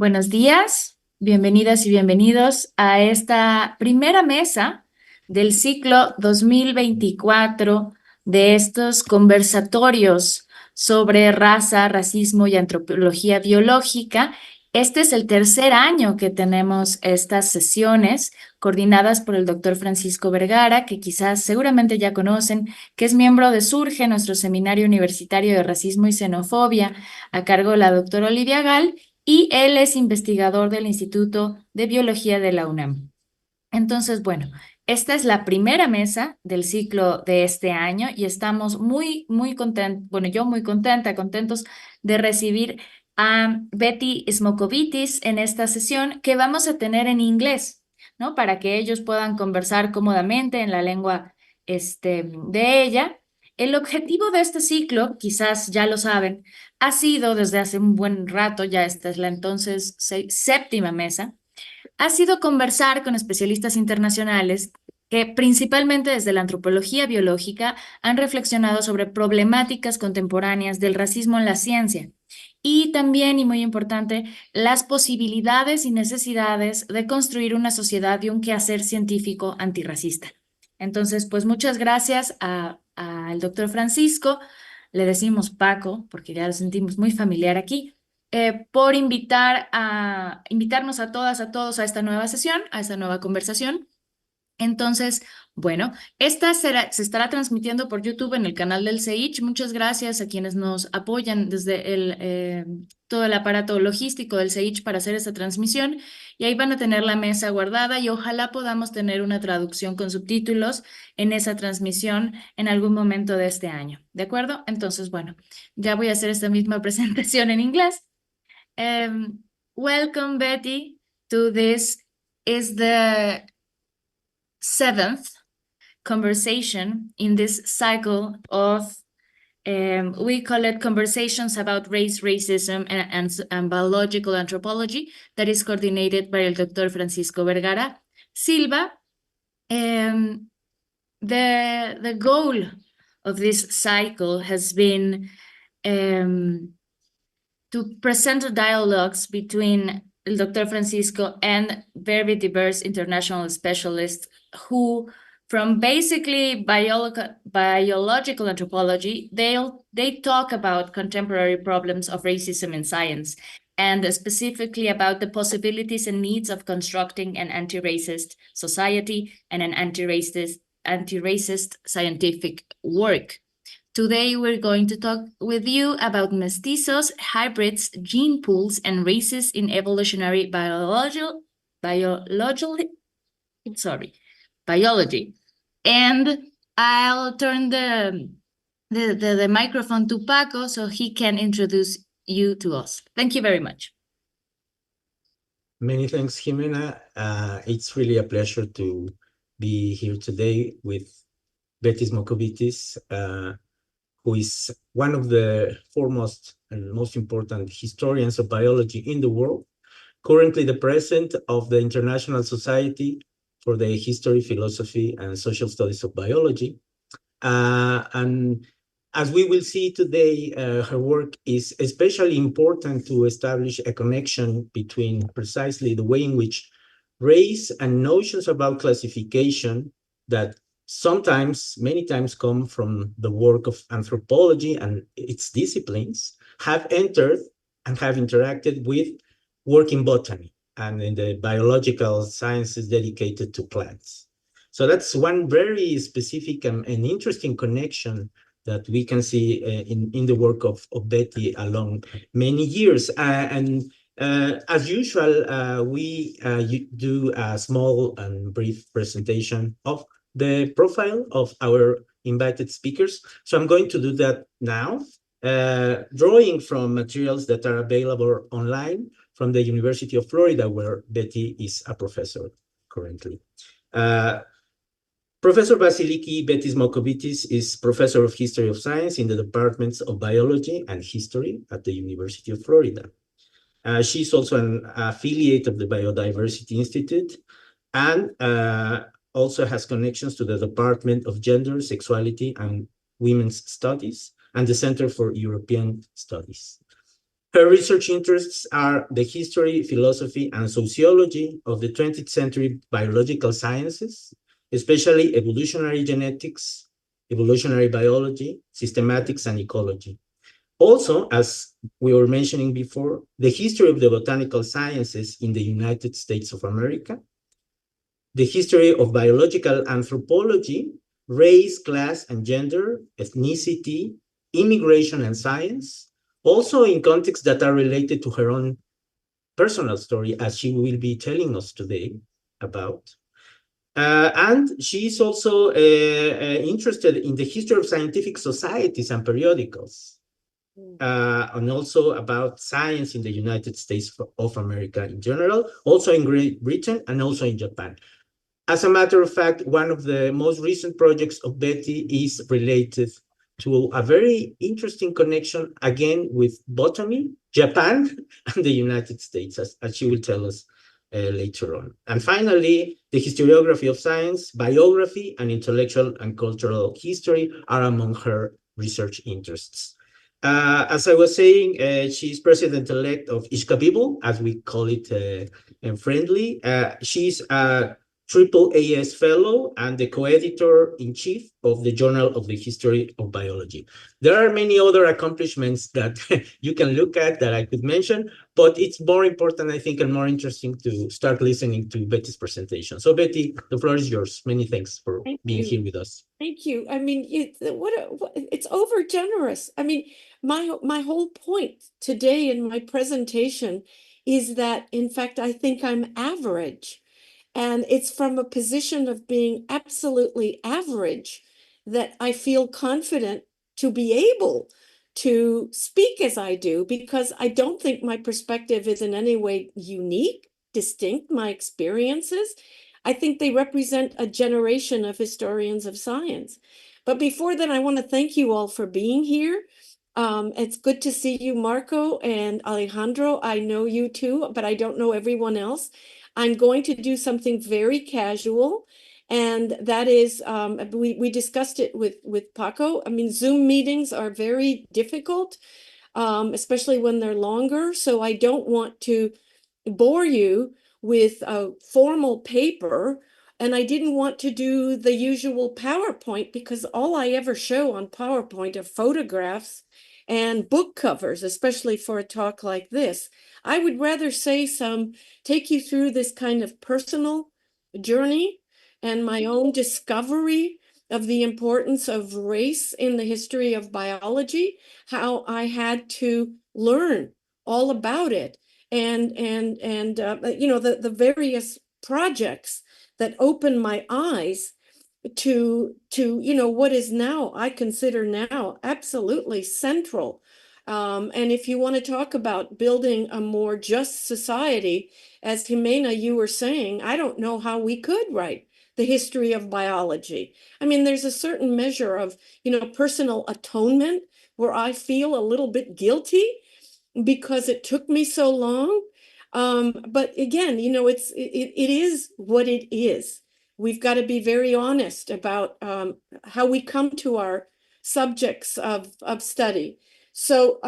Buenos días, bienvenidas y bienvenidos a esta primera mesa del ciclo 2024 de estos conversatorios sobre raza, racismo y antropología biológica. Este es el tercer año que tenemos estas sesiones coordinadas por el doctor Francisco Vergara, que quizás seguramente ya conocen, que es miembro de SURXE, nuestro seminario universitario de racismo y xenofobia, a cargo de la doctora Olivia Gal, y él es investigador del Instituto de Biología de la UNAM. Entonces, bueno, esta es la primera mesa del ciclo de este año y estamos muy contentos, bueno, yo muy contenta, contentos de recibir a Betty Smocovitis en esta sesión que vamos a tener en inglés, ¿no? Para que ellos puedan conversar cómodamente en la lengua de ella. El objetivo de este ciclo, quizás ya lo saben, ha sido desde hace un buen rato, ya esta es la entonces séptima mesa, ha sido conversar con especialistas internacionales que principalmente desde la antropología biológica han reflexionado sobre problemáticas contemporáneas del racismo en la ciencia y también, y muy importante, las posibilidades y necesidades de construir una sociedad y un quehacer científico antirracista. Entonces, pues muchas gracias al doctor Francisco, le decimos Paco, porque ya lo sentimos muy familiar aquí, por invitarnos a todas, a todos a esta nueva sesión, a esta nueva conversación. Entonces, bueno, se estará transmitiendo por YouTube en el canal del CEICH. Muchas gracias a quienes nos apoyan desde todo el aparato logístico del CEICH para hacer esta transmisión. Y ahí van a tener la mesa guardada y ojalá podamos tener una traducción con subtítulos en esa transmisión en algún momento de este año. ¿De acuerdo? Entonces, bueno, ya voy a hacer esta misma presentación en inglés. Welcome, Betty, to this is the seventh conversation in this cycle of we call it conversations about race, racism, and biological anthropology that is coordinated by el Dr. Francisco Vergara Silva. The goal of this cycle has been to present dialogues between el Dr. Francisco and very diverse international specialists who, from basically biological anthropology, they talk about contemporary problems of racism in science, and specifically about the possibilities and needs of constructing an anti-racist society and an anti-racist scientific work. Today, we're going to talk with you about mestizos, hybrids, gene pools, and races in evolutionary biology. And I'll turn the microphone to Paco so he can introduce you to us. Thank you very much. Many thanks, Jimena. It's really a pleasure to be here today with Betty Smocovitis, who is one of the foremost and most important historians of biology in the world, currently the president of the International Society for the History, Philosophy, and Social Studies of Biology. And as we will see today, her work is especially important to establish a connection between precisely the way in which race and notions about classification that sometimes, many times come from the work of anthropology and its disciplines, have entered and have interacted with work in botany and in the biological sciences dedicated to plants. So that's one very specific and interesting connection that we can see in the work of Betty along many years. As usual, we do a small and brief presentation of the profile of our invited speakers. So I'm going to do that now, drawing from materials that are available online from the University of Florida, where Betty is a professor currently. Professor Vassiliki Betty Smocovitis is professor of history of science in the departments of biology and history at the University of Florida. She's also an affiliate of the Biodiversity Institute and also has connections to the Department of Gender, Sexuality, and Women's Studies and the Center for European Studies. Her research interests are the history, philosophy, and sociology of the 20th century biological sciences, especially evolutionary genetics, evolutionary biology, systematics, and ecology. Also, as we were mentioning before, the history of the botanical sciences in the United States of America, the history of biological anthropology, race, class, and gender, ethnicity, immigration, and science, also in contexts that are related to her own personal story, as she will be telling us today about. And she is also interested in the history of scientific societies and periodicals, and also about science in the United States of America in general, also in Great Britain and also in Japan. As a matter of fact, one of the most recent projects of Betty is related to a very interesting connection, again, with botany, Japan, and the United States, as she will tell us later on. And finally, the historiography of science, biography, and intellectual and cultural history are among her research interests. As I was saying, she's president-elect of Ishkabibble, as we call it friendly. She's a Triple AS Fellow and the co-editor-in-chief of the Journal of the History of Biology. There are many other accomplishments that you can look at that I could mention, but it's more important, I think, and more interesting to start listening to Betty's presentation. So, Betty, the floor is yours. Many thanks for being here with us. Thank you. I mean, it's over generous. I mean, my whole point today in my presentation is that, in fact, I think I'm average. And it's from a position of being absolutely average that I feel confident to be able to speak as I do, because I don't think my perspective is in any way unique, distinct, my experiences. I think they represent a generation of historians of science. But before that, I want to thank you all for being here. It's good to see you, Marco and Alejandro. I know you too, but I don't know everyone else. I'm going to do something very casual, and that is, we discussed it with Paco. I mean, Zoom meetings are very difficult, especially when they're longer. So I don't want to bore you with a formal paper, and I didn't want to do the usual PowerPoint, because all I ever show on PowerPoint are photographs and book covers, especially for a talk like this. I would rather take you through this kind of personal journey and my own discovery of the importance of race in the history of biology, how I had to learn all about it, and the various projects that opened my eyes to what is now, I consider now, absolutely central. And if you want to talk about building a more just society, as Jimena, you were saying, I don't know how we could write the history of biology. I mean, there's a certain measure of, personal atonement where I feel a little bit guilty because it took me so long. But again, it is what it is. We've got to be very honest about how we come to our subjects of study. So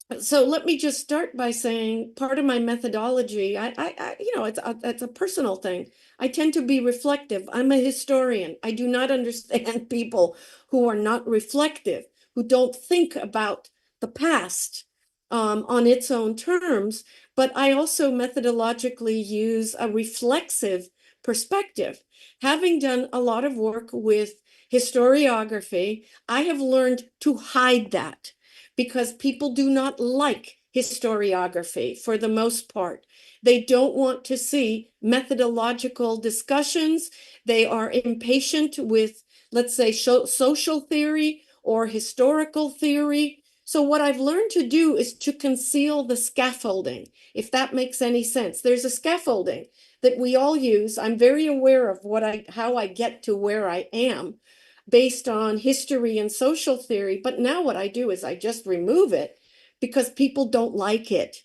let me just start by saying part of my methodology, it's a personal thing. I tend to be reflective. I'm a historian. I do not understand people who are not reflective, who don't think about the past on its own terms. But I also methodologically use a reflexive perspective. Having done a lot of work with historiography, I have learned to hide that, because people do not like historiography for the most part. They don't want to see methodological discussions. They are impatient with, let's say, social theory or historical theory. So what I've learned to do is to conceal the scaffolding, if that makes any sense. There's a scaffolding that we all use. I'm very aware of how I get to where I am based on history and social theory. But now what I do is I just remove it because people don't like it.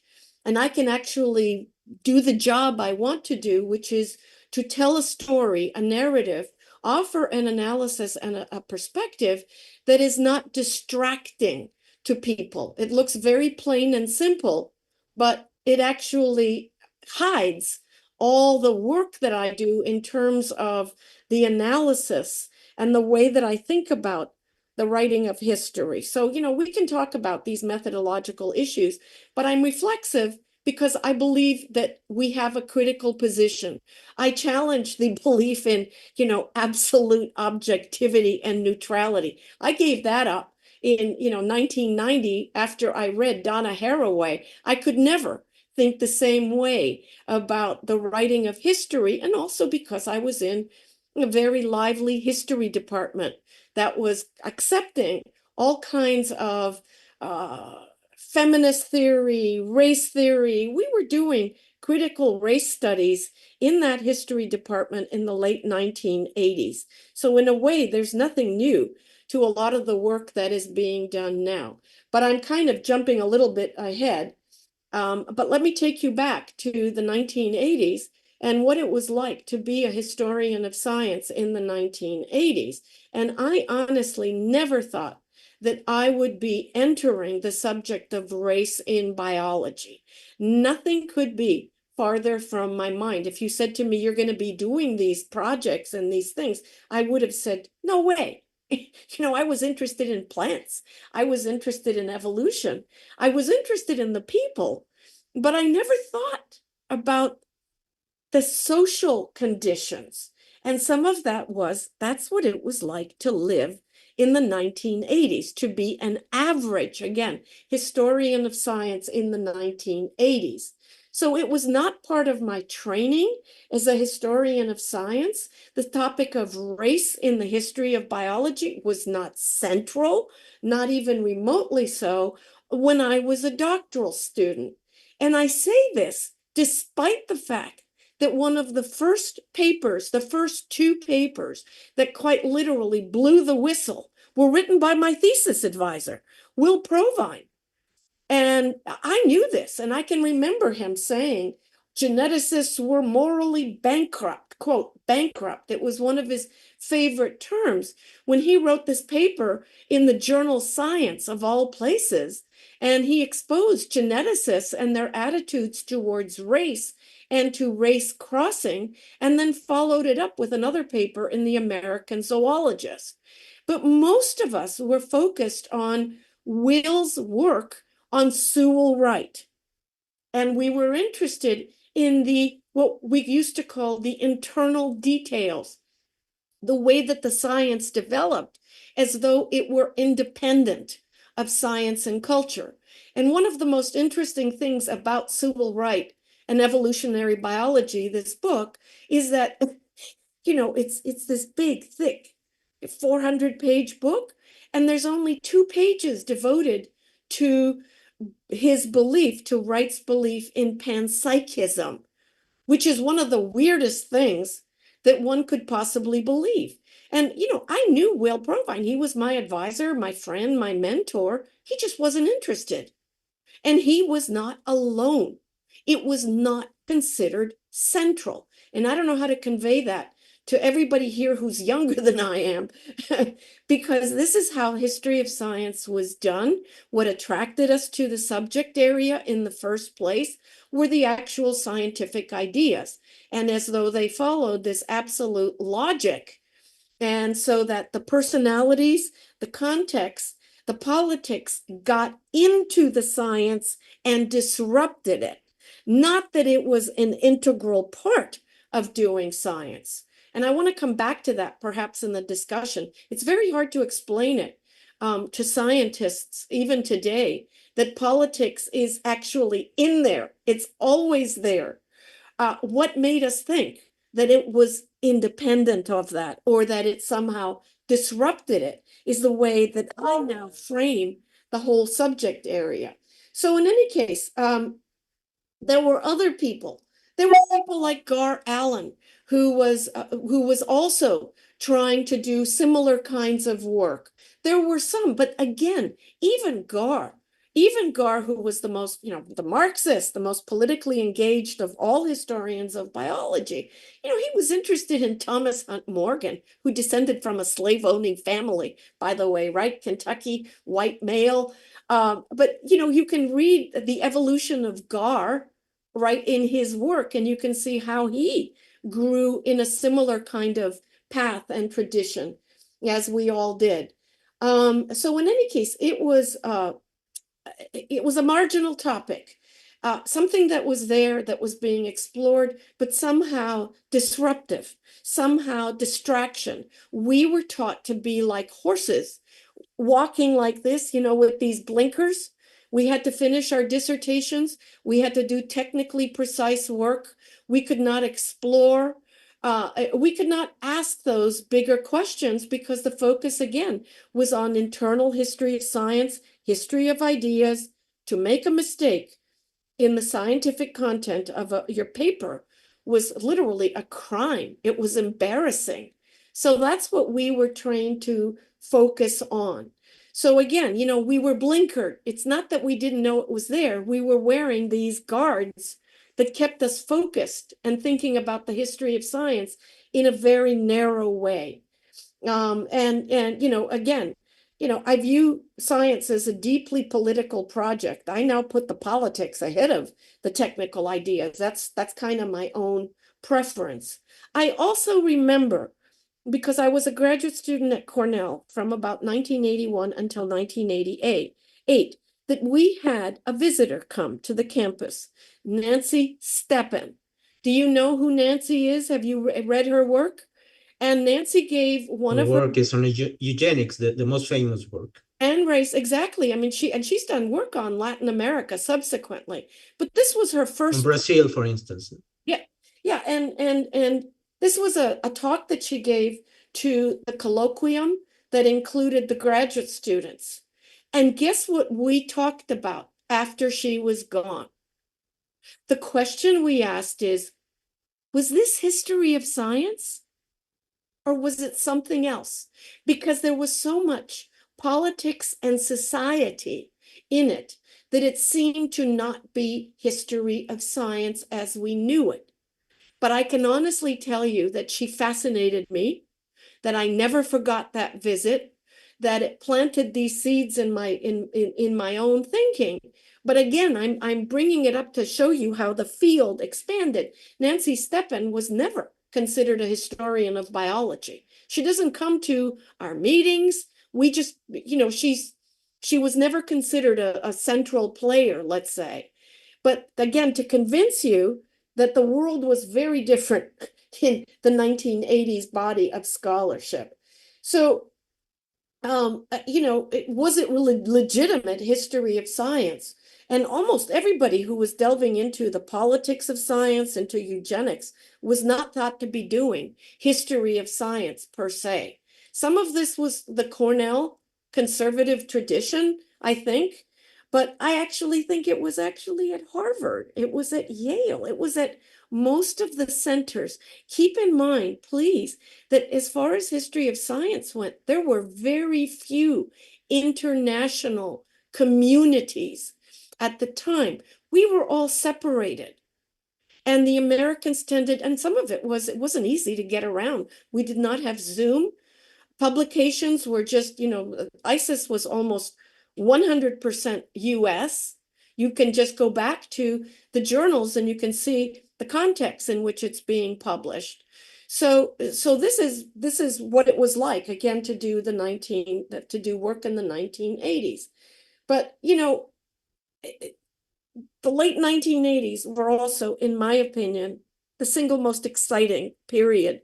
And I can actually do the job I want to do, which is to tell a story, a narrative, offer an analysis and a perspective that is not distracting to people. It looks very plain and simple, but it actually hides all the work that I do in terms of the analysis and the way that I think about the writing of history. So, we can talk about these methodological issues, but I'm reflexive because I believe that we have a critical position. I challenge the belief in, absolute objectivity and neutrality. I gave that up in, 1990 after I read Donna Haraway. I could never think the same way about the writing of history, and also because I was in a very lively history department that was accepting all kinds of feminist theory, race theory. We were doing critical race studies in that history department in the late 1980s. So in a way, there's nothing new to a lot of the work that is being done now. But I'm kind of jumping a little bit ahead. But let me take you back to the 1980s and what it was like to be a historian of science in the 1980s. And I honestly never thought that I would be entering the subject of race in biology. Nothing could be farther from my mind. If you said to me, you're going to be doing these projects and these things, I would have said, no way. I was interested in plants. I was interested in evolution. I was interested in the people, but I never thought about the social conditions. And some of that's what it was like to live in the 1980s, to be an average, again, historian of science in the 1980s. So it was not part of my training as a historian of science. The topic of race in the history of biology was not central, not even remotely so, when I was a doctoral student. And I say this despite the fact that one of the first papers, the first two papers that quite literally blew the whistle, were written by my thesis advisor, Will Provine. And I knew this, and I can remember him saying geneticists were morally bankrupt, quote, bankrupt. It was one of his favorite terms when he wrote this paper in the journal Science, of all places, and he exposed geneticists and their attitudes towards race and to race crossing, and then followed it up with another paper in the American Zoologist. But most of us were focused on Will's work on Sewell Wright. And we were interested in what we used to call the internal details, the way that the science developed as though it were independent of science and culture. And one of the most interesting things about Sewell Wright and evolutionary biology, this book, is that, it's this big, thick, 400-page book, and there's only 2 pages devoted to his belief, to Wright's belief in panpsychism, which is one of the weirdest things that one could possibly believe. And, I knew Will Provine. He was my advisor, my friend, my mentor. He just wasn't interested. And he was not alone. It was not considered central. And I don't know how to convey that to everybody here who's younger than I am, because this is how history of science was done. What attracted us to the subject area in the first place were the actual scientific ideas, and as though they followed this absolute logic. And so that the personalities, the context, the politics got into the science and disrupted it. Not that it was an integral part of doing science. And I want to come back to that perhaps in the discussion. It's very hard to explain it to scientists, even today, that politics is actually in there. It's always there. What made us think that it was independent of that, or that it somehow disrupted it, is the way that I now frame the whole subject area. So in any case, there were other people. There were people like Gar Allen, who was also trying to do similar kinds of work. There were some, but again, even Gar even Gar, who was the most, the Marxist, the most politically engaged of all historians of biology, he was interested in Thomas Hunt Morgan, who descended from a slave-owning family, by the way, right? Kentucky, white male. But, you can read the evolution of Gar, right, in his work, and you can see how he grew in a similar kind of path and tradition as we all did. So in any case, it was a marginal topic, something that was there, that was being explored, but somehow disruptive, somehow distraction. We were taught to be like horses, walking like this, with these blinkers. We had to finish our dissertations. We had to do technically precise work. We could not explore. We could not ask those bigger questions because the focus, again, was on internal history of science, history of ideas. To make a mistake in the scientific content of your paper was literally a crime. It was embarrassing. So that's what we were trained to focus on. So again, we were blinkered. It's not that we didn't know it was there. We were wearing these guards that kept us focused and thinking about the history of science in a very narrow way. And again, I view science as a deeply political project. I now put the politics ahead of the technical ideas. That's kind of my own preference. I also remember, because I was a graduate student at Cornell from about 1981 until 1988, that we had a visitor come to the campus, Nancy Steppen. Do you know who Nancy is? Have you read her work? And Nancy gave one of her work is on eugenics, the most famous work. And race, exactly. I mean, she's done work on Latin America subsequently, but this was her first. In Brazil, for instance. Yeah, and this was a talk that she gave to the colloquium that included the graduate students. And guess what we talked about after she was gone? The question we asked is, was this history of science? Or was it something else? Because there was so much politics and society in it that it seemed to not be history of science as we knew it. But I can honestly tell you that she fascinated me, that I never forgot that visit, that it planted these seeds in my own thinking. But again, I'm bringing it up to show you how the field expanded. Nancy Steppen was never considered a historian of biology. She doesn't come to our meetings. We just, she was never considered a central player, let's say. But again, to convince you that the world was very different in the 1980s body of scholarship. So, was it really legitimate history of science? And almost everybody who was delving into the politics of science, into eugenics, was not thought to be doing history of science per se. Some of this was the Cornell conservative tradition, I think, but I actually think it was actually at Harvard. It was at Yale. It was at most of the centers. Keep in mind, please, that as far as history of science went, there were very few international communities at the time. We were all separated. And the Americans tended, and some of it wasn't easy to get around. We did not have Zoom. Publications were just, ISIS was almost 100% US. You can just go back to the journals and you can see the context in which it's being published. So this is what it was like, again, to do work in the 1980s. But the late 1980s were also, in my opinion, the single most exciting period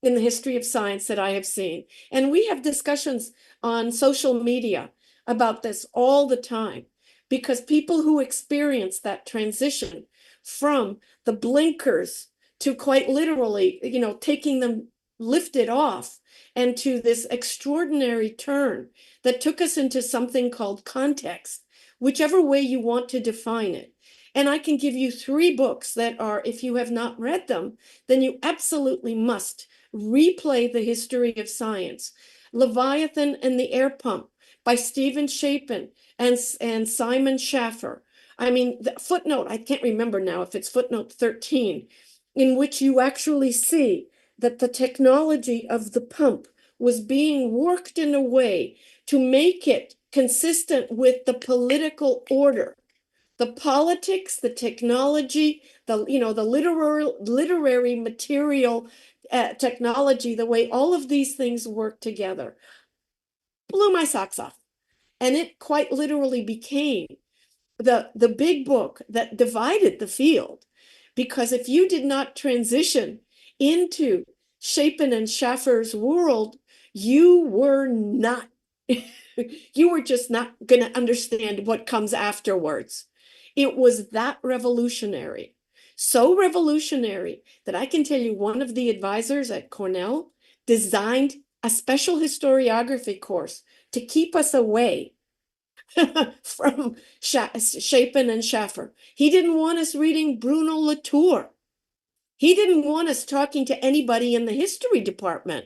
in the history of science that I have seen. And we have discussions on social media about this all the time, because people who experience that transition from the blinkers to quite literally, taking them lifted off, and to this extraordinary turn that took us into something called context, whichever way you want to define it. And I can give you 3 books that are, if you have not read them, then you absolutely must replay the history of science. Leviathan and the Air Pump by Stephen Shapin and Simon Schaffer. I mean, the footnote, I can't remember now if it's footnote 13, in which you actually see that the technology of the pump was being worked in a way to make it consistent with the political order, the politics, the technology, the literary material, technology, the way all of these things work together. Blew my socks off. And it quite literally became the big book that divided the field. Because if you did not transition into Shapin and Schaffer's world, you were not, you were just not going to understand what comes afterwards. It was that revolutionary. So revolutionary that I can tell you one of the advisors at Cornell designed a special historiography course to keep us away from Shapin and Schaffer. He didn't want us reading Bruno Latour. He didn't want us talking to anybody in the history department.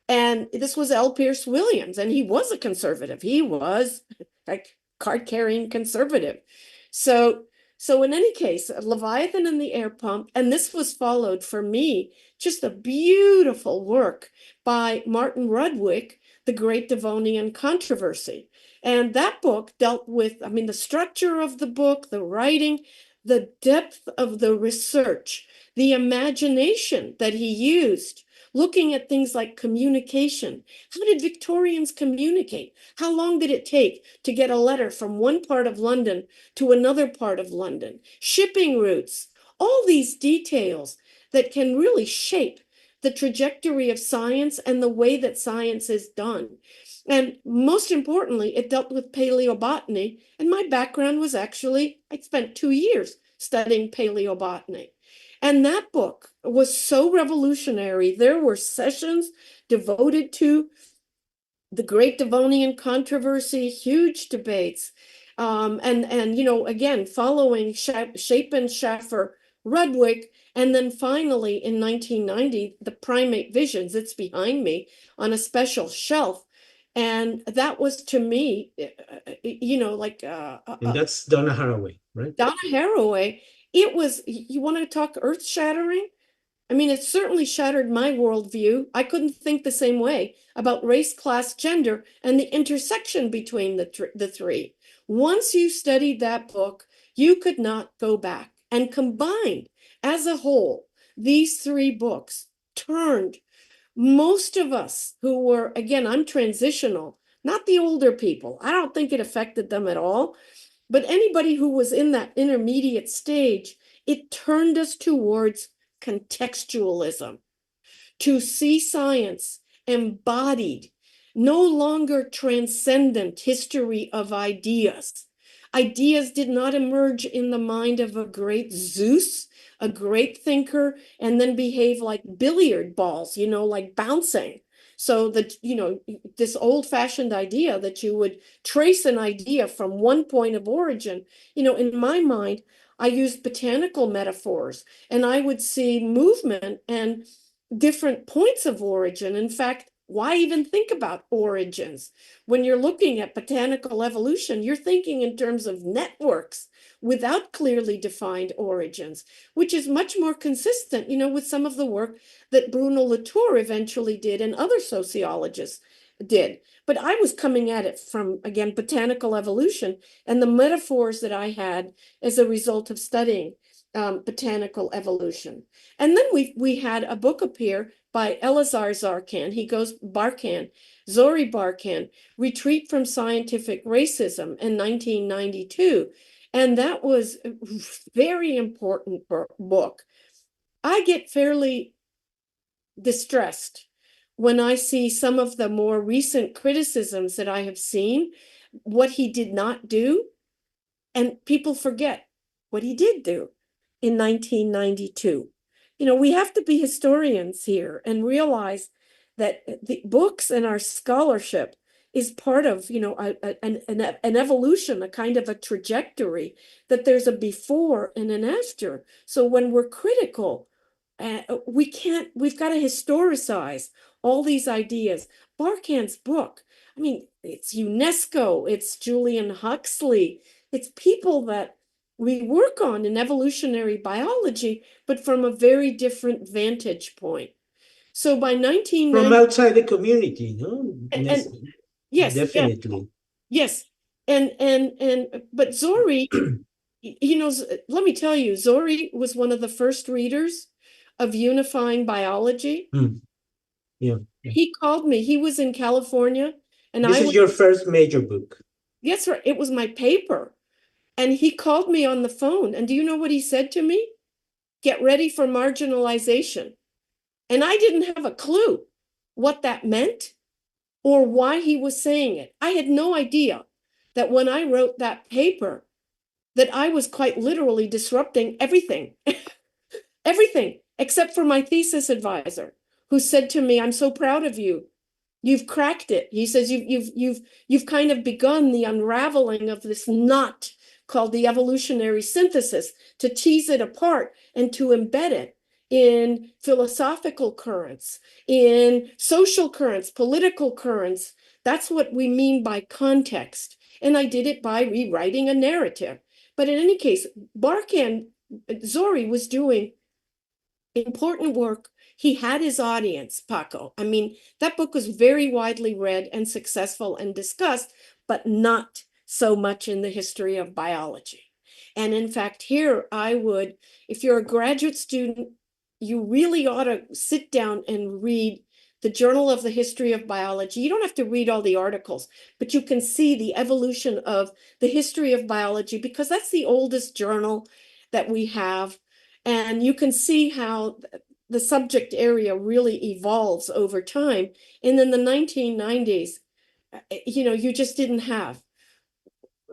And this was L. Pierce Williams, and he was a conservative. He was like card-carrying conservative. So in any case, Leviathan and the Air Pump, and this was followed for me, just a beautiful work by Martin Rudwick, The Great Devonian Controversy. And that book dealt with, I mean, the structure of the book, the writing, the depth of the research, the imagination that he used, looking at things like communication. How did Victorians communicate? How long did it take to get a letter from one part of London to another part of London? Shipping routes, all these details that can really shape the trajectory of science and the way that science is done. And most importantly, it dealt with paleobotany. And my background was actually, I spent 2 years studying paleobotany. And that book was so revolutionary. There were sessions devoted to the Great Devonian Controversy, huge debates. And you know, again, following Shapin, Schaffer, Rudwick, and then finally in 1990, the Primate Visions, it's behind me on a special shelf. And that was to me, you know, like... and that's Donna Haraway, right? Donna Haraway. It was, you want to talk earth-shattering? I mean, it certainly shattered my worldview. I couldn't think the same way about race, class, gender, and the intersection between the three. Once you studied that book, you could not go back. And combined as a whole, these three books turned most of us who were, again, I'm transitional, not the older people. I don't think it affected them at all. But anybody who was in that intermediate stage, it turned us towards contextualism, to see science embodied, no longer transcendent history of ideas. Ideas did not emerge in the mind of a great Zeus, a great thinker, and then behave like billiard balls, you know, like bouncing. So that, you know, this old-fashioned idea that you would trace an idea from one point of origin, you know, in my mind, I used botanical metaphors, and I would see movement and different points of origin. In fact, why even think about origins? When you're looking at botanical evolution, you're thinking in terms of networks without clearly defined origins, which is much more consistent, you know, with some of the work that Bruno Latour eventually did and other sociologists did. But I was coming at it from, again, botanical evolution and the metaphors that I had as a result of studying botanical evolution. And then we had a book appear by Elazar Zarkan. He goes Barkan, Zori Barkan, Retreat from Scientific Racism in 1992. And that was a very important book. I get fairly distressed when I see some of the more recent criticisms that I have seen, what he did not do, and people forget what he did do in 1992. You know, we have to be historians here and realize that the books and our scholarship is part of, you know, an evolution, a kind of a trajectory, that there's a before and an after. So when we're critical, we've got to historicize all these ideas. Barkan's book, I mean, it's UNESCO, it's Julian Huxley, it's people that we work on in evolutionary biology, but from a very different vantage point. So by 1990, from outside the community, no? and yes, Definitely. yes, but Zori, you know, let me tell you, Zori was one of the first readers of Unifying Biology. Yeah. He called me. He was in California, and this is your first major book. Yes, sir. It was my paper. And he called me on the phone. And do you know what he said to me? Get ready for marginalization. And I didn't have a clue what that meant or why he was saying it. I had no idea that when I wrote that paper, that I was quite literally disrupting everything, everything, except for my thesis advisor, who said to me, I'm so proud of you. You've cracked it. He says, you've kind of begun the unraveling of this knot called the evolutionary synthesis, to tease it apart and to embed it in philosophical currents, in social currents, political currents. That's what we mean by context. And I did it by rewriting a narrative. But in any case, Zori was doing important work. He had his audience, Paco. I mean, that book was very widely read and successful and discussed, but not so much in the history of biology. And in fact, here I would, if you're a graduate student, you really ought to sit down and read the Journal of the History of Biology. You don't have to read all the articles, but you can see the evolution of the history of biology, because that's the oldest journal that we have. And you can see how the subject area really evolves over time. And in the 1990s, you know, you just didn't have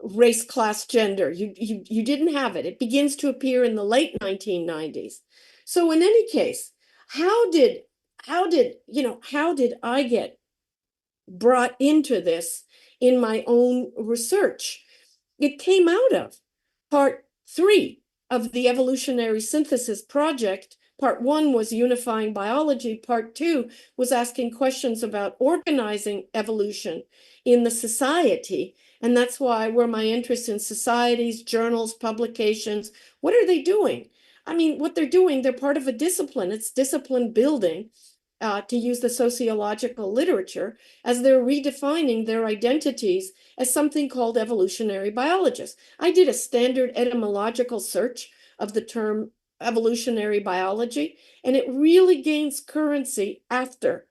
race, class, gender. You didn't have it. It begins to appear in the late 1990s. So in any case, how did I get brought into this in my own research? It came out of part 3 of the evolutionary synthesis project. Part 1 was unifying biology. Part 2 was asking questions about organizing evolution in the society. And that's where my interest in societies, journals, publications, what are they doing? I mean, what they're doing, they're part of a discipline. It's discipline building, to use the sociological literature, as they're redefining their identities as something called evolutionary biologists. I did a standard etymological search of the term evolutionary biology, and it really gains currency after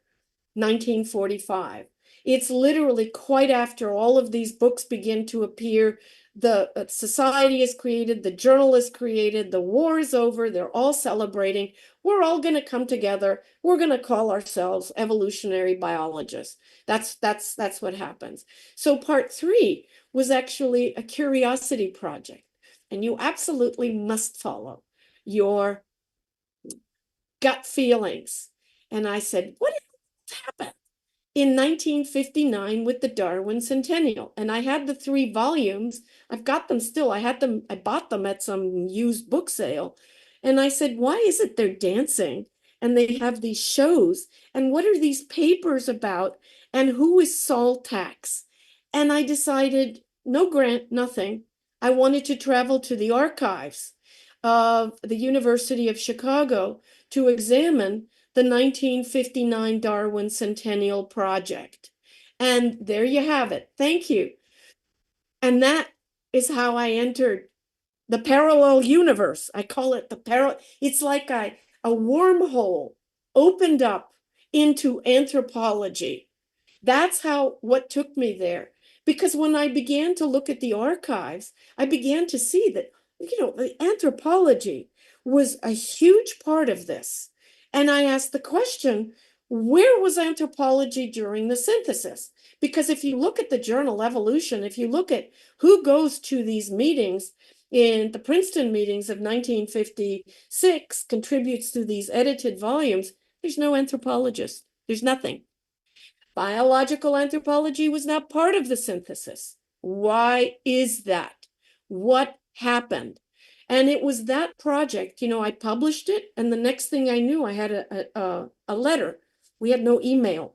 1945. It's literally quite after all of these books begin to appear. The society is created, the journal is created, the war is over, they're all celebrating. We're all going to come together. We're going to call ourselves evolutionary biologists. That's what happens. So part 3 was actually a curiosity project, and you absolutely must follow your gut feelings. And I said, what happened in 1959 with the Darwin Centennial? And I had the 3 volumes. I've got them still. I bought them at some used book sale. And I said, why is it they're dancing and they have these shows? And what are these papers about? And who is Saul Tax? And I decided, no grant, nothing. I wanted to travel to the archives of the University of Chicago to examine the 1959 Darwin Centennial Project. And there you have it. Thank you. And that is how I entered the parallel universe. I call it it's like a wormhole opened up into anthropology. That's what took me there. Because when I began to look at the archives, I began to see that, the anthropology was a huge part of this. And I asked the question, where was anthropology during the synthesis? Because if you look at the journal Evolution, if you look at who goes to these meetings, in the Princeton meetings of 1956, contributes to these edited volumes, there's no anthropologist. There's nothing. Biological anthropology was not part of the synthesis. Why is that? What happened? And it was that project, I published it, and the next thing I knew, I had a letter. We had no email.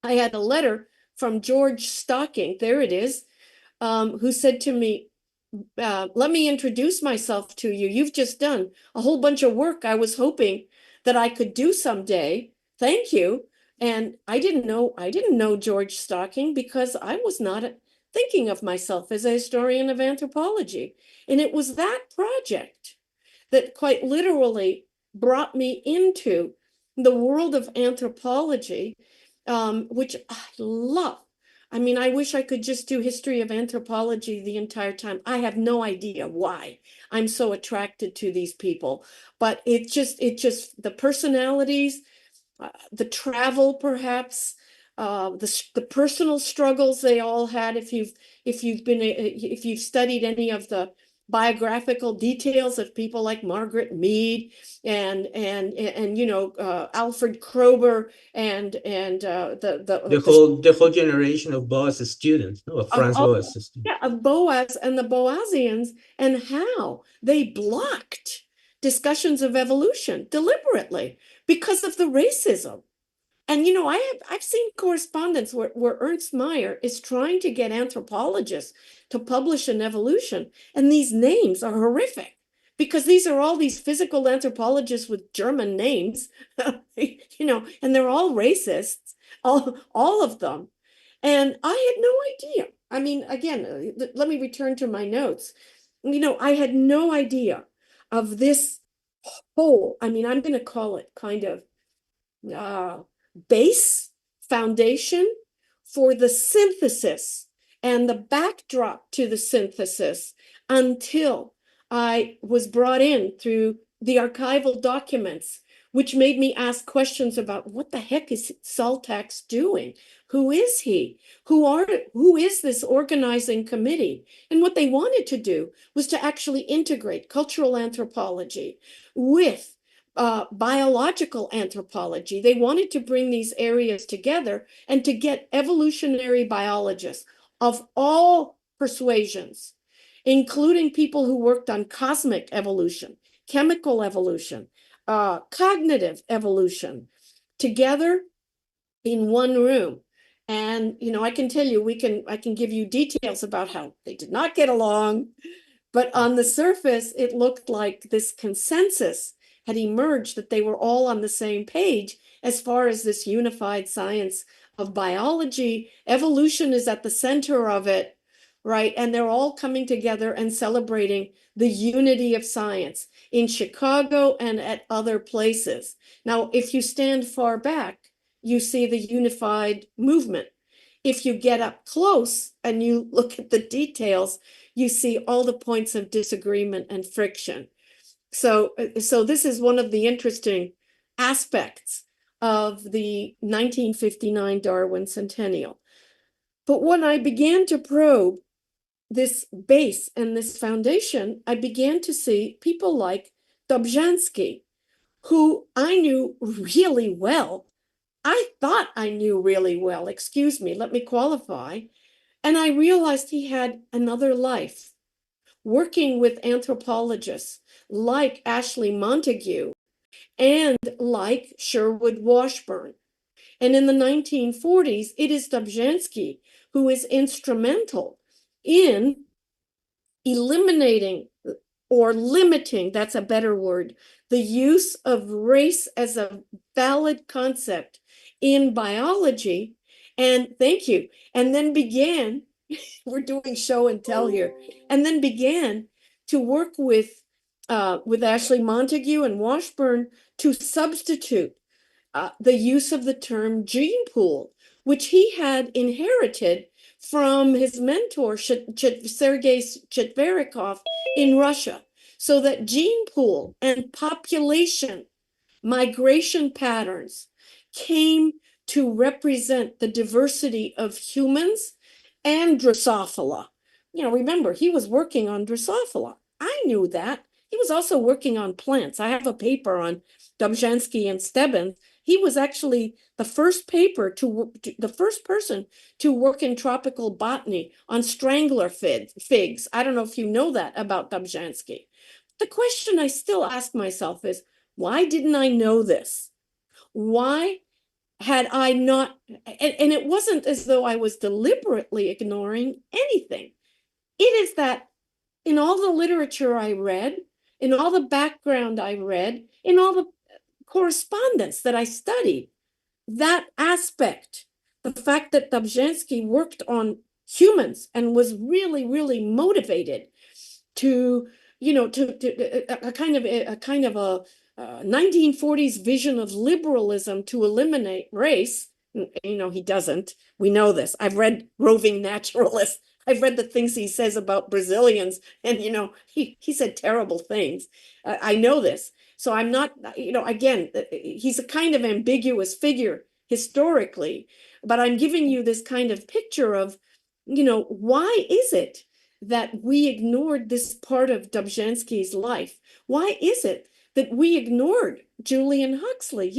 I had a letter from George Stocking, there it is, who said to me, let me introduce myself to you. You've just done a whole bunch of work I was hoping that I could do someday. Thank you. And I didn't know George Stocking because I was not thinking of myself as a historian of anthropology. And it was that project that quite literally brought me into the world of anthropology, which I love. I mean, I wish I could just do history of anthropology the entire time. I have no idea why I'm so attracted to these people, but it just the personalities, the travel, perhaps, the personal struggles they all had. If you've studied any of the biographical details of people like Margaret Mead and Alfred Kroeber and the whole generation of Boas students, of Franz Boas students. Yeah, of Boas and the Boasians, and how they blocked discussions of evolution deliberately because of the racism. And I've seen correspondence where Ernst Mayr is trying to get anthropologists to publish an evolution, and these names are horrific because these are all these physical anthropologists with German names, and they're all racists, all of them. And I had no idea. I mean, again, let me return to my notes. I had no idea of this whole, I'm going to call it kind of base foundation for the synthesis and the backdrop to the synthesis until I was brought in through the archival documents, which made me ask questions about what the heck is Saltax doing? Who is he? Who is this organizing committee? And what they wanted to do was to actually integrate cultural anthropology with biological anthropology. They wanted to bring these areas together and to get evolutionary biologists of all persuasions, including people who worked on cosmic evolution, chemical evolution, cognitive evolution, together in one room. And I can tell you, I can give you details about how they did not get along, but on the surface, it looked like this consensus had emerged, that they were all on the same page as far as this unified science of biology. Evolution is at the center of it, right? And they're all coming together and celebrating the unity of science in Chicago and at other places. Now, if you stand far back, you see the unified movement. If you get up close and you look at the details, you see all the points of disagreement and friction. So this is one of the interesting aspects of the 1959 Darwin Centennial. But when I began to probe this base and this foundation, I began to see people like Dubzhansky, who I knew really well. I thought I knew really well, excuse me, let me qualify. And I realized he had another life, working with anthropologists like Ashley Montague and like Sherwood Washburn. And in the 1940s, it is Dubzhansky who is instrumental in eliminating or limiting, that's a better word, the use of race as a valid concept in biology. And thank you. And then began, we're doing show and tell here, and then began to work with Ashley Montague and Washburn to substitute the use of the term gene pool, which he had inherited from his mentor, Sergei Chetverikov in Russia, so that gene pool and population migration patterns came to represent the diversity of humans and Drosophila. Remember, he was working on Drosophila. I knew that. He was also working on plants. I have a paper on Dubzhansky and Stebbins. He was actually the first person to work in tropical botany on strangler figs. I don't know if you know that about Dubzhansky. The question I still ask myself is, why didn't I know this? Why had I not, and it wasn't as though I was deliberately ignoring anything. It is that in all the literature I read, in all the background I read, in all the correspondence that I studied, that aspect, the fact that Dubzhansky worked on humans and was really, really motivated to, to a kind of a 1940s vision of liberalism to eliminate race. He doesn't. We know this. I've read Roving Naturalist. I've read the things he says about Brazilians, and he said terrible things. I know this. So I'm not, again, he's a kind of ambiguous figure historically, but I'm giving you this kind of picture of, why is it that we ignored this part of Dubzhansky's life? Why is it that we ignored Julian Huxley?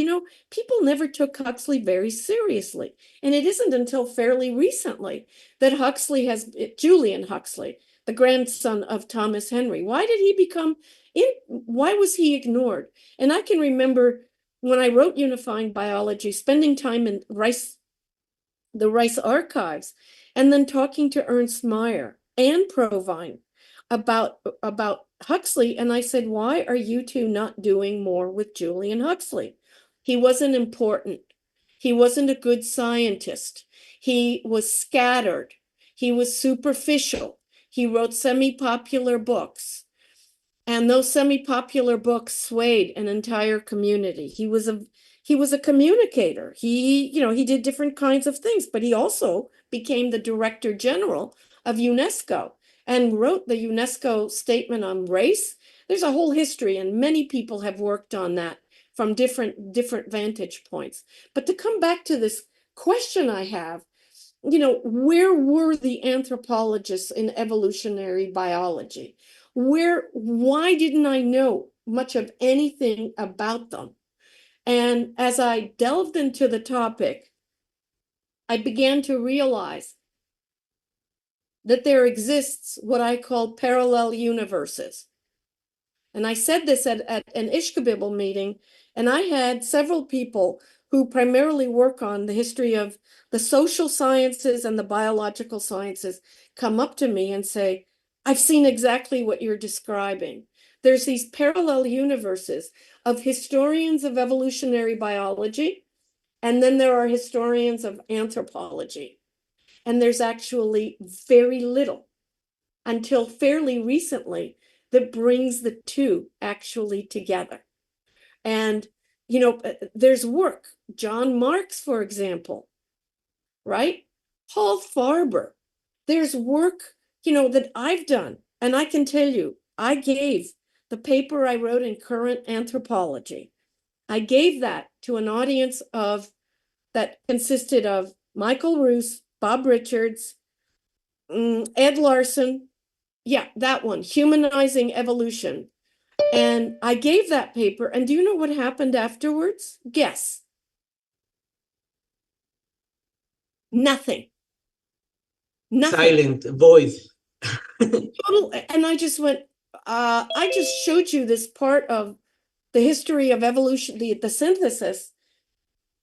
People never took Huxley very seriously. And it isn't until fairly recently that Julian Huxley, the grandson of Thomas Henry, why was he ignored? And I can remember when I wrote Unifying Biology, spending time in the Rice archives, and then talking to Ernst Mayr and Provine about Huxley. And I said, why are you two not doing more with Julian Huxley? He wasn't important. He wasn't a good scientist. He was scattered. He was superficial. He wrote semi-popular books. And those semi-popular books swayed an entire community. He was a communicator. He did different kinds of things, but he also became the Director General of UNESCO and wrote the UNESCO Statement on Race. There's a whole history, and many people have worked on that from different vantage points. But to come back to this question I have, where were the anthropologists in evolutionary biology? Why didn't I know much of anything about them? And as I delved into the topic, I began to realize that there exists what I call parallel universes. And I said this at an Ishkabibble meeting, and I had several people who primarily work on the history of the social sciences and the biological sciences come up to me and say, I've seen exactly what you're describing. There's these parallel universes of historians of evolutionary biology, and then there are historians of anthropology. And there's actually very little until fairly recently that brings the two actually together. And, there's work, John Marks, for example, right? Paul Farber. There's work, that I've done. And I can tell you, I gave the paper I wrote in Current Anthropology. I gave that to an audience that consisted of Michael Roos, Bob Richards, Ed Larson. Yeah, that one, Humanizing Evolution. And I gave that paper, and do you know what happened afterwards? Guess. Nothing. Nothing. Silent, void. Total, and I just went, I just showed you this part of the history of evolution, the synthesis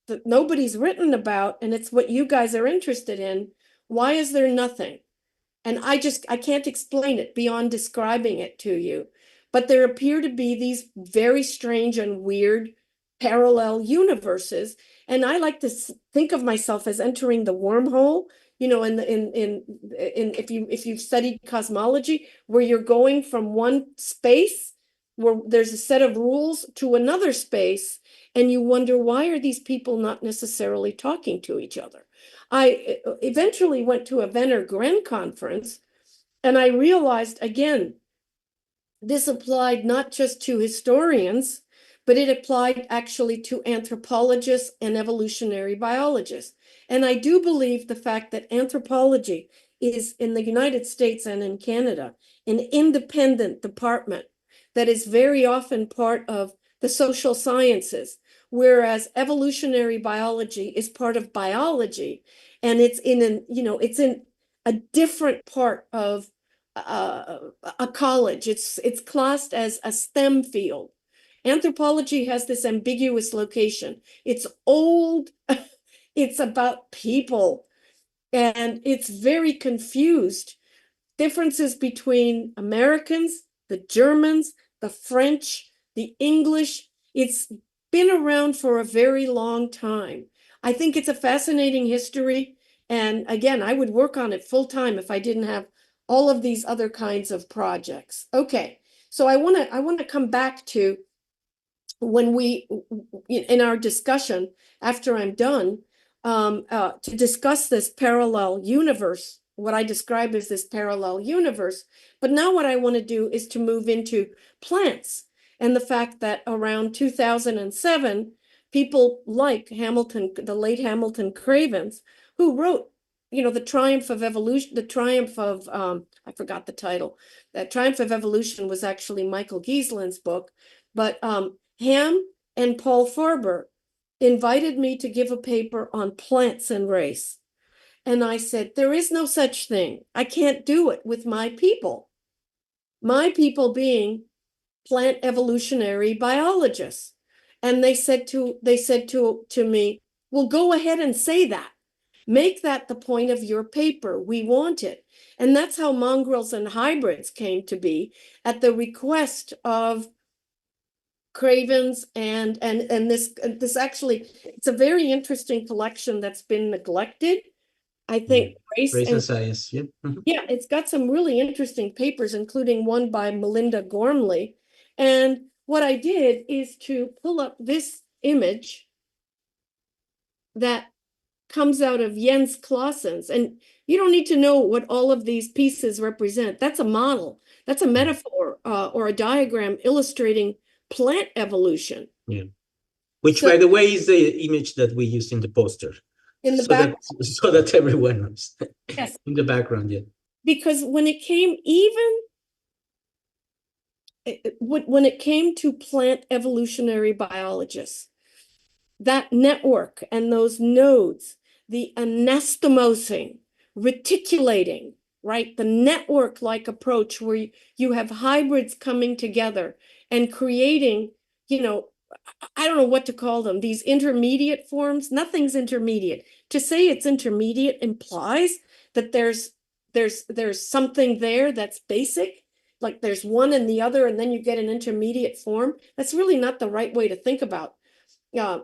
that nobody's written about, and it's what you guys are interested in. Why is there nothing? And I can't explain it beyond describing it to you. But there appear to be these very strange and weird parallel universes. And I like to think of myself as entering the wormhole, if you've studied cosmology, where you're going from one space where there's a set of rules to another space, and you wonder, why are these people not necessarily talking to each other? I eventually went to a Venner Gren conference, and I realized, again, this applied not just to historians, but it applied actually to anthropologists and evolutionary biologists. And I do believe the fact that anthropology is, in the United States and in Canada, an independent department that is very often part of the social sciences, whereas evolutionary biology is part of biology, and it's in a different part of a college. It's classed as a STEM field. Anthropology has this ambiguous location. It's old, it's about people, and it's very confused. Differences between Americans, the Germans, the French, the English. It's been around for a very long time. I think it's a fascinating history. And again, I would work on it full time if I didn't have all of these other kinds of projects. Okay, so I want to come back to when we, in our discussion after I'm done, to discuss this parallel universe, what I describe as this parallel universe. But now what I want to do is to move into plants and the fact that around 2007, people like Hamilton, the late Hamilton Cravens, who wrote, The Triumph of Evolution, the Triumph of, I forgot the title. That Triumph of Evolution was actually Michael Gieslin's book, but Ham and Paul Farber invited me to give a paper on plants and race. And I said, there is no such thing. I can't do it with my people. My people being plant evolutionary biologists. And they said to me, well, go ahead and say that. Make that the point of your paper. We want it. And that's how mongrels and hybrids came to be, at the request of Cravens and this actually, it's a very interesting collection that's been neglected. I think Race and Science, yeah. Yeah, it's got some really interesting papers, including one by Melinda Gormley. And what I did is to pull up this image that comes out of Jens Claessen's. And you don't need to know what all of these pieces represent. That's a model. That's a metaphor or a diagram illustrating plant evolution. Yeah. Which, by the way, is the image that we use in the poster. In the back. So that everyone knows. Yes. In the background, yeah. Because when it came to plant evolutionary biologists, that network and those nodes, the anastomosing, reticulating, right? The network-like approach where you have hybrids coming together and creating, I don't know what to call them, these intermediate forms. Nothing's intermediate. To say it's intermediate implies that there's something there that's basic, like there's one and the other, and then you get an intermediate form. That's really not the right way to think about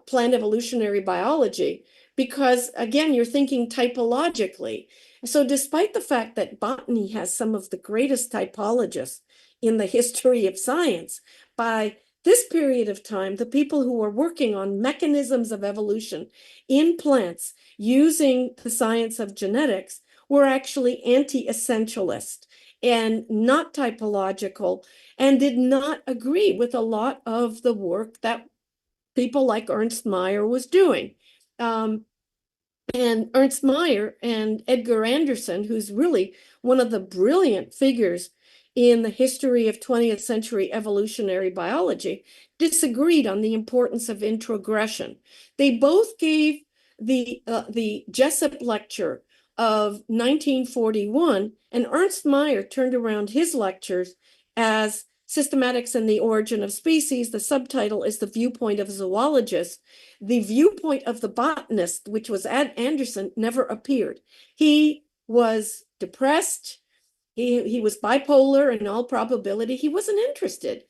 plant evolutionary biology, because again, you're thinking typologically. So despite the fact that botany has some of the greatest typologists in the history of science, by this period of time, the people who were working on mechanisms of evolution in plants using the science of genetics were actually anti-essentialist and not typological, and did not agree with a lot of the work that people like Ernst Mayr was doing. And Ernst Mayr and Edgar Anderson, who's really one of the brilliant figures in the history of 20th century evolutionary biology, disagreed on the importance of introgression. They both gave the Jessup lecture of 1941, and Ernst Mayr turned around his lectures as Systematics and the Origin of Species. The subtitle is The Viewpoint of Zoologists. The viewpoint of the botanist, which was Anderson, never appeared. He was depressed. He was bipolar in all probability. He wasn't interested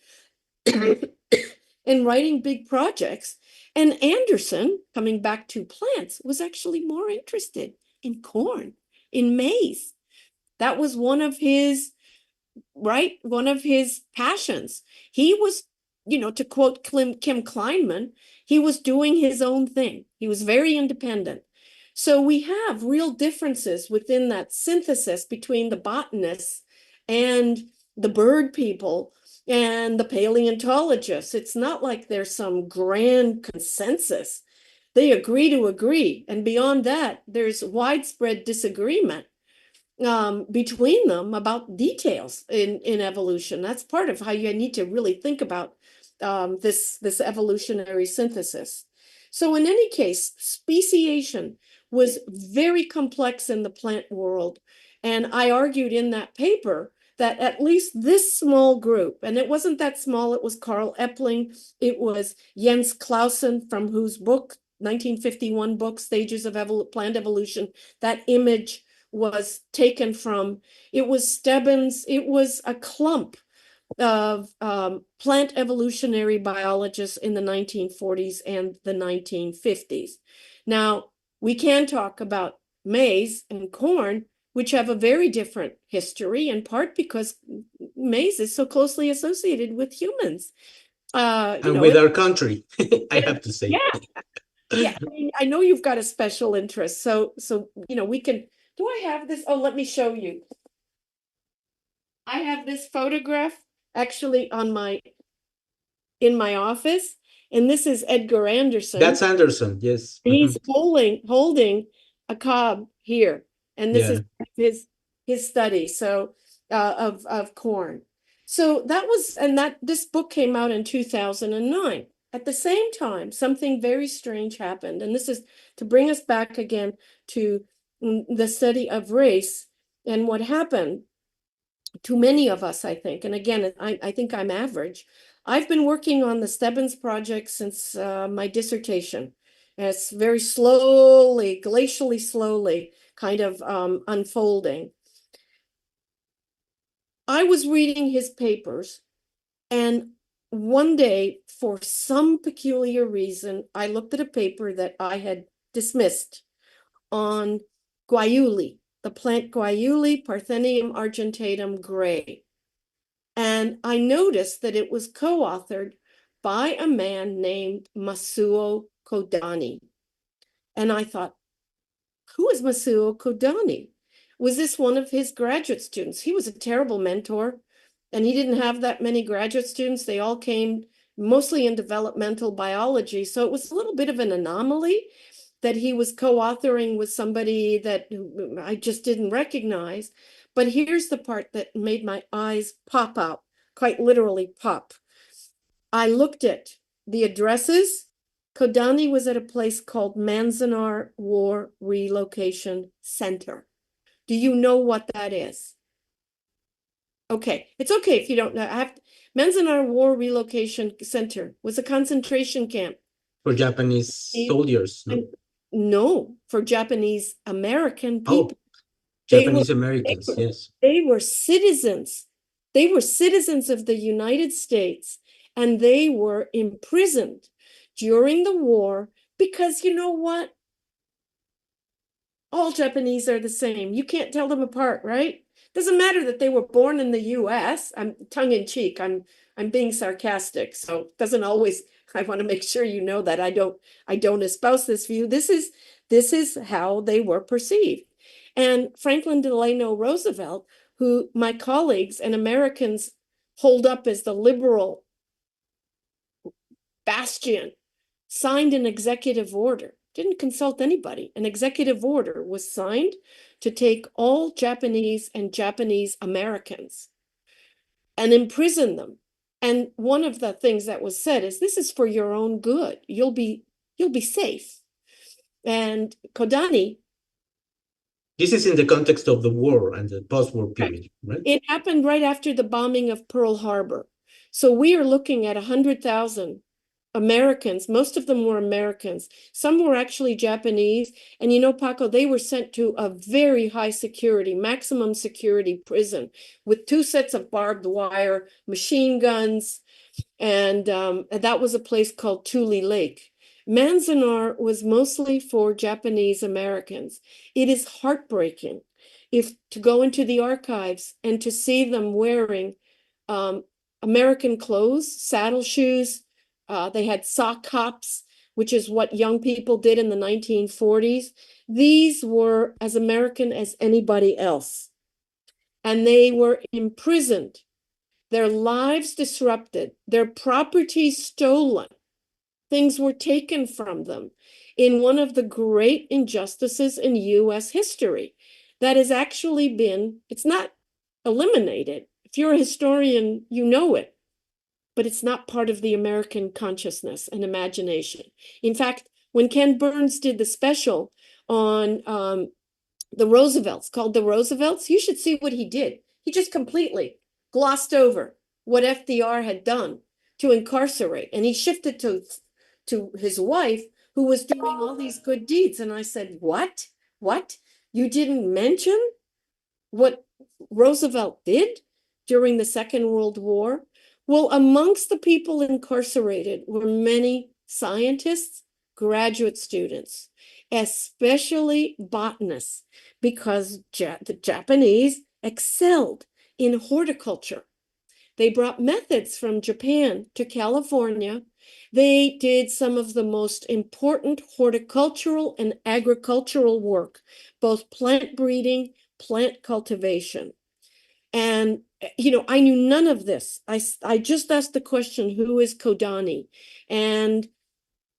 in writing big projects. And Anderson, coming back to plants, was actually more interested in corn, in maize. That was one of his passions. He was, to quote Kim Kleinman, he was doing his own thing. He was very independent. So we have real differences within that synthesis between the botanists and the bird people and the paleontologists. It's not like there's some grand consensus. They agree to agree. And beyond that, there's widespread disagreement between them about details in evolution. That's part of how you need to really think about this evolutionary synthesis. So in any case, speciation was very complex in the plant world. And I argued in that paper that at least this small group, and it wasn't that small, it was Carl Epling, it was Jens Clausen, from whose book, 1951 book, Stages of Plant Evolution, that image was taken from. It was Stebbins, it was a clump of plant evolutionary biologists in the 1940s and the 1950s. Now, we can talk about maize and corn, which have a very different history, in part because maize is so closely associated with humans. And with our country, I have to say. Yeah. Yeah, I know you've got a special interest, so we can. Do I have this? Oh, let me show you. I have this photograph actually in my office, and this is Edgar Anderson. That's Anderson, yes. He's holding a cob here, and this is his study of corn. So this book came out in 2009. At the same time, something very strange happened, and this is to bring us back again to the study of race and what happened to many of us, I think. And again, I think I'm average. I've been working on the Stebbins project since my dissertation. It's very slowly, glacially slowly, kind of unfolding. I was reading his papers, and one day, for some peculiar reason, I looked at a paper that I had dismissed on guaiuli, the plant guaiuli, Parthenium argentatum gray. And I noticed that it was co-authored by a man named Masuo Kodani. And I thought, who is Masuo Kodani? Was this one of his graduate students? He was a terrible mentor, and he didn't have that many graduate students. They all came mostly in developmental biology. So it was a little bit of an anomaly that he was co-authoring with somebody that I just didn't recognize. But here's the part that made my eyes pop out, quite literally pop. I looked at the addresses. Kodani was at a place called Manzanar War Relocation Center. Do you know what that is? Okay, it's okay if you don't know. Manzanar War Relocation Center was a concentration camp. For Japanese soldiers, no? No, for Japanese American people. Oh, Japanese Americans, yes. They were citizens. They were citizens of the United States, and they were imprisoned during the war because, you know what? All Japanese are the same. You can't tell them apart, right? Doesn't matter that they were born in the US. I'm tongue in cheek. I'm being sarcastic. So it doesn't always, I want to make sure you know that I don't espouse this view. This is how they were perceived. And Franklin Delano Roosevelt, who my colleagues and Americans hold up as the liberal bastion, signed an executive order. Didn't consult anybody. An executive order was signed to take all Japanese and Japanese Americans and imprison them. And one of the things that was said is, this is for your own good. You'll be safe. And Kodani. This is in the context of the war and the post-war period, right? It happened right after the bombing of Pearl Harbor. So we are looking at 100,000 Americans. Most of them were Americans. Some were actually Japanese. And you know, Paco, they were sent to a very high security, maximum security prison with 2 sets of barbed wire, machine guns. And that was a place called Tule Lake. Manzanar was mostly for Japanese Americans. It is heartbreaking to go into the archives and to see them wearing American clothes, saddle shoes. They had sock hops, which is what young people did in the 1940s. These were as American as anybody else. And they were imprisoned, their lives disrupted, their property stolen. Things were taken from them in one of the great injustices in US history that has actually been, it's not eliminated. If you're a historian, you know it. But it's not part of the American consciousness and imagination. In fact, when Ken Burns did the special on the Roosevelts, called The Roosevelts, you should see what he did. He just completely glossed over what FDR had done to incarcerate. And he shifted to his wife, who was doing all these good deeds. And I said, what? What? You didn't mention what Roosevelt did during the Second World War? Well, amongst the people incarcerated were many scientists, graduate students, especially botanists, because the Japanese excelled in horticulture. They brought methods from Japan to California. They did some of the most important horticultural and agricultural work, both plant breeding, plant cultivation. And, you know, I knew none of this. I just asked the question, who is Kodani? And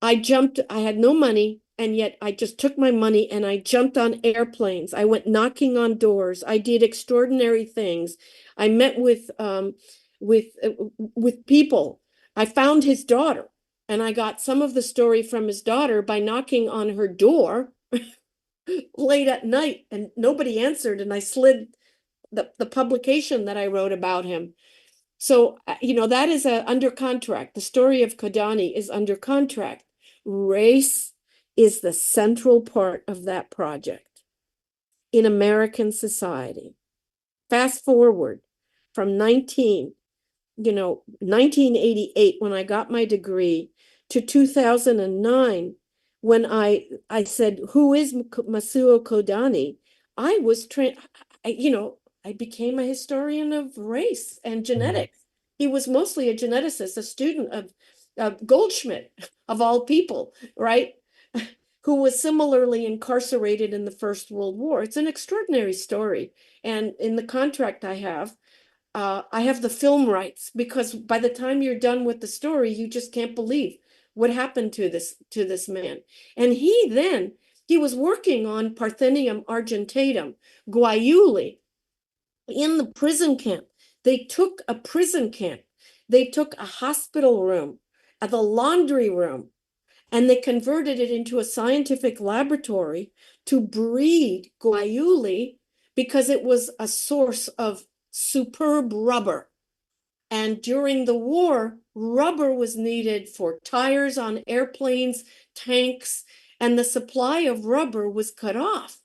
I had no money, and yet I just took my money and I jumped on airplanes. I went knocking on doors. I did extraordinary things. I met with people. I found his daughter, and I got some of the story from his daughter by knocking on her door late at night, and nobody answered, and I slid the publication that I wrote about him. So, you know, that is under contract. The story of Kodani is under contract. Race is the central part of that project in American society. Fast forward from 1988, when I got my degree, to 2009, when I said, who is Masuo Kodani? I was I became a historian of race and genetics. He was mostly a geneticist, a student of Goldschmidt, of all people, right? Who was similarly incarcerated in the First World War. It's an extraordinary story. And in the contract I have the film rights, because by the time you're done with the story, you just can't believe what happened to this man. And he was working on Parthenium argentatum, guaiuli, in the prison camp. They took a prison camp. They took a hospital room, the laundry room, and they converted it into a scientific laboratory to breed guaiuli, because it was a source of superb rubber. And during the war, rubber was needed for tires on airplanes, tanks, and the supply of rubber was cut off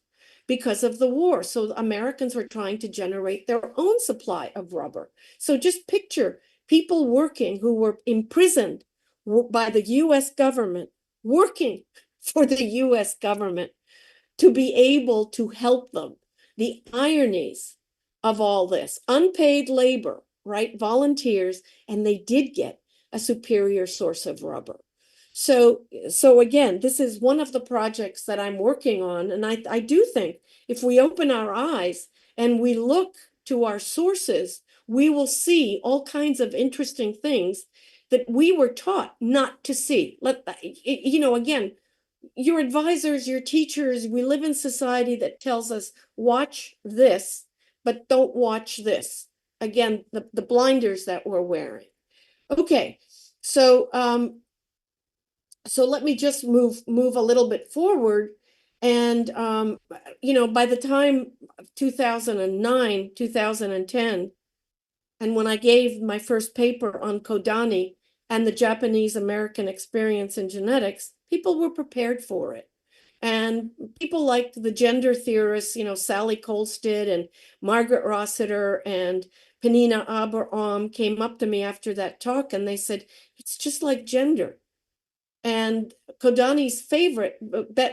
because of the war. So Americans were trying to generate their own supply of rubber. So just picture people working who were imprisoned by the US government, working for the US government to be able to help them. The ironies of all this, unpaid labor, right? Volunteers, and they did get a superior source of rubber. So again, this is one of the projects that I'm working on. And I do think if we open our eyes and we look to our sources, we will see all kinds of interesting things that we were taught not to see. Again, your advisors, your teachers, we live in society that tells us, watch this, but don't watch this. Again, the blinders that we're wearing. Okay, so let me just move a little bit forward. And, by the time 2009, 2010, and when I gave my first paper on Kodani and the Japanese-American experience in genetics, people were prepared for it. And people like the gender theorists, Sally Kolstad and Margaret Rossiter and Penina Abraham came up to me after that talk, and they said, it's just like gender. And Kodani's favorite,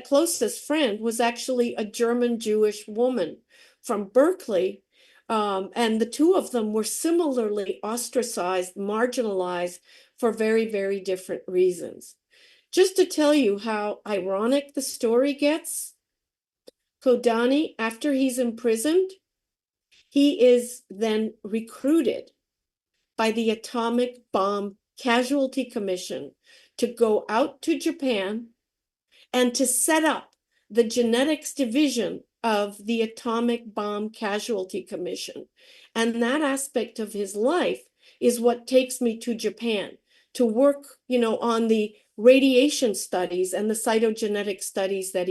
closest friend was actually a German Jewish woman from Berkeley. And the two of them were similarly ostracized, marginalized for very, very different reasons. Just to tell you how ironic the story gets, Kodani, after he's imprisoned, he is then recruited by the Atomic Bomb Casualty Commission to go out to Japan and to set up the genetics division of the Atomic Bomb Casualty Commission. And that aspect of his life is what takes me to Japan to work, on the radiation studies and the cytogenetic studies that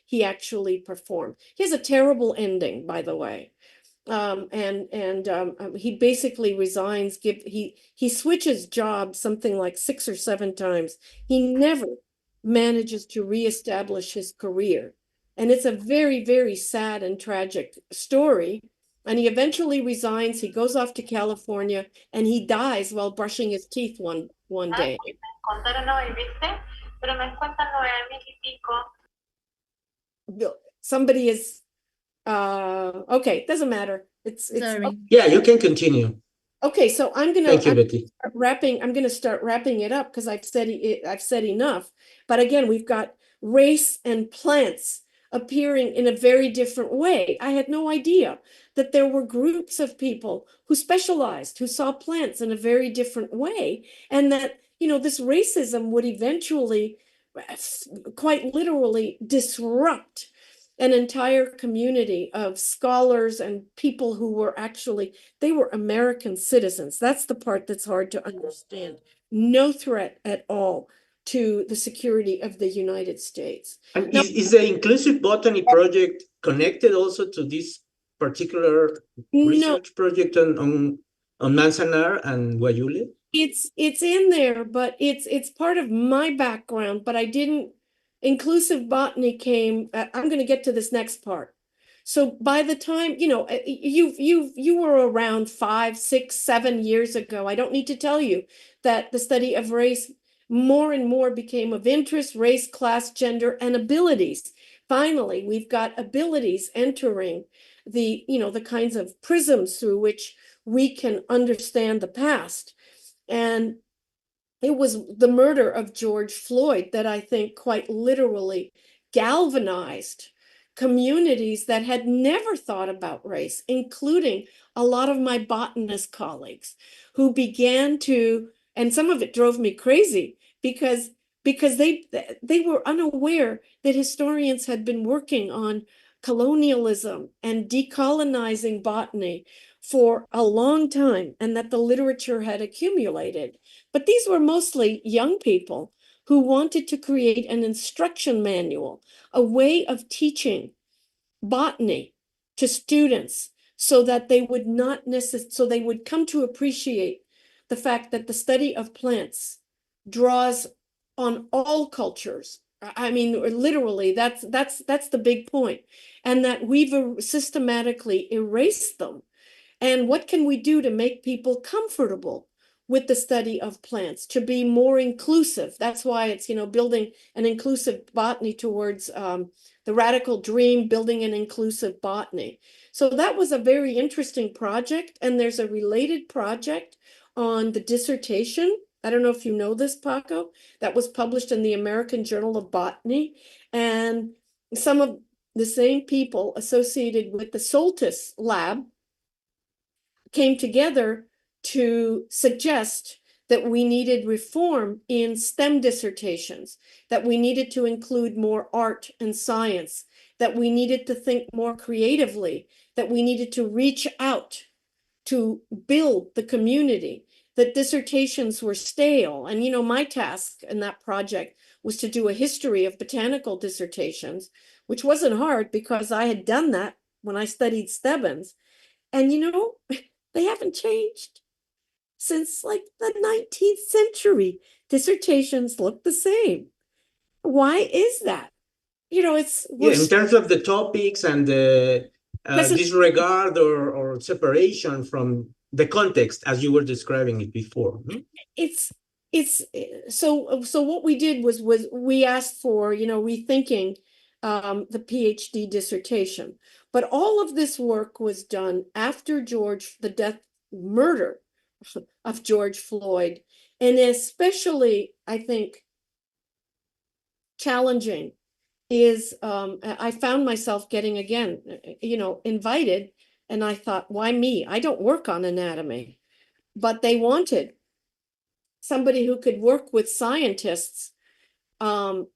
he actually performed. He has a terrible ending, by the way. He basically resigns. He switches jobs something like 6 or 7 times. He never manages to reestablish his career, and it's a very, very sad and tragic story. And he eventually resigns. He goes off to California, and he dies while brushing his teeth one day. Somebody is okay, doesn't matter. It's Sorry. Yeah, you can continue. okay, so Thank you, Betty. I'm gonna start wrapping it up because I've said enough. But again, we've got race and plants appearing in a very different way. I had no idea that there were groups of people who specialized, who saw plants in a very different way, and that, you know, this racism would eventually, quite literally, disrupt an entire community of scholars and people who were actually, they were American citizens. That's the part that's hard to understand. No threat at all to the security of the United States. And Now, is the Inclusive Botany project connected also to this particular no, research project on Manzanar and Guayule? it's in there, but it's part of my background, but I didn't. Inclusive botany came. I'm going to get to this next part. So by the time, you know, you were around 5, 6, 7 years ago. I don't need to tell you that the study of race more and more became of interest, race, class, gender, and abilities. Finally, we've got abilities entering the, you know, the kinds of prisms through which we can understand the past. And it was the murder of George Floyd that I think quite literally galvanized communities that had never thought about race, including a lot of my botanist colleagues who began to, and some of it drove me crazy because they were unaware that historians had been working on colonialism and decolonizing botany for a long time, and that the literature had accumulated. But these were mostly young people who wanted to create an instruction manual, a way of teaching botany to students so that they would not so they would come to appreciate the fact that the study of plants draws on all cultures. I mean, literally, that's the big point, and that we've systematically erased them. And what can we do to make people comfortable with the study of plants, to be more inclusive? That's why it's, you know, building an inclusive botany towards the radical dream, building an inclusive botany. So that was a very interesting project. And there's a related project on the dissertation. I don't know if you know this, Paco, that was published in the American Journal of Botany. And some of the same people associated with the Soltis lab came together to suggest that we needed reform in STEM dissertations, that we needed to include more art and science, that we needed to think more creatively, that we needed to reach out to build the community, that dissertations were stale. And, you know, my task in that project was to do a history of botanical dissertations, which wasn't hard because I had done that when I studied Stebbins. And, you know, they haven't changed since like the 19th century. Dissertations look the same. Why is that? You know, it's in terms of the topics and the disregard or separation from the context as you were describing it before. It's so what we did was we asked for, you know, rethinking the PhD dissertation. But all of this work was done after the murder of George Floyd, and especially, I think, challenging is I found myself getting, again, you know, invited, and I thought, why me? I don't work on anatomy, but they wanted somebody who could work with scientists and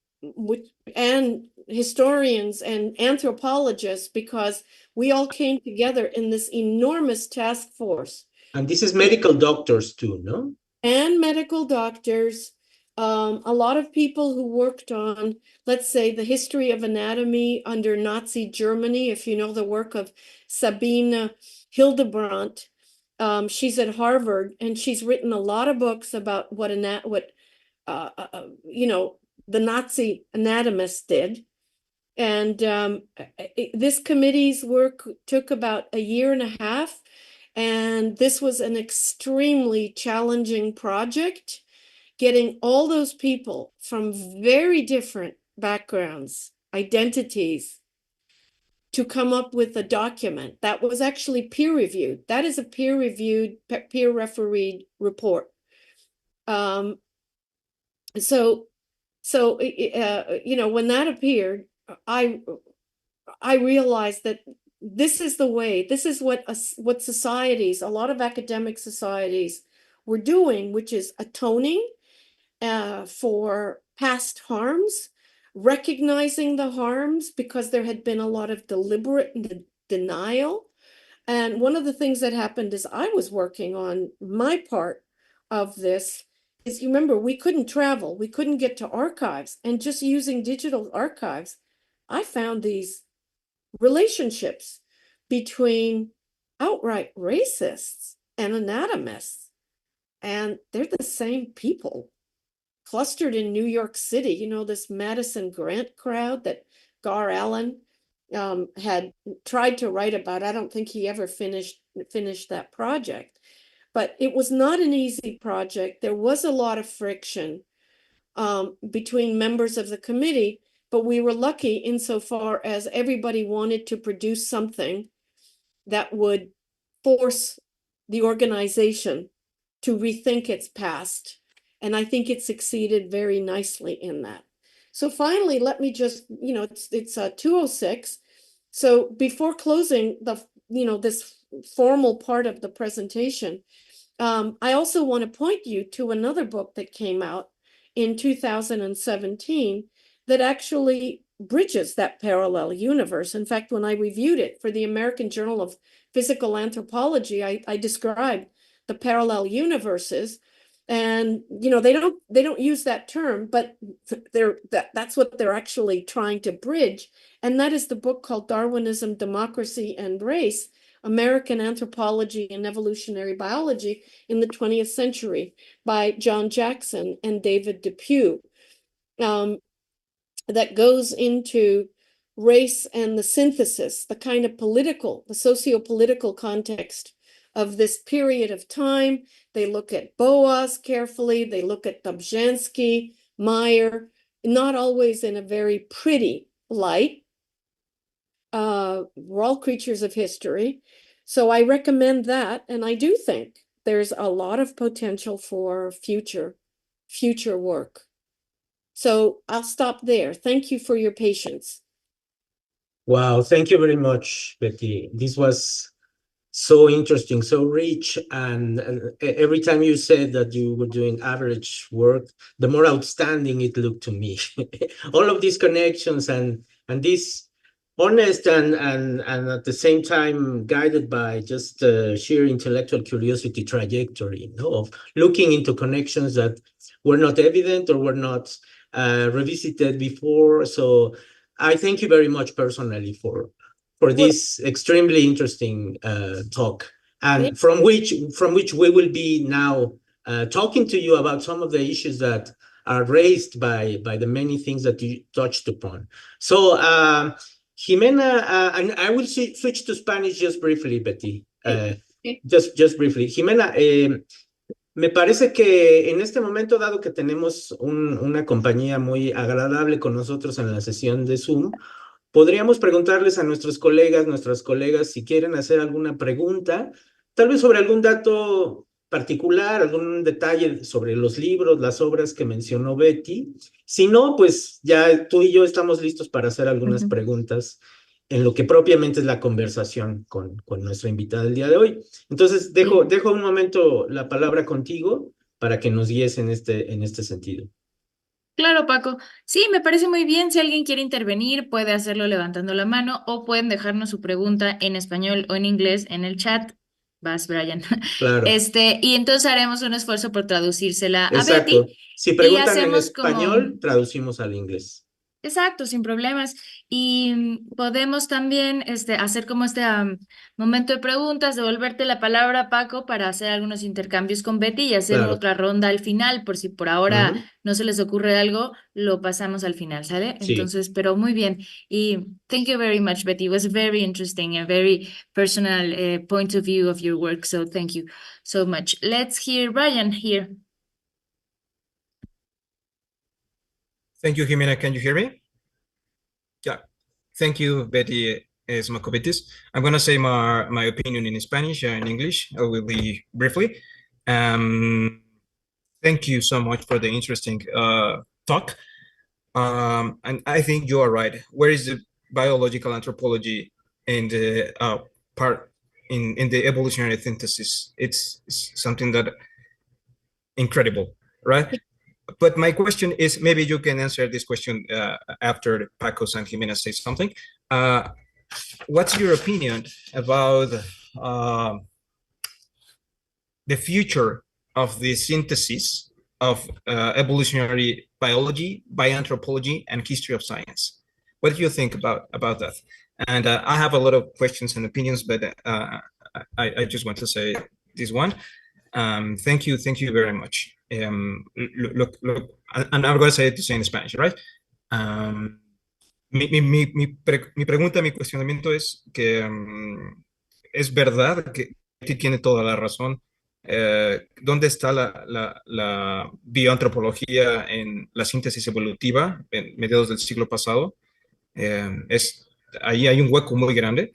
historians and anthropologists, because we all came together in this enormous task force. And this is medical doctors too, no? And medical doctors, A lot of people who worked on, let's say, the history of anatomy under Nazi Germany, if you know the work of Sabine Hildebrandt, she's at Harvard, and she's written a lot of books about what you know, the Nazi anatomists did. And this committee's work took about a year and a half, and this was an extremely challenging project, getting all those people from very different backgrounds, identities, to come up with a document that was actually peer-reviewed. That is a peer-reviewed, peer-refereed report. So you know, when that appeared, I realized that this is the way, this is what societies, a lot of academic societies were doing, which is atoning for past harms, recognizing the harms because there had been a lot of deliberate denial. And one of the things that happened is I was working on my part of this. Is, you remember, we couldn't travel, we couldn't get to archives, and just using digital archives, I found these relationships between outright racists and anatomists, and they're the same people clustered in New York City. You know, this Madison Grant crowd that Gar Allen had tried to write about. I don't think he ever finished that project. But it was not an easy project. There was a lot of friction between members of the committee, but we were lucky insofar as everybody wanted to produce something that would force the organization to rethink its past. And I think it succeeded very nicely in that. So finally, let me just, you know, it's 2:06. So before closing this formal part of the presentation, I also want to point you to another book that came out in 2017 that actually bridges that parallel universe. In fact, when I reviewed it for the American Journal of Physical Anthropology, I described the parallel universes. And you know, they don't use that term, but that's what they're actually trying to bridge. And that is the book called Darwinism, Democracy, and Race: American Anthropology and Evolutionary Biology in the 20th Century by John Jackson and David Depew, that goes into race and the synthesis, the kind of the socio-political context of this period of time. They look at Boas carefully, they look at Dubzhansky, Meyer, not always in a very pretty light. We're all creatures of history. So I recommend that, and I do think there's a lot of potential for future work. So I'll stop there. Thank you for your patience. Wow, thank you very much, Betty. This was so interesting, so rich, and every time you said that you were doing average work, the more outstanding it looked to me. All of these connections and this honest and at the same time guided by just sheer intellectual curiosity trajectory, you know, of looking into connections that were not evident or were not revisited before. So I thank you very much personally for this extremely interesting talk, and from which we will be now talking to you about some of the issues that are raised by the many things that you touched upon. So Jimena, and I will switch to Spanish just briefly, Betty. Just briefly. Jimena, me parece que en este momento, dado que tenemos una compañía muy agradable con nosotros en la sesión de Zoom, podríamos preguntarles a nuestras colegas, si quieren hacer alguna pregunta, tal vez sobre algún dato particular, algún detalle sobre los libros, las obras que mencionó Betty. Si no, pues ya tú y yo estamos listos para hacer algunas preguntas en lo que propiamente es la conversación con nuestra invitada del día de hoy. Entonces, dejo un momento la palabra contigo para que nos guíes en este sentido. Claro, Paco. Sí, me parece muy bien. Si alguien quiere intervenir, puede hacerlo levantando la mano o pueden dejarnos su pregunta en español o en inglés en el chat vas, Brian. Claro, Y entonces haremos un esfuerzo por traducírsela a exacto. Betty Si y preguntan en hacemos como... español, traducimos al inglés. Exacto, sin problemas. Y podemos también hacer como momento de preguntas, devolverte la palabra, Paco, para hacer algunos intercambios con Betty y hacer Claro. otra ronda al final, por si por ahora Ujú. no se les ocurre algo, lo pasamos al final, ¿sale? Sí. Entonces, pero muy bien. Y thank you very much, Betty. It was very interesting, a very personal point of view of your work. So thank you so much. Let's hear Ryan here. Thank you, Jimena. Can you hear me? Yeah. Thank you, Betty Smocovitis. I'm going to say my opinion in Spanish and in English. I will be briefly. Thank you so much for the interesting talk. And I think you are right. Where is the biological anthropology in the part in the evolutionary synthesis? It's something that incredible, right? But my question is, maybe you can answer this question after Paco and Jimena say something. What's your opinion about the future of the synthesis of evolutionary biology, bioanthropology, and history of science? What do you think about that? And I have a lot of questions and opinions, but I just want to say this one. Thank you very much. Look, and I'm going to say it in Spanish, right? Mi pregunta, mi cuestionamiento es que es verdad que tiene toda la razón. ¿Dónde está la bioantropología en la síntesis evolutiva en mediados del siglo pasado? Ahí hay un hueco muy grande.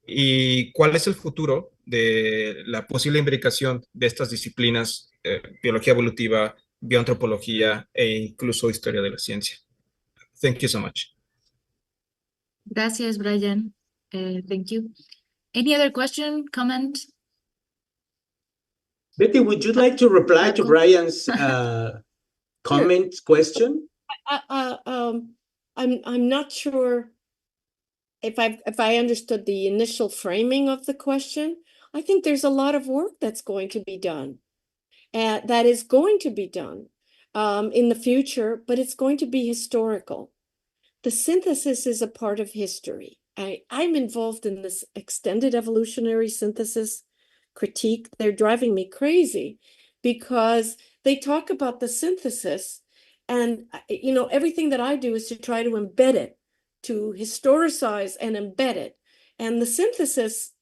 ¿Y cuál es el futuro de la posible imbricación de estas disciplinas, biología evolutiva, bioantropología e incluso historia de la ciencia? Thank you so much. Gracias, Brian. Thank you. Any other question, comment? Betty, would you like to reply to Paco? Brian's comment question? I'm not sure if I understood the initial framing of the question. I think there's a lot of work that's going to be done, that is going to be done in the future, but it's going to be historical. The synthesis is a part of history. I'm involved in this extended evolutionary synthesis critique. They're driving me crazy because they talk about the synthesis, and everything that I do is to try to embed it, to historicize and embed it. And the synthesis,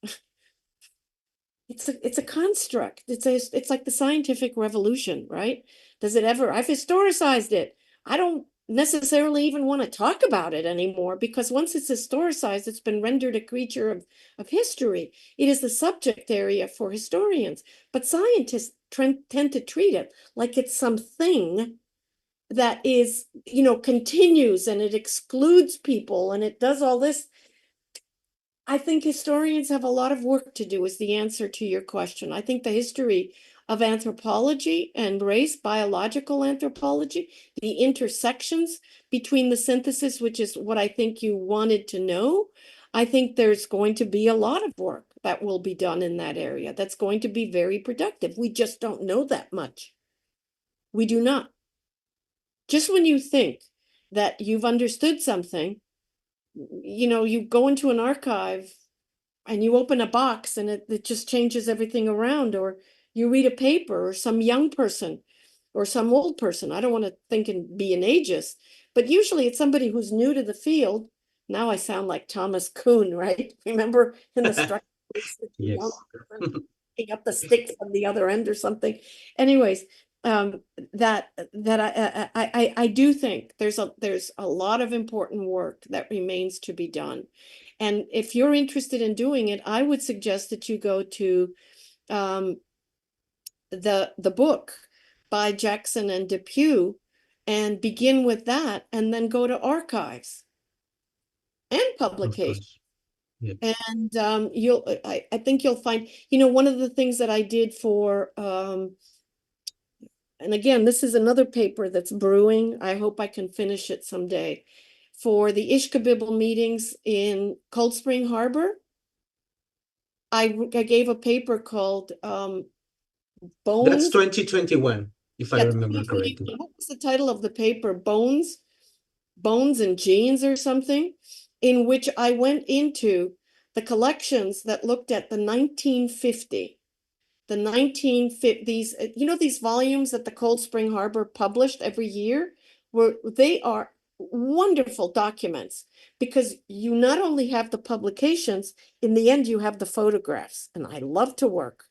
it's a construct. It's like the scientific revolution, right? I've historicized it. I don't necessarily even want to talk about it anymore, because once it's historicized, it's been rendered a creature of history. It is the subject area for historians, but scientists tend to treat it like it's something that is, continues, and it excludes people, and it does all this. I think historians have a lot of work to do, is the answer to your question. I think the history of anthropology and race, biological anthropology, the intersections between the synthesis, which is what I think you wanted to know. I think there's going to be a lot of work that will be done in that area that's going to be very productive. We just don't know that much. We do not. Just when you think that you've understood something, you go into an archive and you open a box and it just changes everything around, or you read a paper, or some young person or some old person. I don't want to think and be an ageist, but usually it's somebody who's new to the field. Now I sound like Thomas Kuhn, right? Remember in the structure? Yes. Picking up the stick from the other end or something. Anyways, that I do think there's a lot of important work that remains to be done. And if you're interested in doing it, I would suggest that you go to the book by Jackson and Depew and begin with that, and then go to archives and publications. Yep. And I think you'll find, one of the things that I did for, and again, this is another paper that's brewing. I hope I can finish it someday. For the Ishkabibble meetings in Cold Spring Harbor, I gave a paper called That's Bones. 2021, if I Yeah, remember correctly. what was the title of the paper? Bones and Genes or something, in which I went into the collections that looked at the 1950, the 1950s, these volumes that the Cold Spring Harbor published every year, where they are wonderful documents, because you not only have the publications, in the end you have the photographs. And I love to work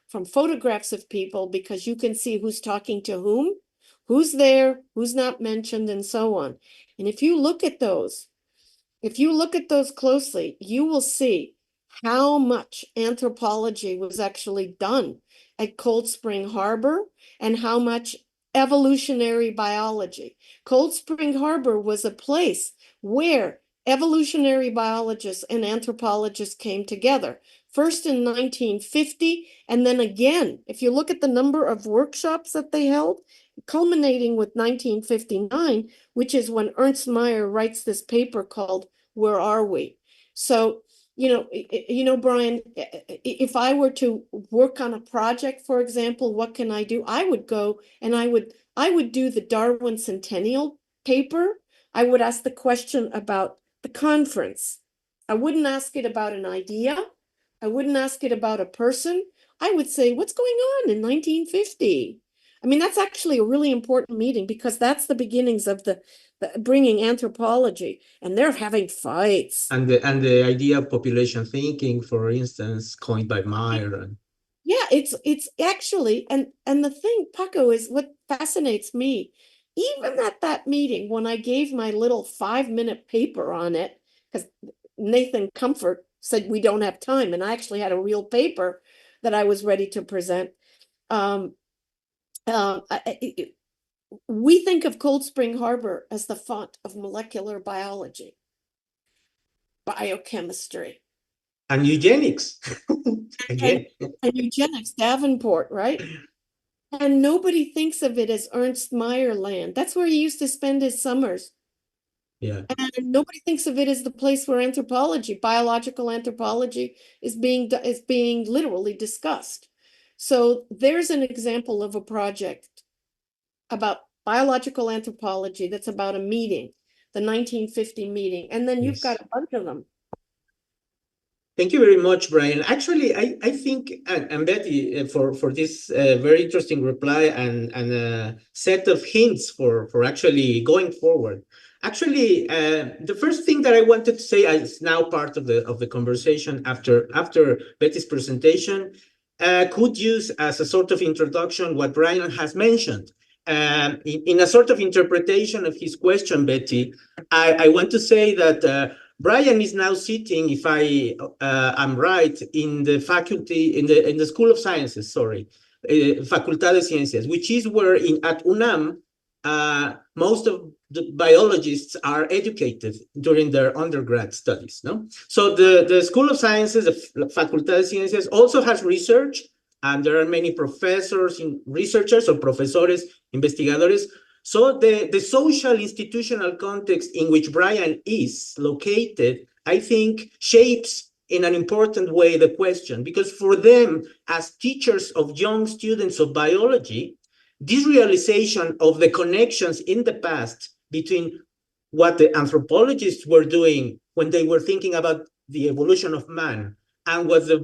from photographs of people, because you can see who's talking to whom, who's there, who's not mentioned, and so on. And if you look at those closely, you will see how much anthropology was actually done at Cold Spring Harbor, and how much evolutionary biology. Cold Spring Harbor was a place where evolutionary biologists and anthropologists came together, first in 1950, and then again, if you look at the number of workshops that they held, culminating with 1959, which is when Ernst Mayr writes this paper called Where Are We? So, Brian, if I were to work on a project, for example, what can I do? I would go and I would do the Darwin Centennial paper. I would ask the question about the conference. I wouldn't ask it about an idea. I wouldn't ask it about a person. I would say, what's going on in 1950? I mean, that's actually a really important meeting, because that's the beginnings of the bringing anthropology, and they're having fights. And the idea of population thinking, for instance, coined by Mayr. Yeah, it's actually, and the thing, Paco, is what fascinates me. Even at that meeting, when I gave my little 5-minute paper on it, because Nathan Comfort said we don't have time, and I actually had a real paper that I was ready to present. We think of Cold Spring Harbor as the font of molecular biology, biochemistry, And eugenics. Again. and eugenics, Davenport, right? And nobody thinks of it as Ernst Mayr land. That's where he used to spend his summers. Yeah. And nobody thinks of it as the place where biological anthropology is being literally discussed. So there's an example of a project about biological anthropology that's about a meeting, the 1950 meeting. And then you've got a bunch of them. Thank you very much, Brian. Actually, I think, and Betty, for this very interesting reply and a set of hints for actually going forward. Actually, the first thing that I wanted to say is now part of the conversation after Betty's presentation. Could use as a sort of introduction what Brian has mentioned. In a sort of interpretation of his question, Betty, I want to say that Brian is now sitting, if I am right, in the faculty, in the School of Sciences, Facultad de Ciencias, which is where at UNAM, most of the biologists are educated during their undergrad studies, no? So the School of Sciences, the Facultad de Ciencias, also has research, and there are many professors, researchers, or profesores, investigadores. So the social institutional context in which Brian is located, I think, shapes in an important way the question, because for them, as teachers of young students of biology, this realization of the connections in the past between what the anthropologists were doing when they were thinking about the evolution of man, and what the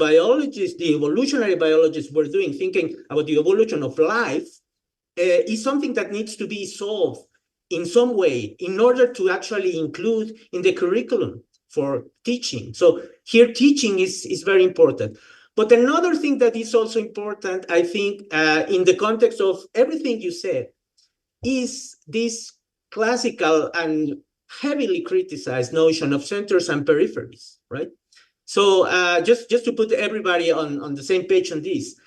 evolutionary biologists were doing, thinking about the evolution of life, is something that needs to be solved in some way in order to actually include in the curriculum for teaching. So here teaching is very important. But another thing that is also important, I think, in the context of everything you said, is this classical and heavily criticized notion of centers and peripheries, right? So just to put everybody on the same page on this,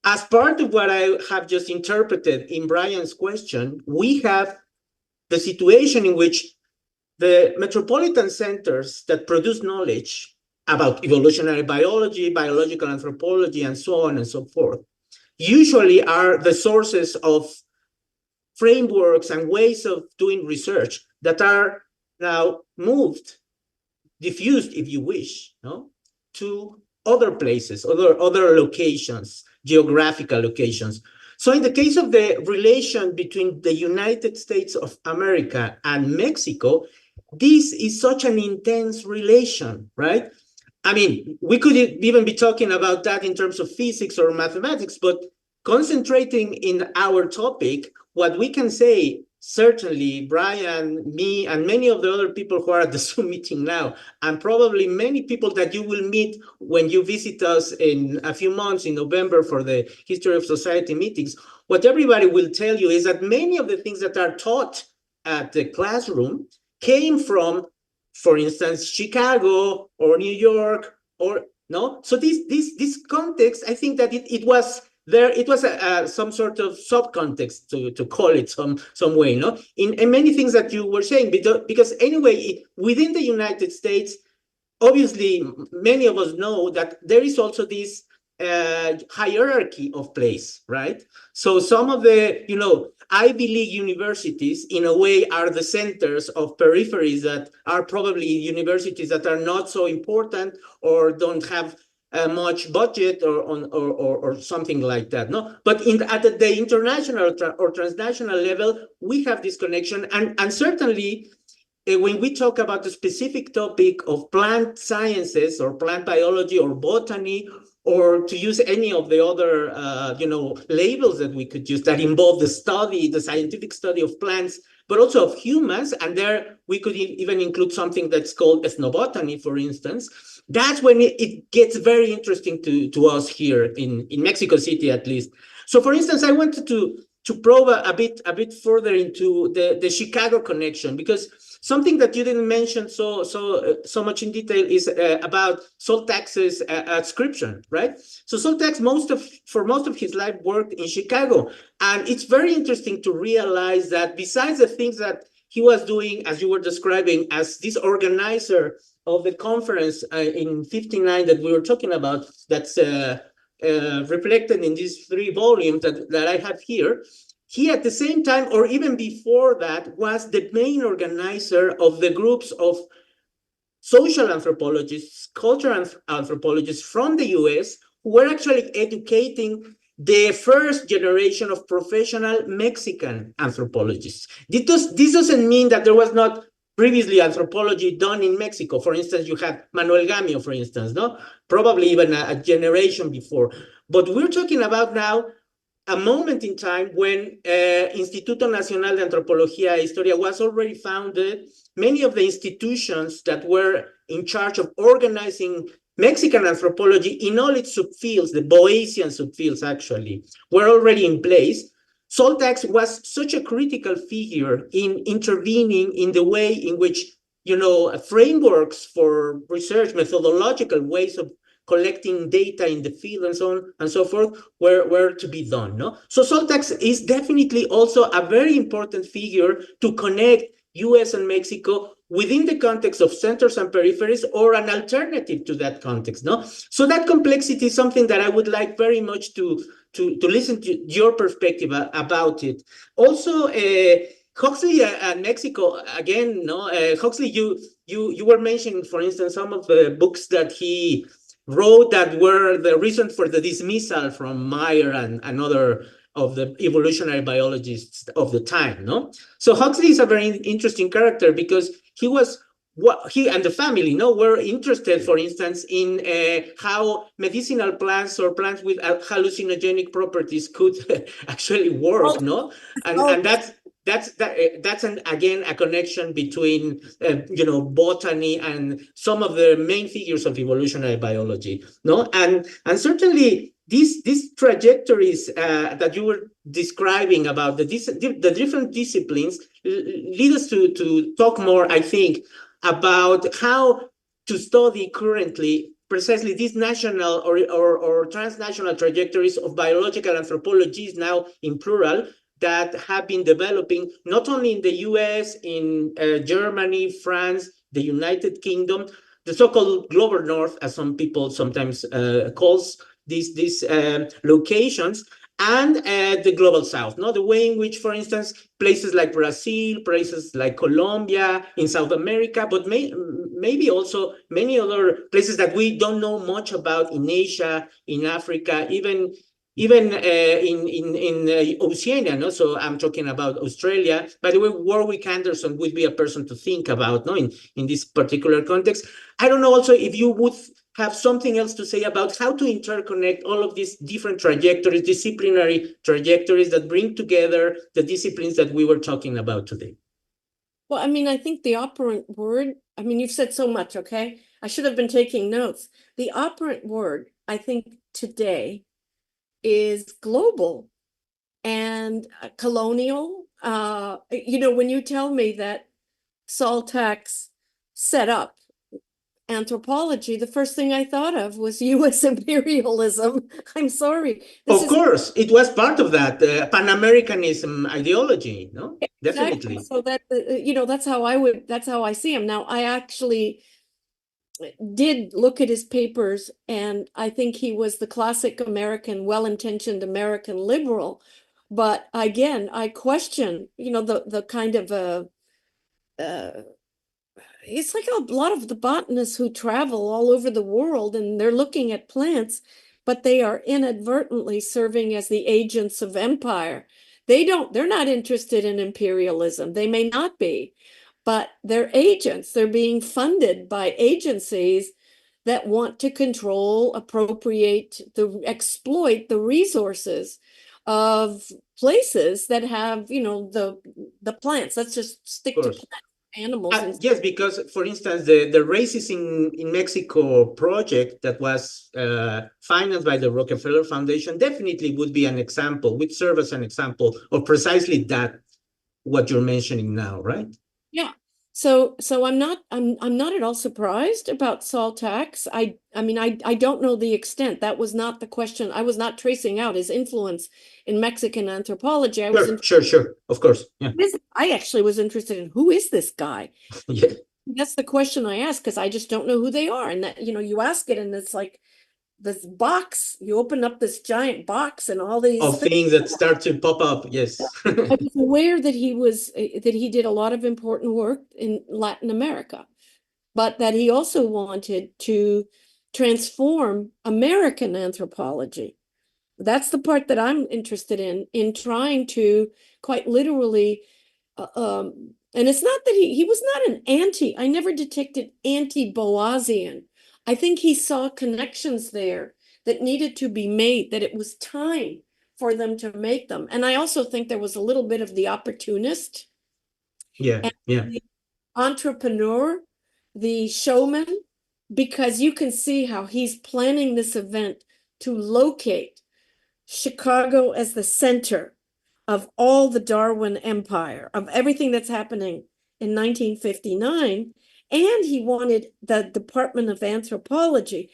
as part of what I have just interpreted in Brian's question, we have the situation in which the metropolitan centers that produce knowledge about evolutionary biology, biological anthropology, and so on and so forth, usually are the sources of frameworks and ways of doing research that are now diffused, if you wish, no? to other places, other locations, geographical locations. So in the case of the relation between the United States of America and Mexico, this is such an intense relation, right? I mean, we could even be talking about that in terms of physics or mathematics, but concentrating in our topic, what we can say, certainly Brian, me, and many of the other people who are at the Zoom meeting now, and probably many people that you will meet when you visit us in a few months in November for the History of Society meetings, what everybody will tell you is that many of the things that are taught at the classroom came from, for instance, Chicago or New York, or no. So this context, I think that it was there. It was some sort of subcontext, to call it some way, no, in many things that you were saying, because anyway, within the United States, obviously, many of us know that there is also this hierarchy of place, right? So some of the, Ivy League universities, in a way, are the centers of peripheries that are probably universities that are not so important or don't have much budget or something like that, no? But at the international or transnational level, we have this connection, and certainly when we talk about the specific topic of plant sciences or plant biology or botany, or to use any of the other, labels that we could use that involve the scientific study of plants, but also of humans, and there we could even include something that's called ethnobotany, for instance. That's when it gets very interesting to us here in Mexico City, at least. So, for instance, I wanted to probe a bit further into the Chicago connection, because something that you didn't mention so much in detail is about Soltasz's adscription, right? So Soltaks, for most of his life, worked in Chicago, and it's very interesting to realize that besides the things that he was doing, as you were describing, as this organizer of the conference in '59 that we were talking about, that's reflected in these 3 volumes that I have here. He, at the same time, or even before that, was the main organizer of the groups of social anthropologists, cultural anthropologists from the US, who were actually educating the first generation of professional Mexican anthropologists. This doesn't mean that there was not previously anthropology done in Mexico. For instance, you had Manuel Gamio, for instance, no? Probably even a generation before. But we're talking about now a moment in time when Instituto Nacional de Antropología e Historia was already founded. Many of the institutions that were in charge of organizing Mexican anthropology in all its subfields, the Boasian subfields actually, were already in place. Soltaks was such a critical figure in intervening in the way in which, frameworks for research, methodological ways of collecting data in the field and so on and so forth were to be done, no? So Soltaks is definitely also a very important figure to connect US and Mexico within the context of centers and peripheries, or an alternative to that context, no? So that complexity is something that I would like very much to listen to your perspective about it. Also, Huxley and Mexico, again, no? Huxley, you were mentioning, for instance, some of the books that he wrote that were the reason for the dismissal from Meyer and other of the evolutionary biologists of the time, no? So Huxley is a very interesting character because he and the family, were interested, for instance, in how medicinal plants or plants with hallucinogenic properties could actually work, no? And that's again a connection between botany and some of the main figures of evolutionary biology, no? And certainly these trajectories that you were describing about the different disciplines lead us to talk more, I think, about how to study currently precisely these national or transnational trajectories of biological anthropologies, now in plural, that have been developing not only in the US, in Germany, France, the United Kingdom, the so-called global north, as some people sometimes calls these locations, and the global south, no? The way in which, for instance, places like Brazil, places like Colombia in South America, but maybe also many other places that we don't know much about in Asia, in Africa, even in Oceania, no? So I'm talking about Australia. By the way, Warwick Anderson would be a person to think about, no? In this particular context. I don't know also if you would have something else to say about how to interconnect all of these different trajectories, disciplinary trajectories that bring together the disciplines that we were talking about today. Well, I mean, I think the operant word, I mean, you've said so much, okay? I should have been taking notes. The operant word, I think today, is global and colonial. You know, when you tell me that Saltax set up anthropology, the first thing I thought of was US imperialism. I'm sorry. Of course, it was part of that Pan-Americanism ideology, no? Definitely. Exactly. So that, you know, that's how I see him. Now, I actually did look at his papers, and I think he was the classic American, well-intentioned American liberal. But again, I question, you know, the kind of it's like a lot of the botanists who travel all over the world and they're looking at plants, but they are inadvertently serving as the agents of empire. They're not interested in imperialism. They may not be, but they're agents. They're being funded by agencies that want to control, appropriate, exploit the resources of places that have, you know, the plants. Let's just stick to plants. Animals. Yes, because for instance, the Races in Mexico project that was financed by the Rockefeller Foundation definitely would be an example, would serve as an example of precisely that, what you're mentioning now, right? Yeah. So I'm not at all surprised about Saltax. I mean, I don't know the extent. That was not the question. I was not tracing out his influence in Mexican anthropology. Sure, of course. Yeah. I actually was interested in who is this guy? Yeah. That's the question I asked, because I just don't know who they are. And that, you know, you ask it and it's like this box, you open up this giant box and all these of things that start to pop up. Yes. I was aware that he did a lot of important work in Latin America, but that he also wanted to transform American anthropology. That's the part that I'm interested in trying to quite literally, and it's not that he was not an anti, I never detected anti-Boasian. I think he saw connections there that needed to be made, that it was time for them to make them. And I also think there was a little bit of the opportunist. Yeah. The entrepreneur, the showman, because you can see how he's planning this event to locate Chicago as the center of all the Darwin empire, of everything that's happening in 1959. And he wanted the Department of Anthropology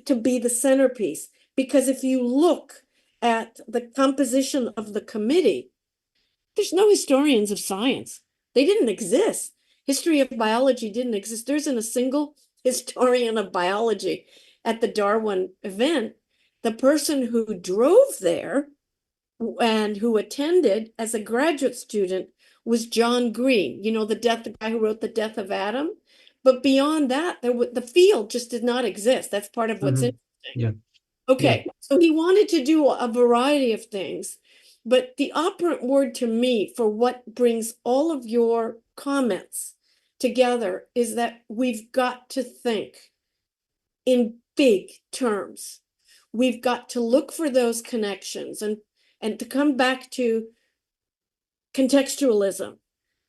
to be the centerpiece. Because if you look at the composition of the committee, there's no historians of science. They didn't exist. History of biology didn't exist. There isn't a single historian of biology at the Darwin event. The person who drove there and who attended as a graduate student was John Green, you know, the guy who wrote The Death of Adam. But beyond that, the field just did not exist. That's part of what's interesting. Yeah. Okay, yeah. So he wanted to do a variety of things, but the operant word to me for what brings all of your comments together is that we've got to think in big terms. We've got to look for those connections and to come back to contextualism.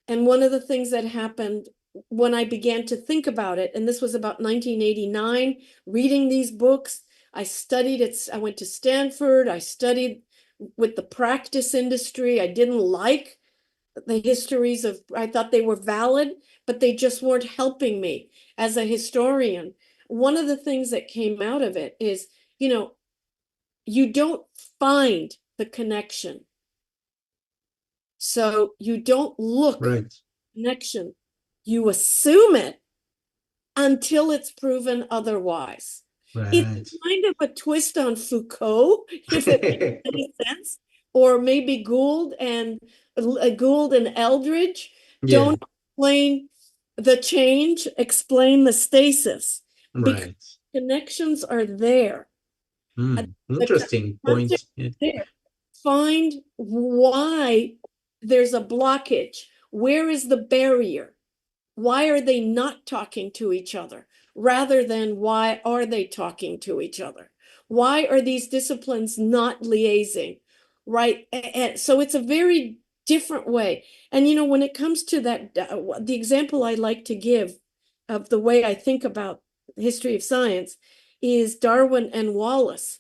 And one of the things that happened when I began to think about it, and this was about 1989, reading these books, I studied it. I went to Stanford. I studied with the practice industry. I didn't like the histories of, I thought they were valid, but they just weren't helping me as a historian. One of the things that came out of it is, you know, you don't find the connection. So you don't look right. at the connection. You assume it until it's proven otherwise. Right. It's kind of a twist on Foucault, if it makes any sense, or maybe Gould and Eldridge. Yeah. Don't explain the change, explain the stasis. Because Right. connections are there. Interesting point. Yeah. There. Find why there's a blockage. Where is the barrier? Why are they not talking to each other? Rather than why are they talking to each other? Why are these disciplines not liaising? Right? And so it's a very different way. And you know, when it comes to that, the example I like to give of the way I think about the history of science is Darwin and Wallace,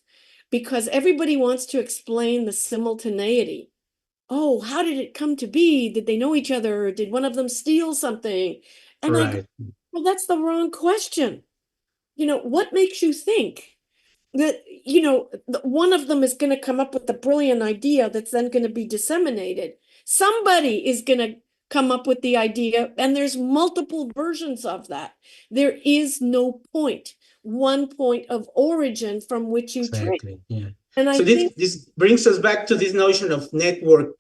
because everybody wants to explain the simultaneity. Oh, how did it come to be? Did they know each other? Or did one of them steal something? And I go, Right. well, that's the wrong question. You know, what makes you think that, you know, one of them is going to come up with a brilliant idea that's then going to be disseminated? Somebody is going to come up with the idea, and there's multiple versions of that. There is no point, one point of origin from which you trace. Exactly. Yeah. And I So think this brings us back to this notion of networking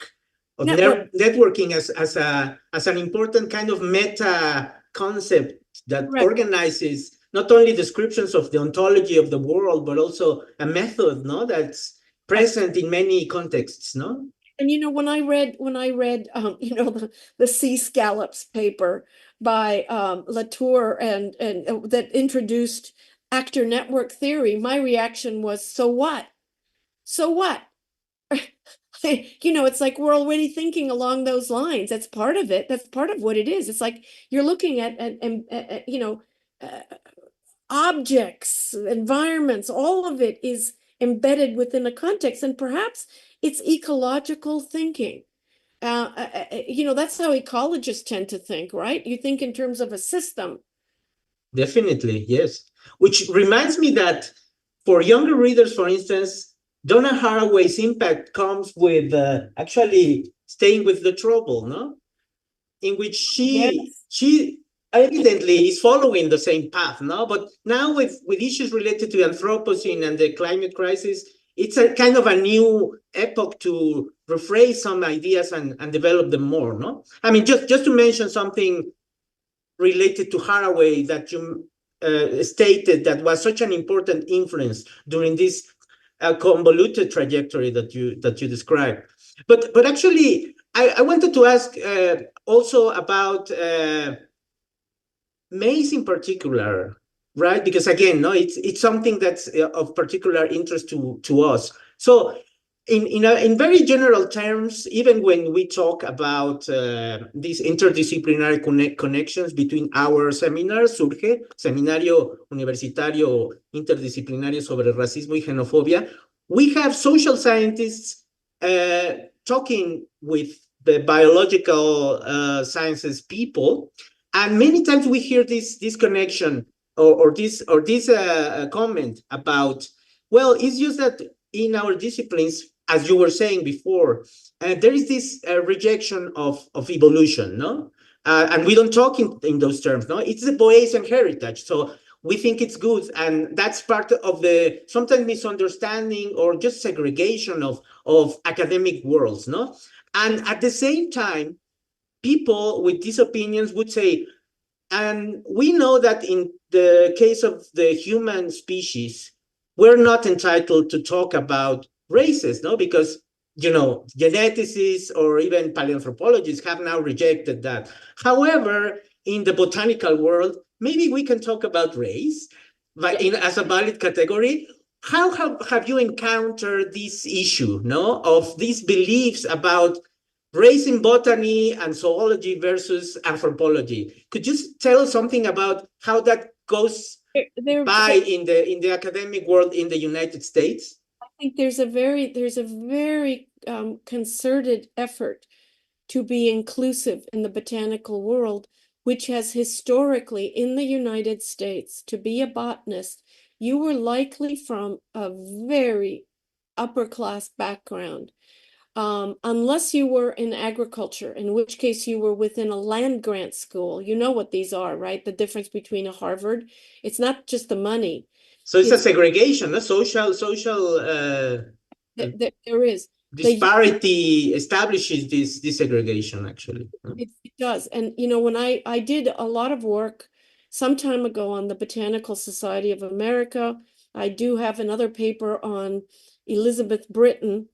as an important kind of meta concept that Correct. organizes not only descriptions of the ontology of the world, but also a method, no, that's present in many contexts, no? And you know, when I read you know, the sea scallops paper by Latour and that introduced actor network theory, my reaction was, so what? So what? You know, it's like we're already thinking along those lines. That's part of it. That's part of what it is. It's like you're looking at you know, objects, environments, all of it is embedded within a context, and perhaps it's ecological thinking. You know, that's how ecologists tend to think, right? You think in terms of a system. Definitely, yes. Which reminds me that for younger readers, for instance, Donna Haraway's impact comes with actually staying with the trouble, no? In which she evidently is following the same path, no? But now with issues related to Anthropocene and the climate crisis, it's a kind of a new epoch to rephrase some ideas and develop them more, no? I mean, just to mention something related to Haraway that you stated that was such an important influence during this convoluted trajectory that you described. But actually, I wanted to ask also about maize in particular, right? Because again, no, it's something that's of particular interest to us. So in very general terms, even when we talk about these interdisciplinary connections between our seminars, SURXE, Seminario Universitario Interdisciplinario sobre Racismo y Xenofobia, we have social scientists talking with the biological sciences people, and many times we hear this connection or this comment about, well, it's just that in our disciplines, as you were saying before, there is this rejection of evolution, no? And we don't talk in those terms, no? It's the Boasian heritage, so we think it's good, and that's part of the sometimes misunderstanding or just segregation of academic worlds, no? And at the same time, people with these opinions would say, and we know that in the case of the human species, we're not entitled to talk about races, no? Because, you know, geneticists or even paleoanthropologists have now rejected that. However, in the botanical world, maybe we can talk about race, but as a valid category. How have you encountered this issue, no, of these beliefs about race in botany and zoology versus anthropology? Could you tell us something about how that goes by in the academic world in the United States? I think there's a very concerted effort to be inclusive in the botanical world, which has historically in the United States, to be a botanist, you were likely from a very upper class background. Unless you were in agriculture, in which case you were within a land grant school. You know what these are, right? The difference between a Harvard, it's not just the money. So it's a segregation, a social there is. disparity establishes this segregation, actually. It does. And, you know, when I did a lot of work some time ago on the Botanical Society of America, I do have another paper on Elizabeth Britton,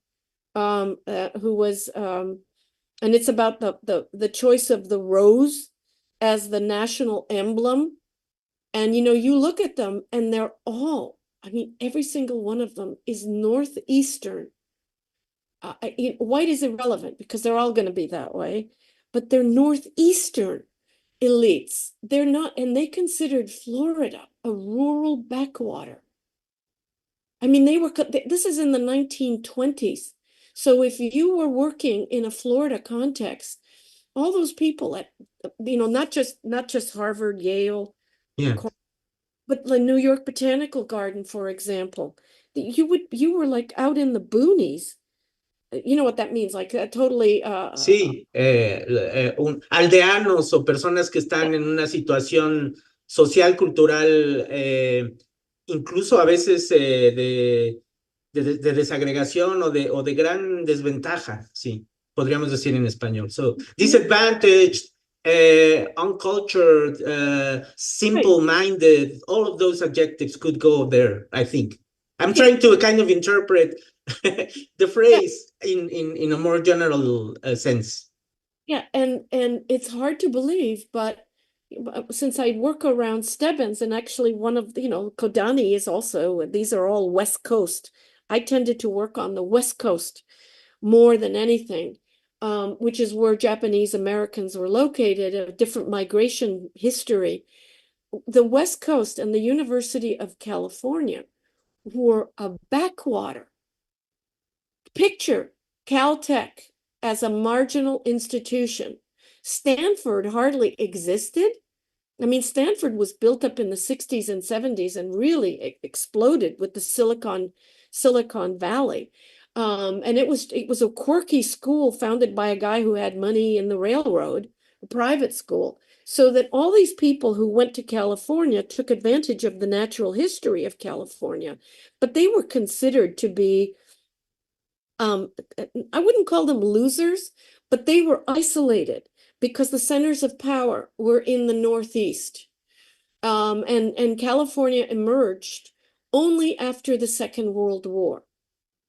who was, and it's about the choice of the rose as the national emblem. And, you know, you look at them and they're all, I mean, every single one of them is Northeastern. White is irrelevant because they're all going to be that way, but they're Northeastern elites. They're not, and they considered Florida a rural backwater. I mean, this is in the 1920s. So if you were working in a Florida context, all those people at, you know, not just Harvard, Yale, Yeah. but the New York Botanical Garden, for example, you were like out in the boonies. You know what that means, like totally. Sí, aldeanos o personas que están en una situación social, cultural, incluso a veces de desagregación o de gran desventaja, sí, podríamos decir en español. So, disadvantaged, uncultured, simple-minded, all of those adjectives could go there, I think. I'm trying to kind of interpret the phrase in a more general sense. Yeah, and it's hard to believe, but since I work around Stebbins, and actually one of, you know, Kodani is also, these are all West Coast. I tended to work on the West Coast more than anything, which is where Japanese Americans were located, a different migration history. The West Coast and the University of California were a backwater. Picture Caltech as a marginal institution. Stanford hardly existed. I mean, Stanford was built up in the 60s and 70s and really exploded with the Silicon Valley. And it was a quirky school founded by a guy who had money in the railroad, a private school, so that all these people who went to California took advantage of the natural history of California, but they were considered to be, I wouldn't call them losers, but they were isolated because the centers of power were in the Northeast. And California emerged only after the Second World War.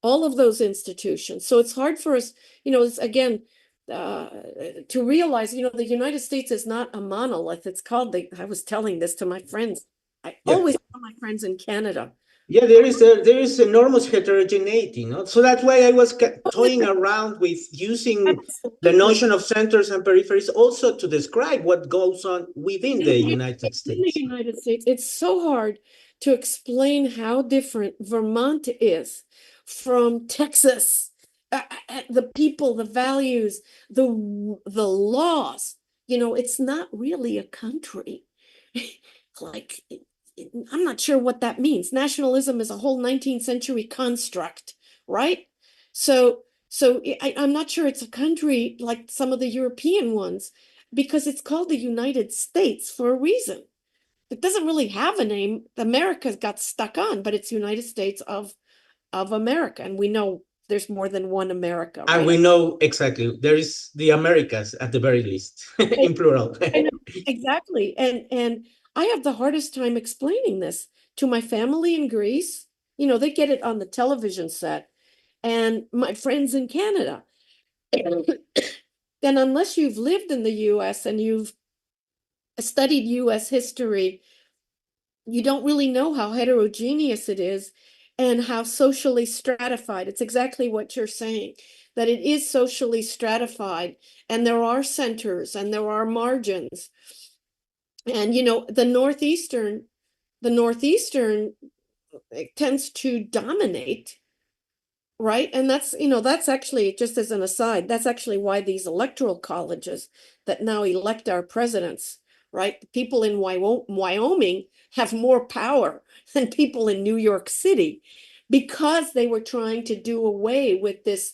All of those institutions. So it's hard for us, you know, it's, again, to realize, you know, the United States is not a monolith. It's called, I was telling this to my friends. I always tell my friends in Canada. Yeah, there is enormous heterogeneity, no? So that's why I was toying around with using the notion of centers and peripheries also to describe what goes on within the United States. In the United States, it's so hard to explain how different Vermont is from Texas. The people, the values, the laws. You know, it's not really a country. Like, I'm not sure what that means. Nationalism is a whole 19th century construct, right? So I'm not sure it's a country like some of the European ones, because it's called the United States for a reason. It doesn't really have a name. America's got stuck on, but it's United States of America. And we know there's more than one America. And right? we know exactly, there is the Americas at the very least, in plural. Exactly. And I have the hardest time explaining this to my family in Greece. You know, they get it on the television set, and my friends in Canada. Then unless you've lived in the US and you've studied US history, you don't really know how heterogeneous it is and how socially stratified. It's exactly what you're saying, that it is socially stratified, and there are centers and there are margins. And, you know, the Northeastern tends to dominate, right? And that's, you know, that's actually, just as an aside, that's actually why these electoral colleges that now elect our presidents, right? The people in Wyoming have more power than people in New York City, because they were trying to do away with this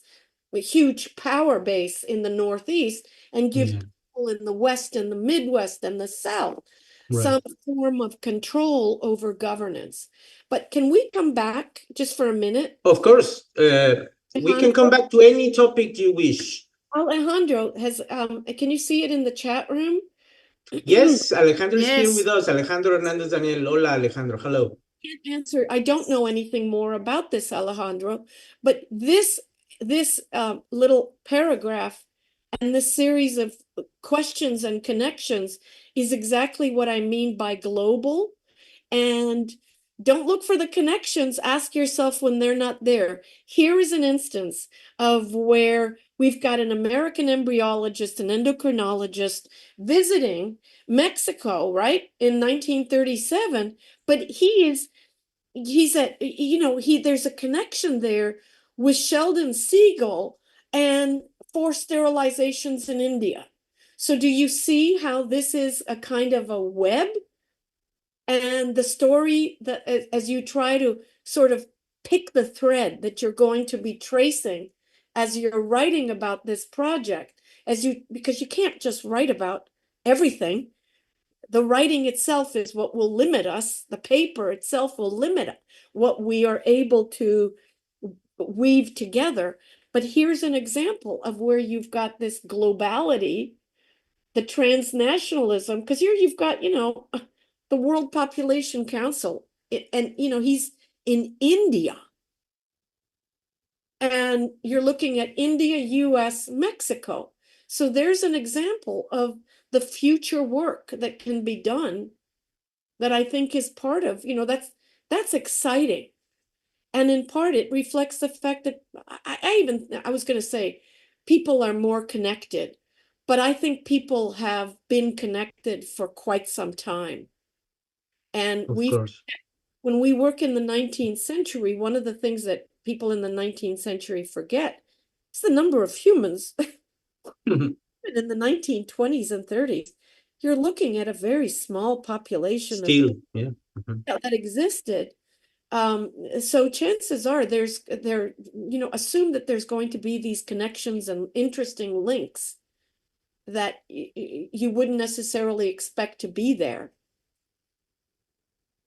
huge power base in the Northeast and give people in the West and the Midwest and the South some form of control over governance. But can we come back just for a minute? Of course, we can come back to any topic you wish. Alejandro has, can you see it in the chat room? Yes, Alejandro is here Yes. with us. Alejandro Hernandez Daniel. Hola, Alejandro. Hello. Can't answer. I don't know anything more about this, Alejandro, but this little paragraph and this series of questions and connections is exactly what I mean by global. And don't look for the connections. Ask yourself when they're not there. Here is an instance of where we've got an American embryologist, an endocrinologist visiting Mexico, right, in 1937, but he's there's a connection there with Sheldon Siegel and forced sterilizations in India. So do you see how this is a kind of a web? And the story that as you try to sort of pick the thread that you're going to be tracing as you're writing about this project, because you can't just write about everything. The writing itself is what will limit us. The paper itself will limit what we are able to weave together. But here's an example of where you've got this globality, the transnationalism, because here you've got, the World Population Council, and, he's in India. And you're looking at India, US, Mexico. So there's an example of the future work that can be done that I think is part of, that's exciting. And in part, it reflects the fact that I was going to say people are more connected, but I think people have been connected for quite some time. And when we work in the 19th century, one of the things that people in the 19th century forget is the number of humans. In the 1920s and 30s, you're looking at a very small population that existed. So chances are assume that there's going to be these connections and interesting links that you wouldn't necessarily expect to be there.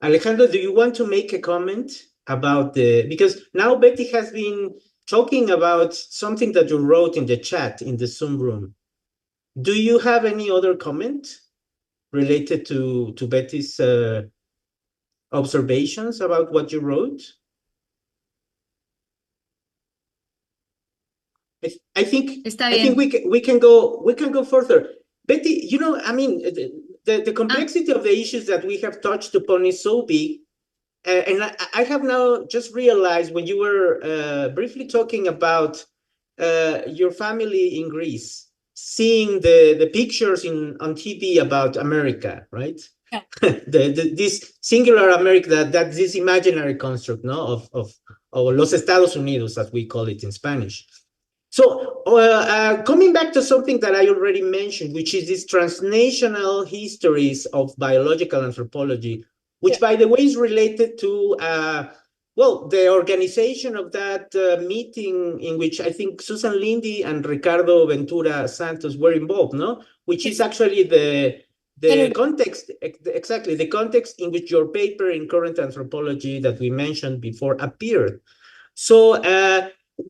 Alejandro, do you want to make a comment about because now Betty has been talking about something that you wrote in the chat in the Zoom room. Do you have any other comment related to Betty's observations about what you wrote? I think we can go further. Betty, I mean, the complexity of the issues that we have touched upon is so big. And I have now just realized when you were briefly talking about your family in Greece, seeing the pictures on TV about America, right? Yeah. This singular America, that this imaginary construct, no, of Los Estados Unidos, as we call it in Spanish. So coming back to something that I already mentioned, which is these transnational histories of biological anthropology, which, by the way, is related to, the organization of that meeting in which I think Susan Lindy and Ricardo Ventura Santos were involved, no? Which is actually the context, exactly, the context in which your paper in Current Anthropology that we mentioned before appeared. So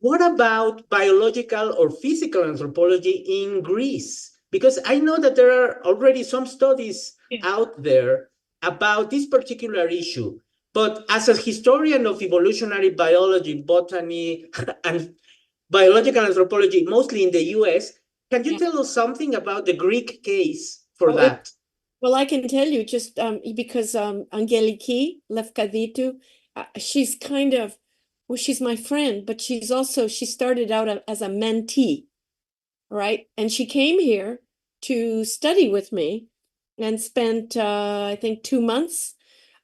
what about biological or physical anthropology in Greece? Because I know that there are already some studies out there about this particular issue. But as a historian of evolutionary biology, botany, and biological anthropology, mostly in the US, can you tell us something about the Greek case for that? Well, I can tell you just because Angeliki Lefkaditou, she's kind of, she's my friend, but she started out as a mentee, right? And she came here to study with me and spent, I think, 2 months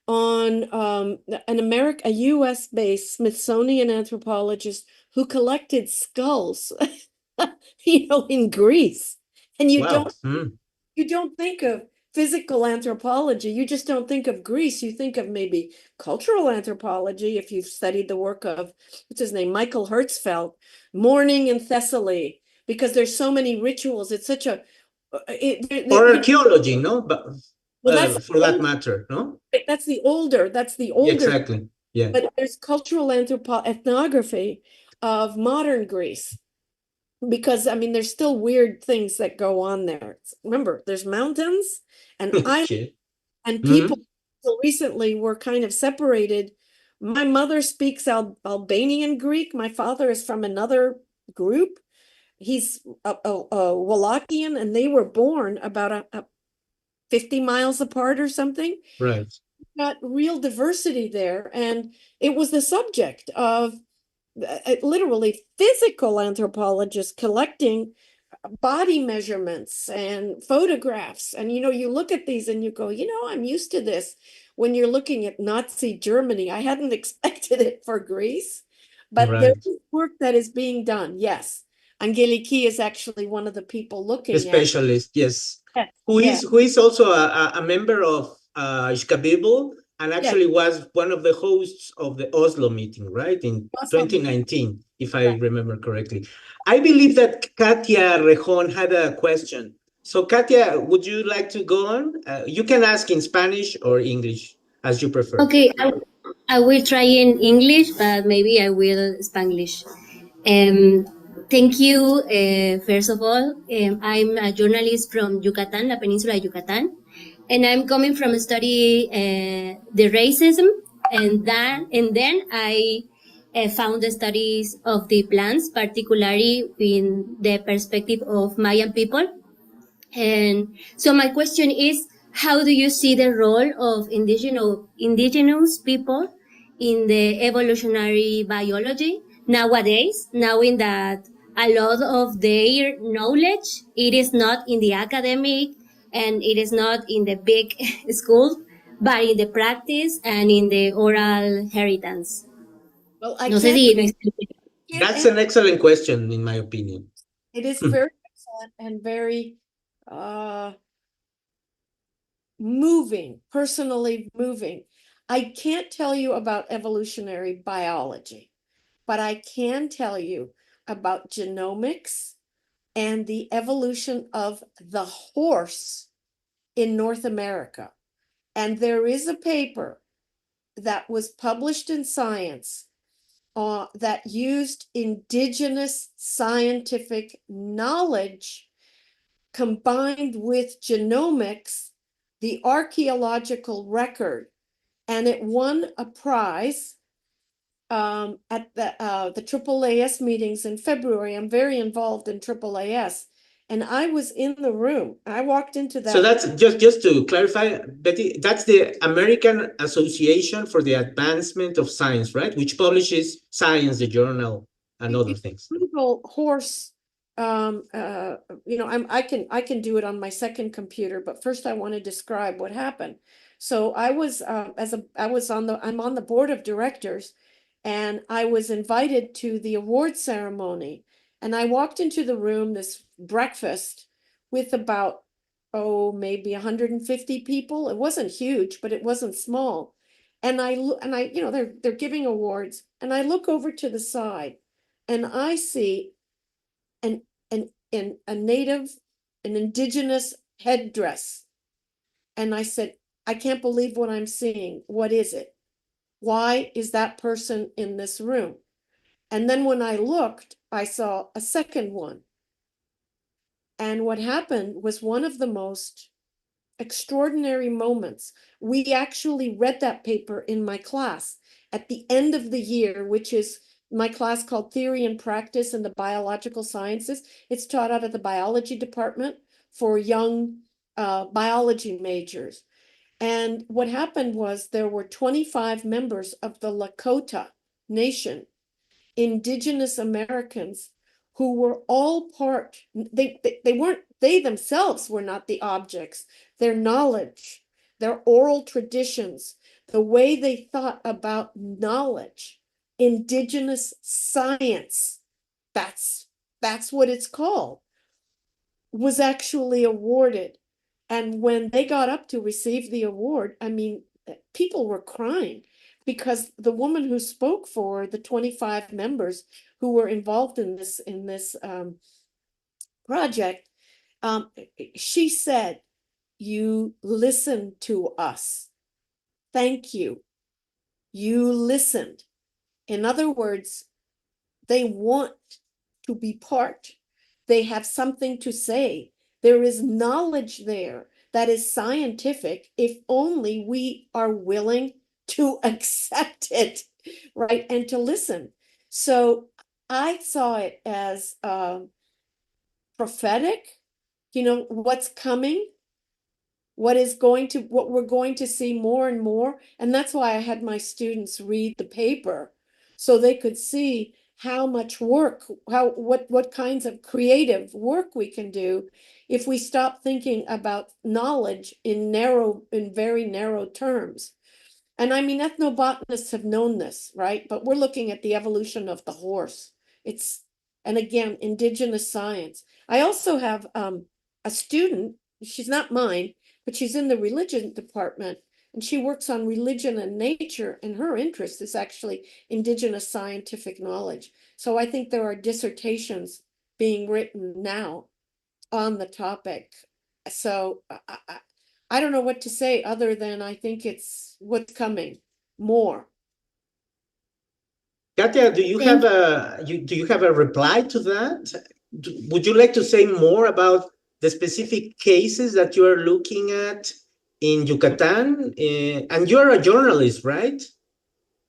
on a US-based Smithsonian anthropologist who collected skulls, in Greece. And you don't think of physical anthropology. You just don't think of Greece. You think of maybe cultural anthropology if you've studied the work of, what's his name, Michael Hertzfeld, Mourning in Thessaly, because there's so many rituals. It's such a... or archaeology, no? But, well, that's for that matter, no? That's the older. Exactly. Yeah. But there's cultural ethnography of modern Greece. Because, I mean, there's still weird things that go on there. Remember, there's mountains and islands, Okay. and people until recently were kind of separated. My mother speaks Albanian Greek. My father is from another group. He's a Wallachian, and they were born about 50 miles apart or something. Right. Got real diversity there. And it was the subject of literally physical anthropologists collecting body measurements and photographs. And, you look at these and you go, I'm used to this. When you're looking at Nazi Germany, I hadn't expected it for Greece, but there's work that is being done. Yes. Angeliki is actually one of the people looking A specialist, yes. Yes. Who is also a member of Ishkabibel, and actually was one of the hosts of the Oslo meeting, right? In 2019, if I remember correctly. I believe that Katia Rejon had a question. So Katia, would you like to go on? You can ask in Spanish or English, as you prefer. Okay, I will try in English, but maybe I will Spanglish. Thank you, first of all. I'm a journalist from Yucatan, la Península de Yucatan, and I'm coming from a study the racism, and then I found the studies of the plants, particularly in the perspective of Mayan people. And so my question is, how do you see the role of indigenous people in the evolutionary biology nowadays, knowing that a lot of their knowledge, it is not in the academic and it is not in the big school, but in the practice and in the oral inheritance? Well, No sé si me That's an excellent question, in my opinion. It is very excellent and very moving, personally moving. I can't tell you about evolutionary biology, but I can tell you about genomics and the evolution of the horse in North America. And there is a paper that was published in Science that used indigenous scientific knowledge combined with genomics, the archaeological record, and it won a prize at the AAAS meetings in February. I'm very involved in AAAS, and I was in the room. I walked into that. So that's just to clarify, Betty, that's the American Association for the Advancement of Science, right? Which publishes Science, the journal, and other things. Horse. I can do it on my second computer, but first I want to describe what happened. So I was I'm on the board of directors, and I was invited to the award ceremony, and I walked into the room, this breakfast, with about maybe 150 people. It wasn't huge, but it wasn't small. And they're giving awards, and I look over to the side, and I see an indigenous headdress. And I said, I can't believe what I'm seeing. What is it? Why is that person in this room? And then when I looked, I saw a second one. And what happened was one of the most extraordinary moments. We actually read that paper in my class at the end of the year, which is my class called Theory and Practice in the Biological Sciences. It's taught out of the biology department for young biology majors. And what happened was there were 25 members of the Lakota Nation, indigenous Americans, who were all part, they themselves were not the objects. Their knowledge, their oral traditions, the way they thought about knowledge, indigenous science, that's what it's called, was actually awarded. And when they got up to receive the award, I mean, people were crying, because the woman who spoke for the 25 members who were involved in this project, she said, "You listened to us. Thank you." you listened. In other words, they want to be part. They have something to say. There is knowledge there that is scientific if only we are willing to accept it, right? And to listen. So I saw it as prophetic, what's coming, what we're going to see more and more. And that's why I had my students read the paper so they could see how much work, what kinds of creative work we can do if we stop thinking about knowledge in very narrow terms. And I mean, ethnobotanists have known this, right? But we're looking at the evolution of the horse. And again, indigenous science. I also have a student, she's not mine, but she's in the religion department, and she works on religion and nature, and her interest is actually indigenous scientific knowledge. So I think there are dissertations being written now on the topic. So I don't know what to say other than I think it's what's coming more. Katia, do you have a reply to that? Would you like to say more about the specific cases that you are looking at in Yucatan? And you're a journalist, right?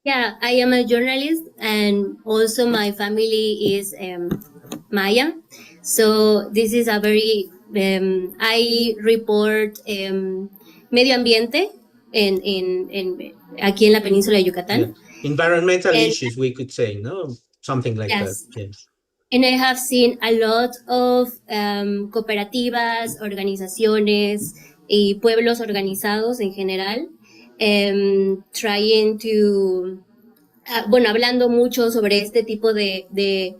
Yeah, I am a journalist, and also my family is Maya. So this is a very, I report medio ambiente aquí en la península de Yucatán. Yeah. Environmental issues, we could say, no? Something like Yes. that, yes. And I have seen a lot of cooperativas, organizaciones y pueblos organizados en general, trying to, hablando mucho sobre este tipo de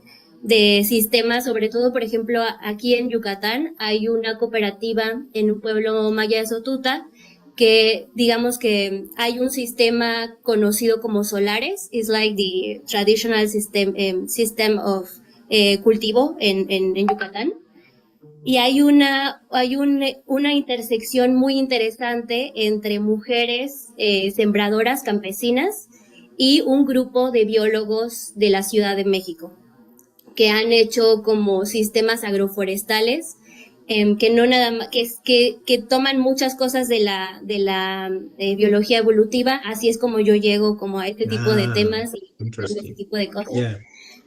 sistemas, sobre todo, por ejemplo, aquí en Yucatán hay una cooperativa en un pueblo maya de Sotuta que digamos que hay un sistema conocido como solares, is like the traditional system of cultivo en Yucatán. Y hay una intersección muy interesante entre mujeres sembradoras campesinas y un grupo de biólogos de la Ciudad de México que han hecho como sistemas agroforestales que no nada más que toman muchas cosas de la biología evolutiva. Así es como yo llego como a este tipo de temas y este tipo de cosas. Yeah.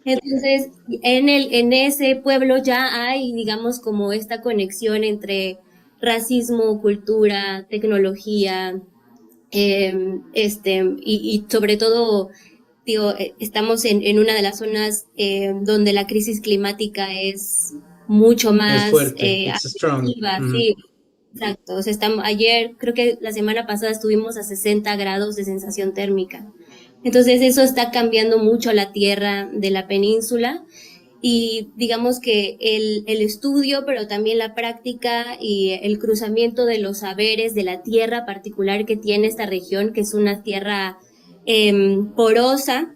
Entonces, en ese pueblo ya hay, digamos, como esta conexión entre racismo, cultura, tecnología, y sobre todo, digo, estamos en una de las zonas donde la crisis climática es mucho más agresiva, sí, exacto. O sea, ayer, creo que la semana pasada estuvimos a 60 grados de sensación térmica. Entonces eso está cambiando mucho la tierra de la península y digamos que el estudio, pero también la práctica y el cruzamiento de los saberes de la tierra particular que tiene esta región, que es una tierra porosa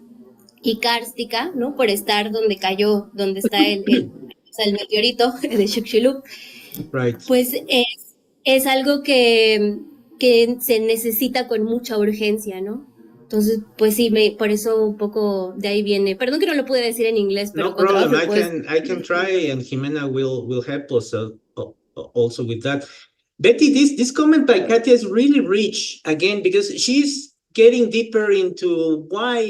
y kárstica, ¿no? Por estar donde está el meteorito de Chicxulub. Right. Pues es algo que se necesita con mucha urgencia, ¿no? Entonces, pues sí, por eso un poco de ahí viene. Perdón que no lo pude decir en inglés, pero no problem. I can try, and Jimena will help us also with that. Betty, this comment by Katia is really rich again because she's getting deeper into why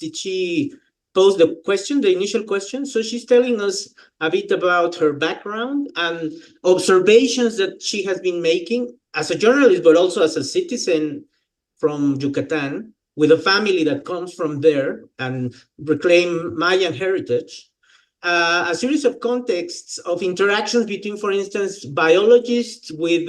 did she pose the initial question. So she's telling us a bit about her background and observations that she has been making as a journalist, but also as a citizen from Yucatan, with a family that comes from there and reclaim Mayan heritage, a series of contexts of interactions between, for instance, biologists with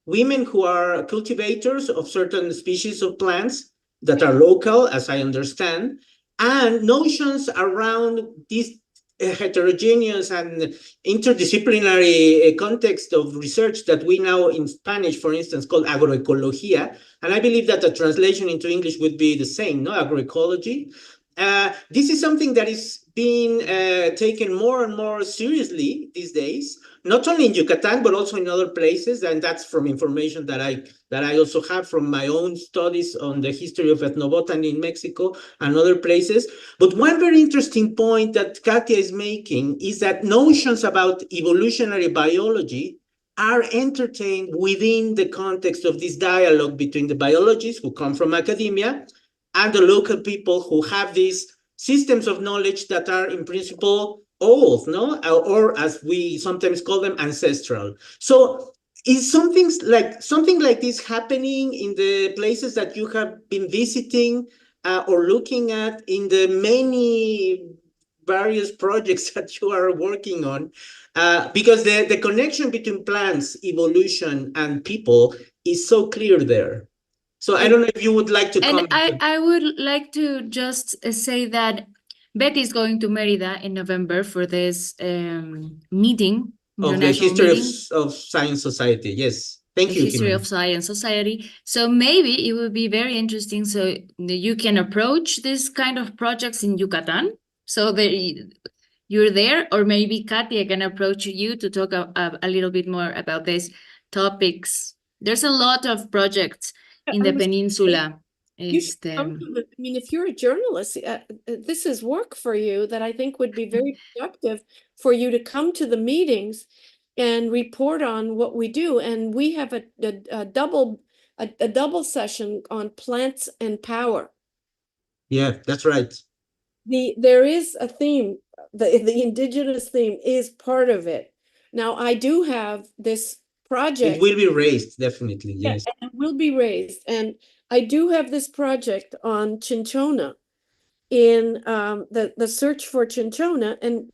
women who are cultivators of certain species of plants that are local, as I understand, and notions around this heterogeneous and interdisciplinary context of research that we now in Spanish, for instance, call agroecología. And I believe that the translation into English would be the same, no? Agroecology. This is something that is being taken more and more seriously these days, not only in Yucatan, but also in other places. And that's from information that I also have from my own studies on the history of ethnobotany in Mexico and other places. But one very interesting point that Katia is making is that notions about evolutionary biology are entertained within the context of this dialogue between the biologists who come from academia and the local people who have these systems of knowledge that are in principle old, no? Or as we sometimes call them, ancestral. So is something like this happening in the places that you have been visiting or looking at in the many various projects that you are working on? Because the connection between plants, evolution, and people is so clear there. So I don't know if you would like to comment. And I would like to just say that Betty is going to Mérida in November for this meeting, Of the international History meeting. of Science Society. Yes. Thank The you, History Jimena. of Science Society. So maybe it would be very interesting. So you can approach this kind of projects in Yucatan. So you're there, or maybe Katia can approach you to talk a little bit more about these topics. There's a lot of projects in the peninsula. You should come to I mean, if you're a journalist, this is work for you that I think would be very productive for you to come to the meetings and report on what we do. And we have a double session on plants and power. Yeah, that's right. There is a theme, the indigenous theme is part of it. Now, I do have this project. It will be raised, definitely, yes. Yeah, it will be raised. And I do have this project on cinchona in the search for cinchona. And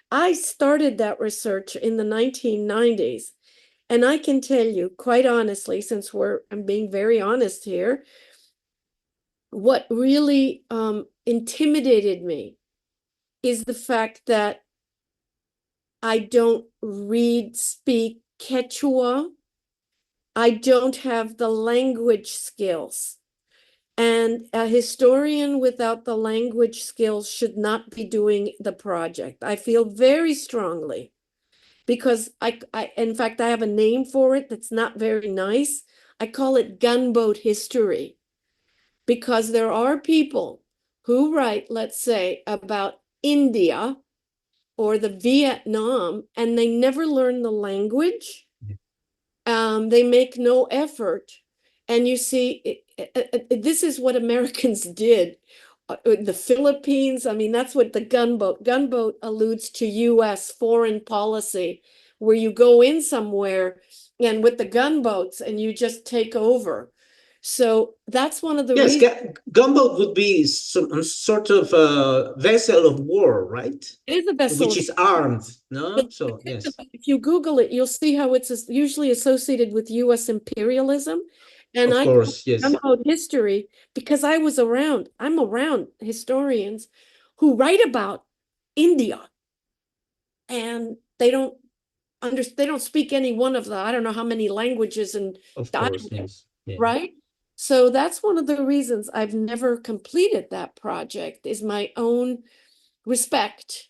I started that research in the 1990s. And I can tell you, quite honestly, since I'm being very honest here, what really intimidated me is the fact that I don't speak Quechua. I don't have the language skills. And a historian without the language skills should not be doing the project. I feel very strongly because in fact, I have a name for it that's not very nice. I call it gunboat history because there are people who write, let's say, about India or the Vietnam, and they never learn the language. They make no effort. And you see, this is what Americans did. The Philippines, I mean, that's what the gunboat alludes to US foreign policy, where you go in somewhere and with the gunboats and you just take over. So that's one of the Yes, reasons. gunboat would be some sort of a vessel of war, right? It is a vessel. Which is armed, no? So, yes. If you Google it, you'll see how it's usually associated with US imperialism. And Of course, yes. gunboat history because I'm around historians who write about India and they don't speak any one of the, I don't know how many languages and of course, yes. Yeah. Right? So that's one of the reasons I've never completed that project is my own respect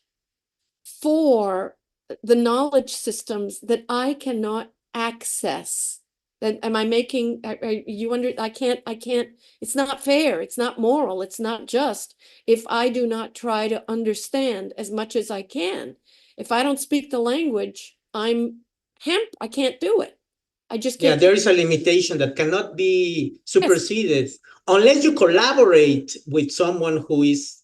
for the knowledge systems that I cannot access. That am I making I can't, it's not fair, it's not moral, it's not just if I do not try to understand as much as I can. If I don't speak the language, I can't do it. I just can't. Yeah, there is a limitation that cannot be superseded unless you collaborate with someone who is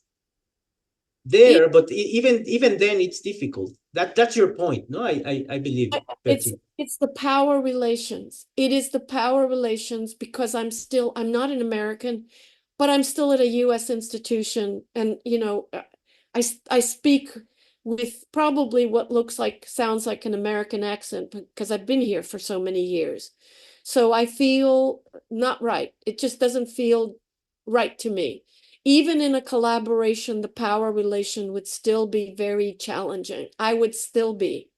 there, but even then it's difficult. That's your point, no? I believe, Betty. It's the power relations. It is the power relations because I'm not an American, but I'm still at a US institution. And, I speak with probably what sounds like an American accent because I've been here for so many years. So I feel not right. It just doesn't feel right to me. Even in a collaboration, the power relation would still be very challenging. I would still be,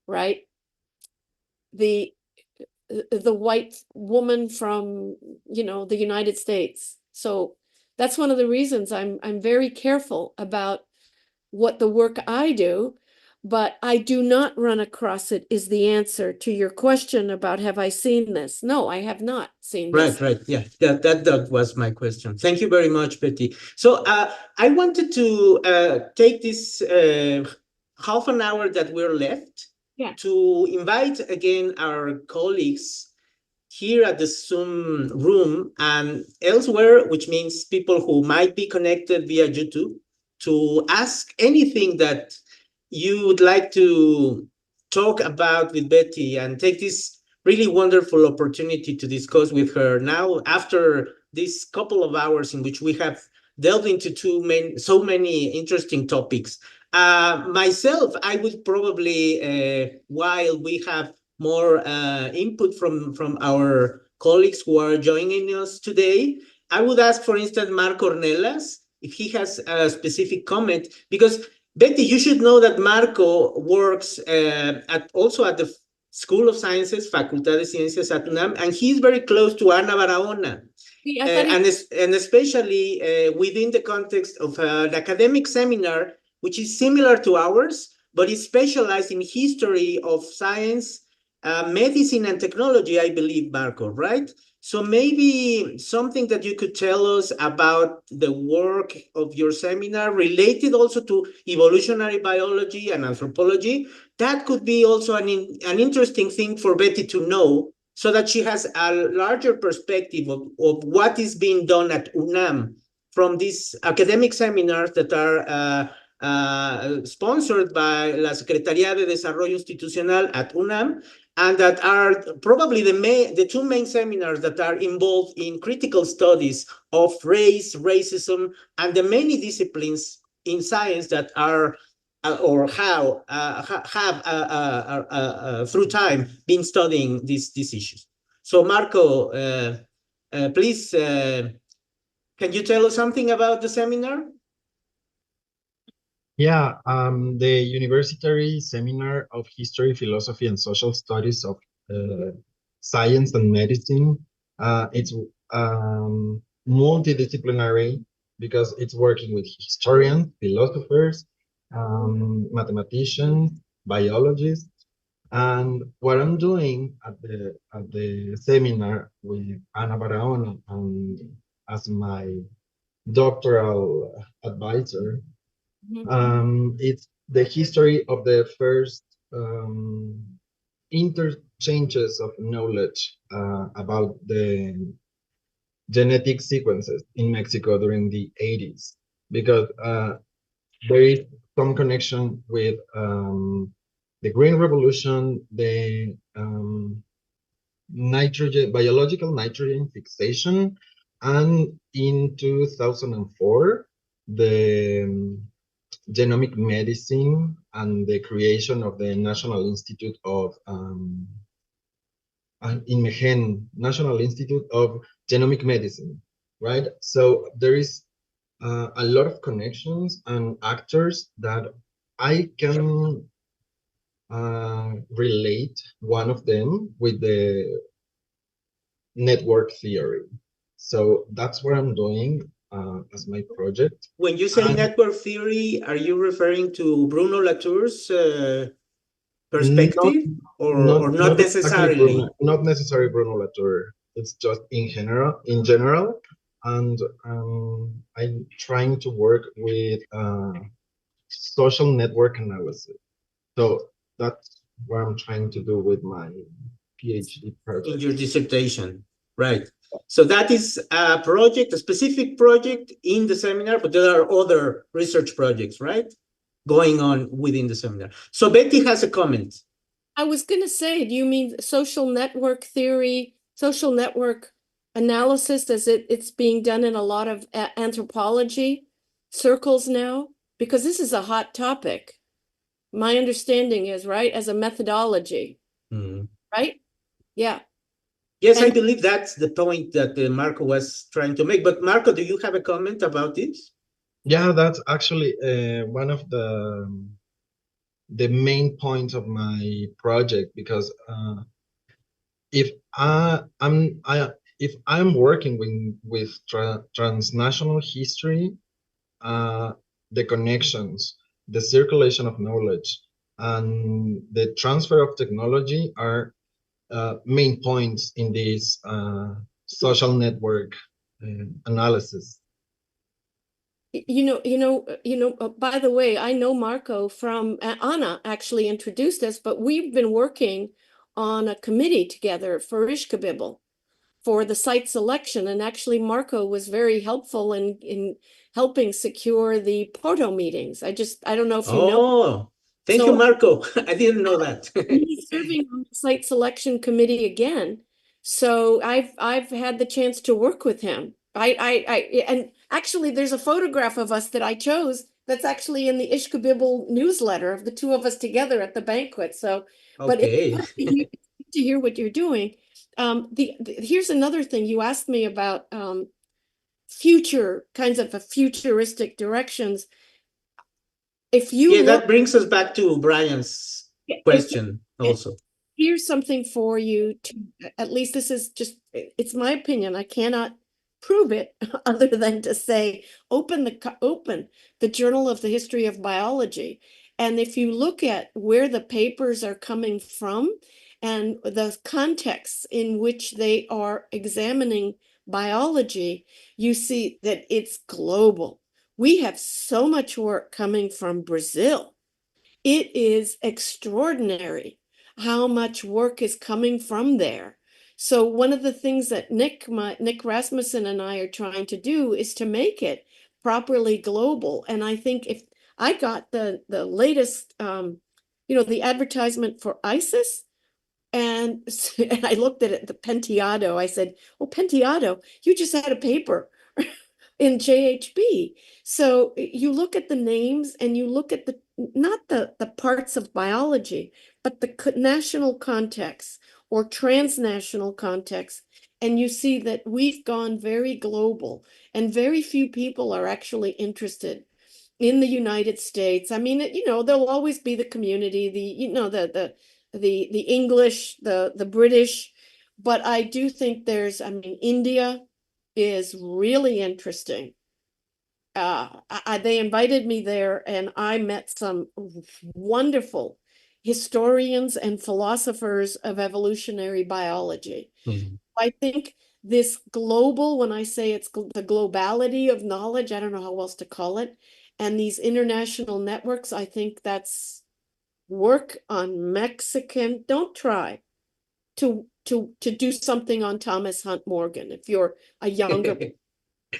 right? The white woman from, the United States. So that's one of the reasons I'm very careful about what the work I do, but I do not run across it is the answer to your question about have I seen this? No, I have not seen this. Right. Yeah, that was my question. Thank you very much, Betty. So I wanted to take this half an hour that we're left to invite again our colleagues here at the Zoom room and elsewhere, which means people who might be connected via YouTube, to ask anything that you would like to talk about with Betty and take this really wonderful opportunity to discuss with her now after this couple of hours in which we have delved into so many interesting topics. Myself, I would probably, while we have more input from our colleagues who are joining us today, I would ask, for instance, Mark Ornelas, if he has a specific comment, because Betty, you should know that Marco works also at the School of Sciences, Facultad de Ciencias at UNAM, and he's very close to Ana Barahona. And especially within the context of an academic seminar, which is similar to ours, but is specialized in history of science, medicine, and technology, I believe, Marco, right? So maybe something that you could tell us about the work of your seminar related also to evolutionary biology and anthropology. That could be also an interesting thing for Betty to know, so that she has a larger perspective of what is being done at UNAM from these academic seminars that are sponsored by la Secretaría de Desarrollo Institucional at UNAM, and that are probably the two main seminars that are involved in critical studies of race, racism, and the many disciplines in science that are or have through time been studying these issues. So Marco, please, can you tell us something about the seminar? Yeah, the University Seminar of History, Philosophy, and Social Studies of Science and Medicine. It's multidisciplinary because it's working with historians, philosophers, mathematicians, biologists. And what I'm doing at the seminar with Ana Barahona as my doctoral advisor, it's the history of the first interchanges of knowledge about the genetic sequences in Mexico during the 80s, because there is some connection with the Green Revolution, the biological nitrogen fixation, and in 2004, the genomic medicine and the creation of the National Institute of National Institute of Genomic Medicine, right? So there is a lot of connections and actors that I can relate one of them with the network theory. So that's what I'm doing as my project. When you say network theory, are you referring to Bruno Latour's perspective, or not necessarily? Not necessarily Bruno Latour. It's just in general. And I'm trying to work with social network analysis. So that's what I'm trying to do with my PhD project. In your dissertation, right? So that is a project, a specific project in the seminar, but there are other research projects, right, going on within the seminar. So Betty has a comment. I was going to say, do you mean social network theory, social network analysis, as it's being done in a lot of anthropology circles now? Because this is a hot topic. My understanding is, right, as a methodology, right? Yeah. Yes, I believe that's the point that Marco was trying to make. But Marco, do you have a comment about this? Yeah, that's actually one of the main points of my project, because if I'm working with transnational history, the connections the circulation of knowledge and the transfer of technology are main points in this social network analysis. By the way, I know Marco from Anna actually introduced us, but we've been working on a committee together for Ishkabibble for the site selection. And actually, Marco was very helpful in helping secure the Porto meetings. I don't know if you know. Oh, thank you, Marco. I didn't know that. He's serving on the site selection committee again. So I've had the chance to work with him. And actually there's a photograph of us that I chose that's actually in the Ishkabibble newsletter of the two of us together at the banquet. So, but Okay. it's good to hear what you're doing. Here's another thing you asked me about future kinds of futuristic directions. If you look, that brings us back to Brian's question also. Here's something for you to, at least this is just, it's my opinion. I cannot prove it other than to say, open the Journal of the History of Biology. And if you look at where the papers are coming from and the contexts in which they are examining biology, you see that it's global. We have so much work coming from Brazil. It is extraordinary how much work is coming from there. So one of the things that Nick Rasmussen and I are trying to do is to make it properly global. And I think if I got the latest, the advertisement for ISIS, and I looked at it, the Penteado, I said, oh, Penteado, you just had a paper in JHB. So you look at the names and you look at not the parts of biology, but the national context or transnational context. And you see that we've gone very global and very few people are actually interested in the United States. I mean, there'll always be the community, the English, the British, but I do think India is really interesting. They invited me there and I met some wonderful historians and philosophers of evolutionary biology. Mm-hmm. I think this global, when I say it's the globality of knowledge, I don't know how else to call it, and these international networks, I think that's work on Mexican. Don't try to do something on Thomas Hunt Morgan if you're a younger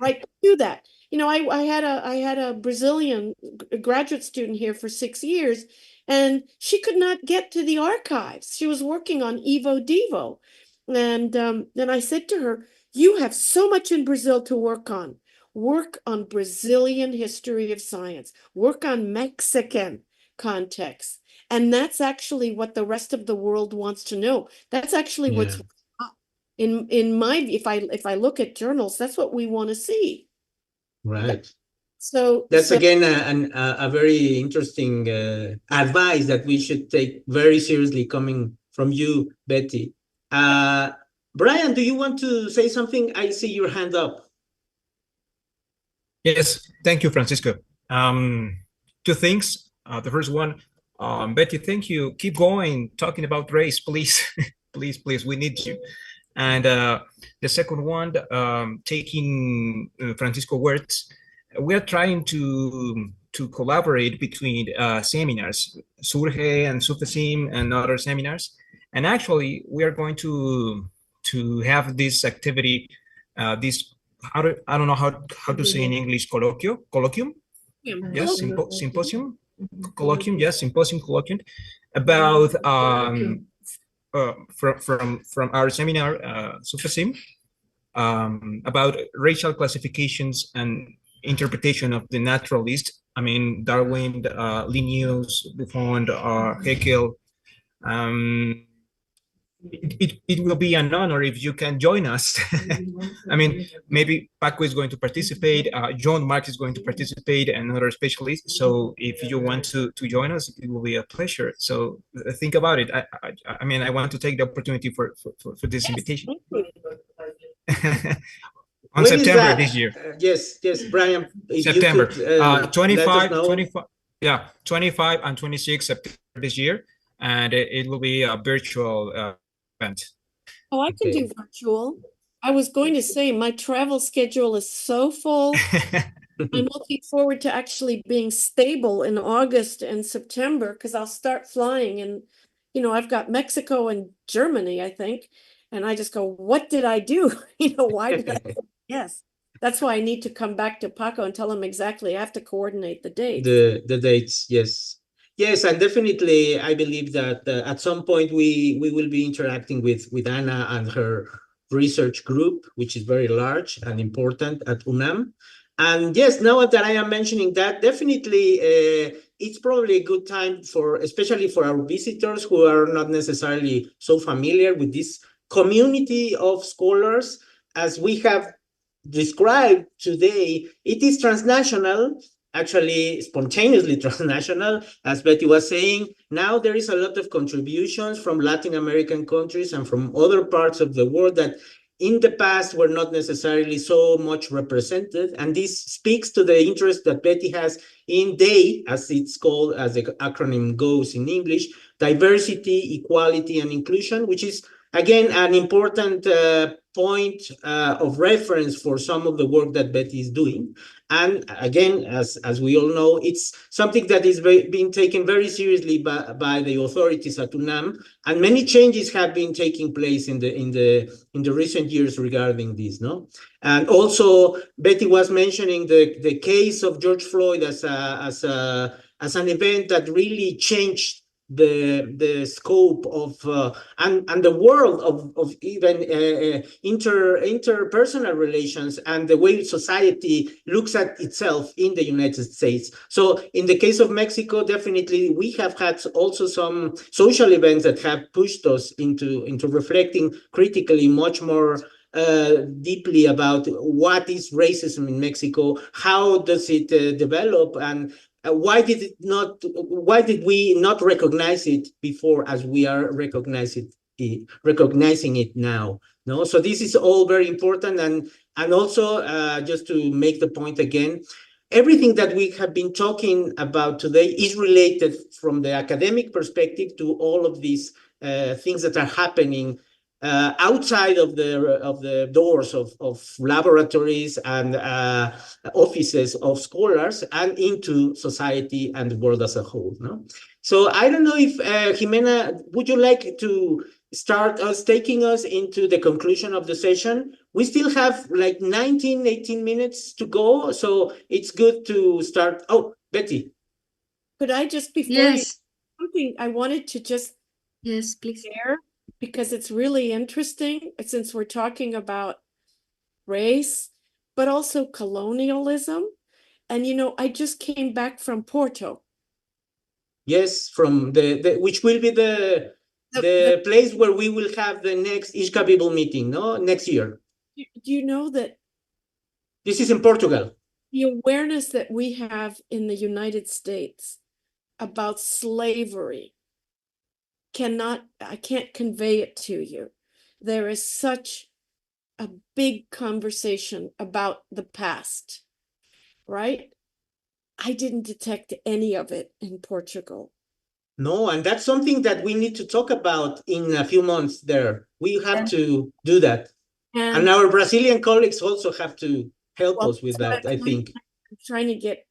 right, do that. I had a Brazilian graduate student here for 6 years, and she could not get to the archives. She was working on Evo Devo. And then I said to her, you have so much in Brazil to work on. Work on Brazilian history of science. Work on Mexican context. And that's actually what the rest of the world wants to know. That's actually what's in my, if I look at journals, that's what we want to see. Right. So that's again a very interesting advice that we should take very seriously coming from you, Betty. Brian, do you want to say something? I see your hand up. Yes, thank you, Francisco. Two things. The first one, Betty, thank you. Keep going, talking about race, please. please, we need you. And the second one, taking Francisco words, we are trying to collaborate between seminars, SURXE and SURXE and other seminars. And actually, we are going to have this activity, I don't know how to say in English, colloquium? Yes, symposium, colloquium, yes, colloquium, about from our seminar, SURXE, about racial classifications and interpretation of the naturalist. I mean, Darwin, Linnaeus, Buffon, Haeckel. It will be an honor if you can join us. I mean, maybe Paco is going to participate, John Mark is going to participate, and other specialists. So if you want to join us, it will be a pleasure. So think about it. I mean, I want to take the opportunity for this invitation. On when September this year. Yes, Brian. September 25. Yeah, 25 and 26 September this year, and it will be a virtual event. Oh, I can do virtual. I was going to say my travel schedule is so full. I'm looking forward to actually being stable in August and September because I'll start flying and, you know, I've got Mexico and Germany, I think. And I just go, what did I do? You know, why did I? Yes. That's why I need to come back to Paco and tell him exactly. I have to coordinate the dates. The dates, yes. Yes, and definitely I believe that at some point we will be interacting with Anna and her research group, which is very large and important at UNAM. And yes, now that I am mentioning that, definitely it's probably a good time for, especially for our visitors who are not necessarily so familiar with this community of scholars. As we have described today, it is transnational, actually spontaneously transnational, as Betty was saying. Now there is a lot of contributions from Latin American countries and from other parts of the world that in the past were not necessarily so much represented. And this speaks to the interest that Betty has in DAY, as it's called, as the acronym goes in English, diversity, equality, and inclusion, which is, again, an important point of reference for some of the work that Betty is doing. And again, as we all know, it's something that is being taken very seriously by the authorities at UNAM, and many changes have been taking place in the recent years regarding this. No, and also Betty was mentioning the case of George Floyd as an event that really changed the scope of and the world of even interpersonal relations and the way society looks at itself in the United States. So in the case of Mexico, definitely we have had also some social events that have pushed us into reflecting critically much more deeply about what is racism in Mexico, how does it develop, and why did we not recognize it before as we are recognizing it now? No, so this is all very important, and also just to make the point again, everything that we have been talking about today is related from the academic perspective to all of these things that are happening outside of the doors of laboratories and offices of scholars and into society and the world as a whole. No, so I don't know if Jimena, would you like to start taking us into the conclusion of the session? We still have like 18 minutes to go, so it's good to start. Oh, Betty. Could I just, before Yes. something I wanted to just Yes, please. share, because it's really interesting since we're talking about race, but also colonialism. And, you know, I just came back from Porto. Yes, from the which will be the place where we will have the next ISCA meeting, no? Next year. Do you know that This is in Portugal. the awareness that we have in the United States about slavery I can't convey it to you. There is such a big conversation about the past, right? I didn't detect any of it in Portugal. No, and that's something that we need to talk about in a few months there. We have to do that. And our Brazilian colleagues also have to help us with that, I think. I'm trying to get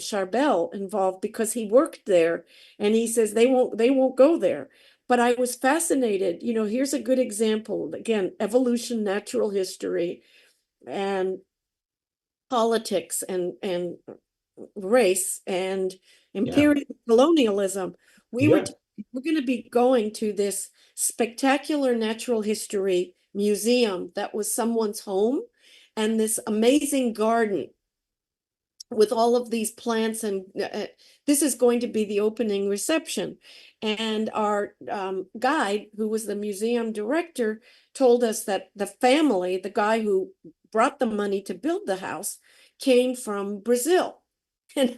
Charbel involved because he worked there, and he says they won't go there. But I was fascinated. You know, here's a good example. Again, evolution, natural history, and politics, and race, and imperial colonialism. We're going to be going to this spectacular natural history museum that was someone's home, and this amazing garden with all of these plants, and this is going to be the opening reception. And our guide, who was the museum director, told us that the family, the guy who brought the money to build the house, came from Brazil. And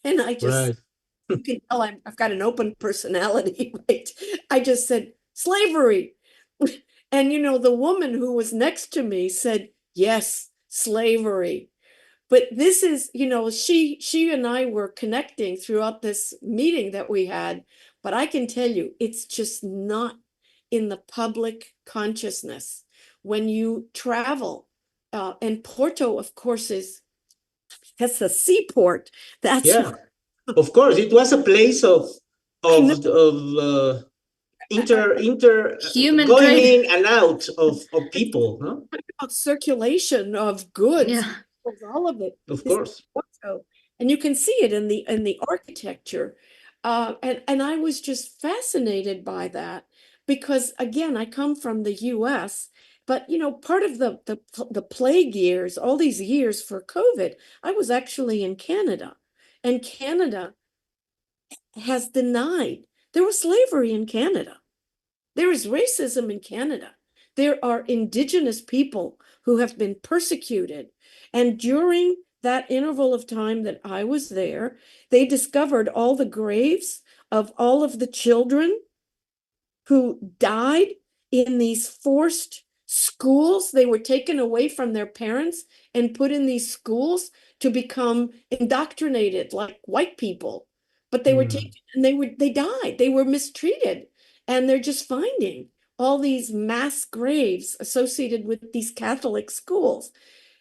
I just, you can tell I've got an open personality, right? I just said, slavery. And, you know, the woman who was next to me said, yes, slavery. But this is, you know, she and I were connecting throughout this meeting that we had, but I can tell you, it's just not in the public consciousness. When you travel, and Porto, of course, that's a seaport. That's Yeah, of course, it was a place of Human going trade. in and out of people, no? circulation of goods, Yeah. all of it. Of This course. Porto. And you can see it in the architecture. And I was just fascinated by that because, again, I come from the US, but, you know, part of the plague years, all these years for COVID, I was actually in Canada. And Canada has denied there was slavery in Canada. There is racism in Canada. There are indigenous people who have been persecuted. And during that interval of time that I was there, they discovered all the graves of all of the children who died in these forced schools. They were taken away from their parents and put in these schools to become indoctrinated like white people. But they were taken and they died. They were mistreated. And they're just finding all these mass graves associated with these Catholic schools.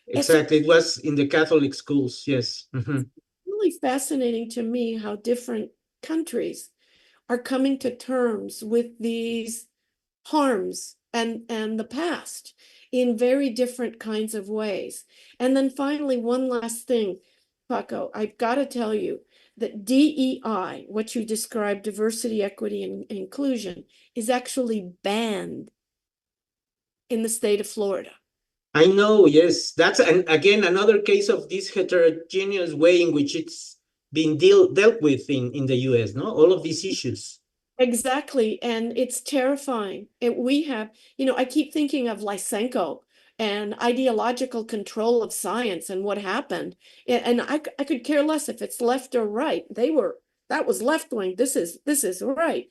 Exactly. It was in the Catholic schools, yes. Mm-hmm. Really fascinating to me how different countries are coming to terms with these harms and the past in very different kinds of ways. And then finally, one last thing, Paco, I've got to tell you that DEI, what you described, diversity, equity, and inclusion, is actually banned in the state of Florida. I know, yes. That's again another case of this heterogeneous way in which it's being dealt with in the US, no? All of these issues. Exactly. And it's terrifying. We have, you know, I keep thinking of Lysenko and ideological control of science and what happened. And I could care less if it's left or right. That was left wing. This is right.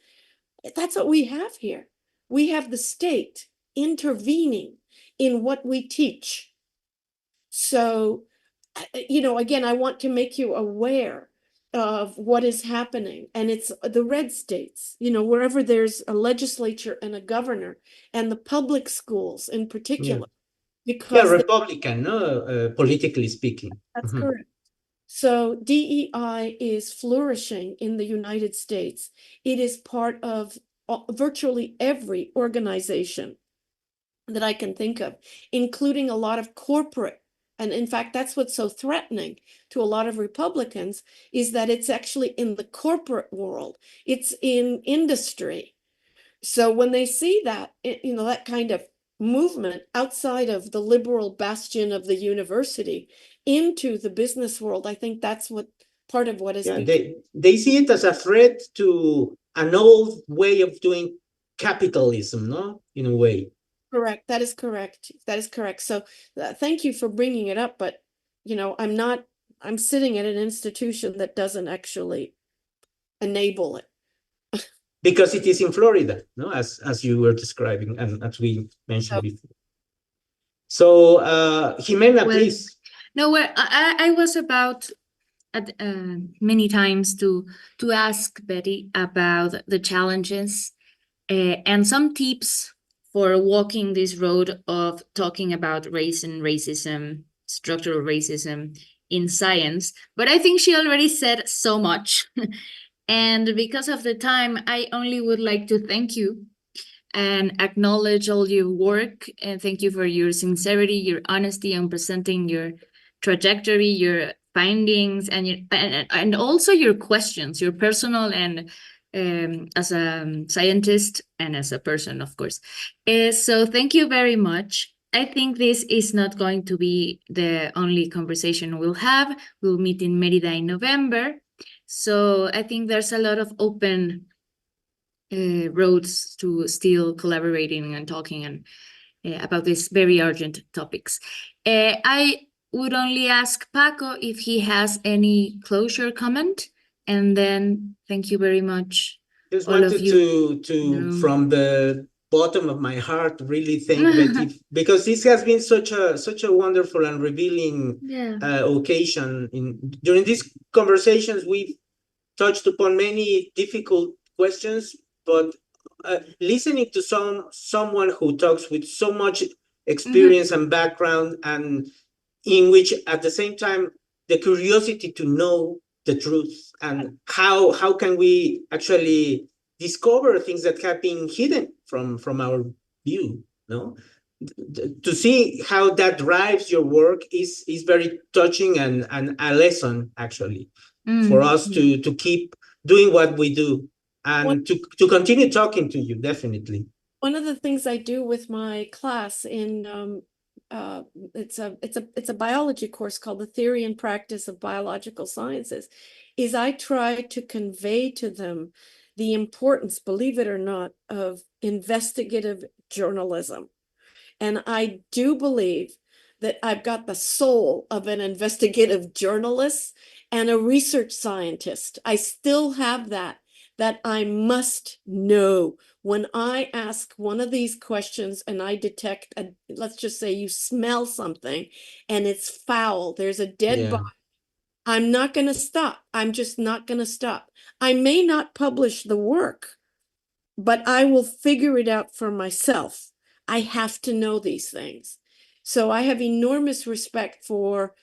That's what we have here. We have the state intervening in what we teach. So, you know, again, I want to make you aware of what is happening. And it's the red states, you know, wherever there's a legislature and a governor, and the public schools in particular. Because Republican, no? Politically speaking. That's correct. So DEI is flourishing in the United States. It is part of virtually every organization that I can think of, including a lot of corporate. And in fact, that's what's so threatening to a lot of Republicans, is that it's actually in the corporate world. It's in industry. So when they see that, you know, that kind of movement outside of the liberal bastion of the university into the business world, I think that's what part of what is. Yeah, they see it as a threat to an old way of doing capitalism, no? In a way. Correct. That is correct. That is correct. So thank you for bringing it up. But, you know, I'm sitting at an institution that doesn't actually enable it. Because it is in Florida, no, as you were describing and as we mentioned before. So, Jimena, please. No, I was about many times to ask Betty about the challenges and some tips for walking this road of talking about race and racism, structural racism in science. But I think she already said so much. And because of the time, I only would like to thank you and acknowledge all your work. And thank you for your sincerity, your honesty on presenting your trajectory, your findings, and also your questions, your personal and as a scientist and as a person, of course. So thank you very much. I think this is not going to be the only conversation we'll have. We'll meet in Mérida in November. So I think there's a lot of open roads to still collaborating and talking and about these very urgent topics. I would only ask Paco if he has any closure comment, and then thank you very much. Just wanted to from the bottom of my heart, really thank Betty, because this has been such a wonderful and revealing occasion. During these conversations, we've touched upon many difficult questions, but listening to someone who talks with so much experience and background, and in which at the same time the curiosity to know the truth, and how can we actually discover things that have been hidden from our view, no? To see how that drives your work is very touching, and a lesson actually for us to keep doing what we do, and to continue talking to you, definitely. One of the things I do with my class in it's a biology course called the Theory and Practice of Biological Sciences, is I try to convey to them the importance, believe it or not, of investigative journalism. And I do believe that I've got the soul of an investigative journalist and a research scientist. I still have that I must know. When I ask one of these questions and I detect, let's just say you smell something and it's foul, there's a dead body, I'm not going to stop. I'm just not going to stop. I may not publish the work, but I will figure it out for myself. I have to know these things. So I have enormous respect for,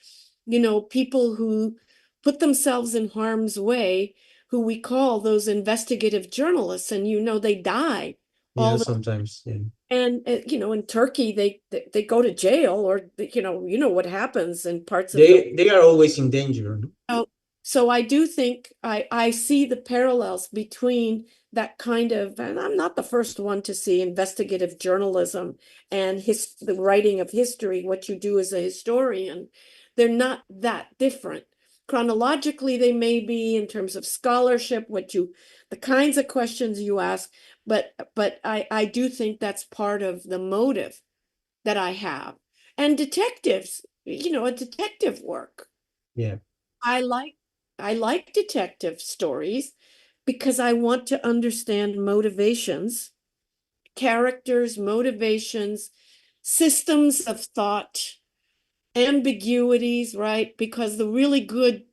people who put themselves in harm's way, who we call those investigative journalists, and they die all sometimes. And in Turkey they go to jail, or what happens in parts of they are always in danger. So I do think I see the parallels between that kind of, and I'm not the first one to see investigative journalism and the writing of history, what you do as a historian. They're not that different. Chronologically, they may be in terms of scholarship, the kinds of questions you ask, but I do think that's part of the motive that I have. And detectives, a detective work. Yeah. I like detective stories because I want to understand motivations, characters, motivations, systems of thought, ambiguities, right? Because the really good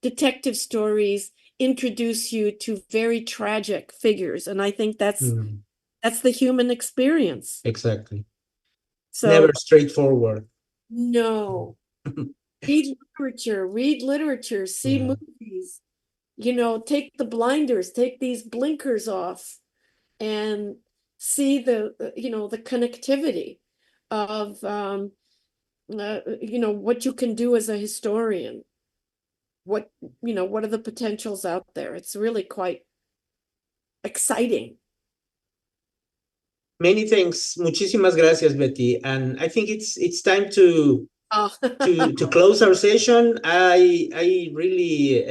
detective stories introduce you to very tragic figures. And I think that's the human experience. Exactly. So never straightforward. No. Read literature, see movies, take the blinders, take these blinkers off, and see the connectivity of, what you can do as a historian. What are the potentials out there? It's really quite exciting. Many thanks. Muchísimas gracias, Betty. And I think it's time to close our session. I really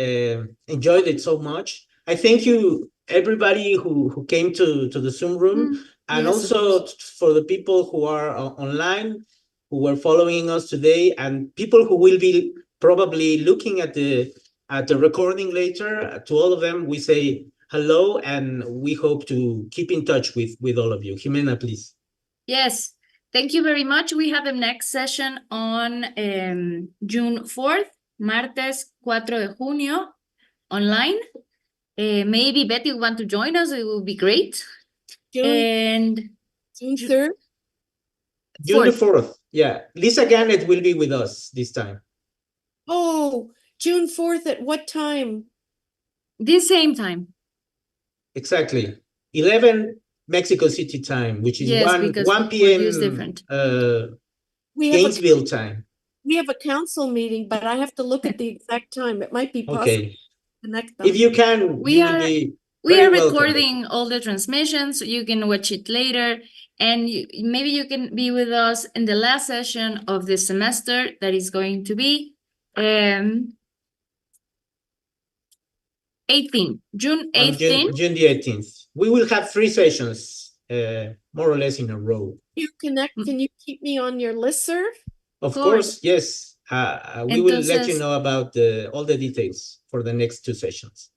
enjoyed it so much. I thank you, everybody who came to the Zoom room, and also for the people who are online, who were following us today, and people who will be probably looking at the recording later. To all of them, we say hello, and we hope to keep in touch with all of you. Jimena, please. Yes. Thank you very much. We have the next session on June 4th, martes 4 de junio, online. Maybe Betty will want to join us. It will be great. June 3rd? June the 4th. Yeah. Lisa Gannett will be with us this time. Oh, June 4th at what time? The same time. Exactly. 11 Mexico City time, which is 1 p.m. Gainesville time. We have a council meeting, but I have to look at the exact time. It might be possible to connect them. If you can, we are recording all the transmissions, so you can watch it later. And maybe you can be with us in the last session of the semester, that is going to be 18, June 18th. June the 18th. We will have 3 sessions, more or less in a row. You connect, can you keep me on your listserv? Of course, yes. We will let you know about all the details for the next 2 sessions.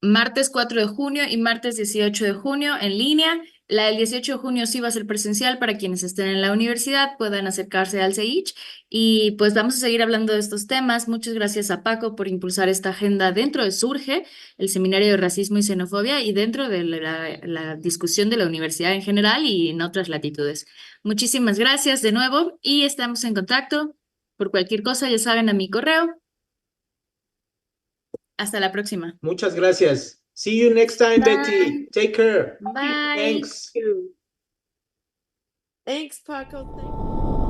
martes 4 de junio y martes 18 de junio en línea. La del 18 de junio sí va a ser presencial para quienes estén en la universidad, puedan acercarse al CEICH y pues vamos a seguir hablando de estos temas. Muchas gracias a Paco por impulsar esta agenda dentro de SURXE, el Seminario de Racismo y Xenofobia, y dentro de la discusión de la universidad en general y en otras latitudes. Muchísimas gracias de nuevo y estamos en contacto. Por cualquier cosa, ya saben, a mi correo. Hasta la próxima. Muchas gracias. See you next time, Betty. Take care. Bye. Thanks. Thanks, Paco. Thank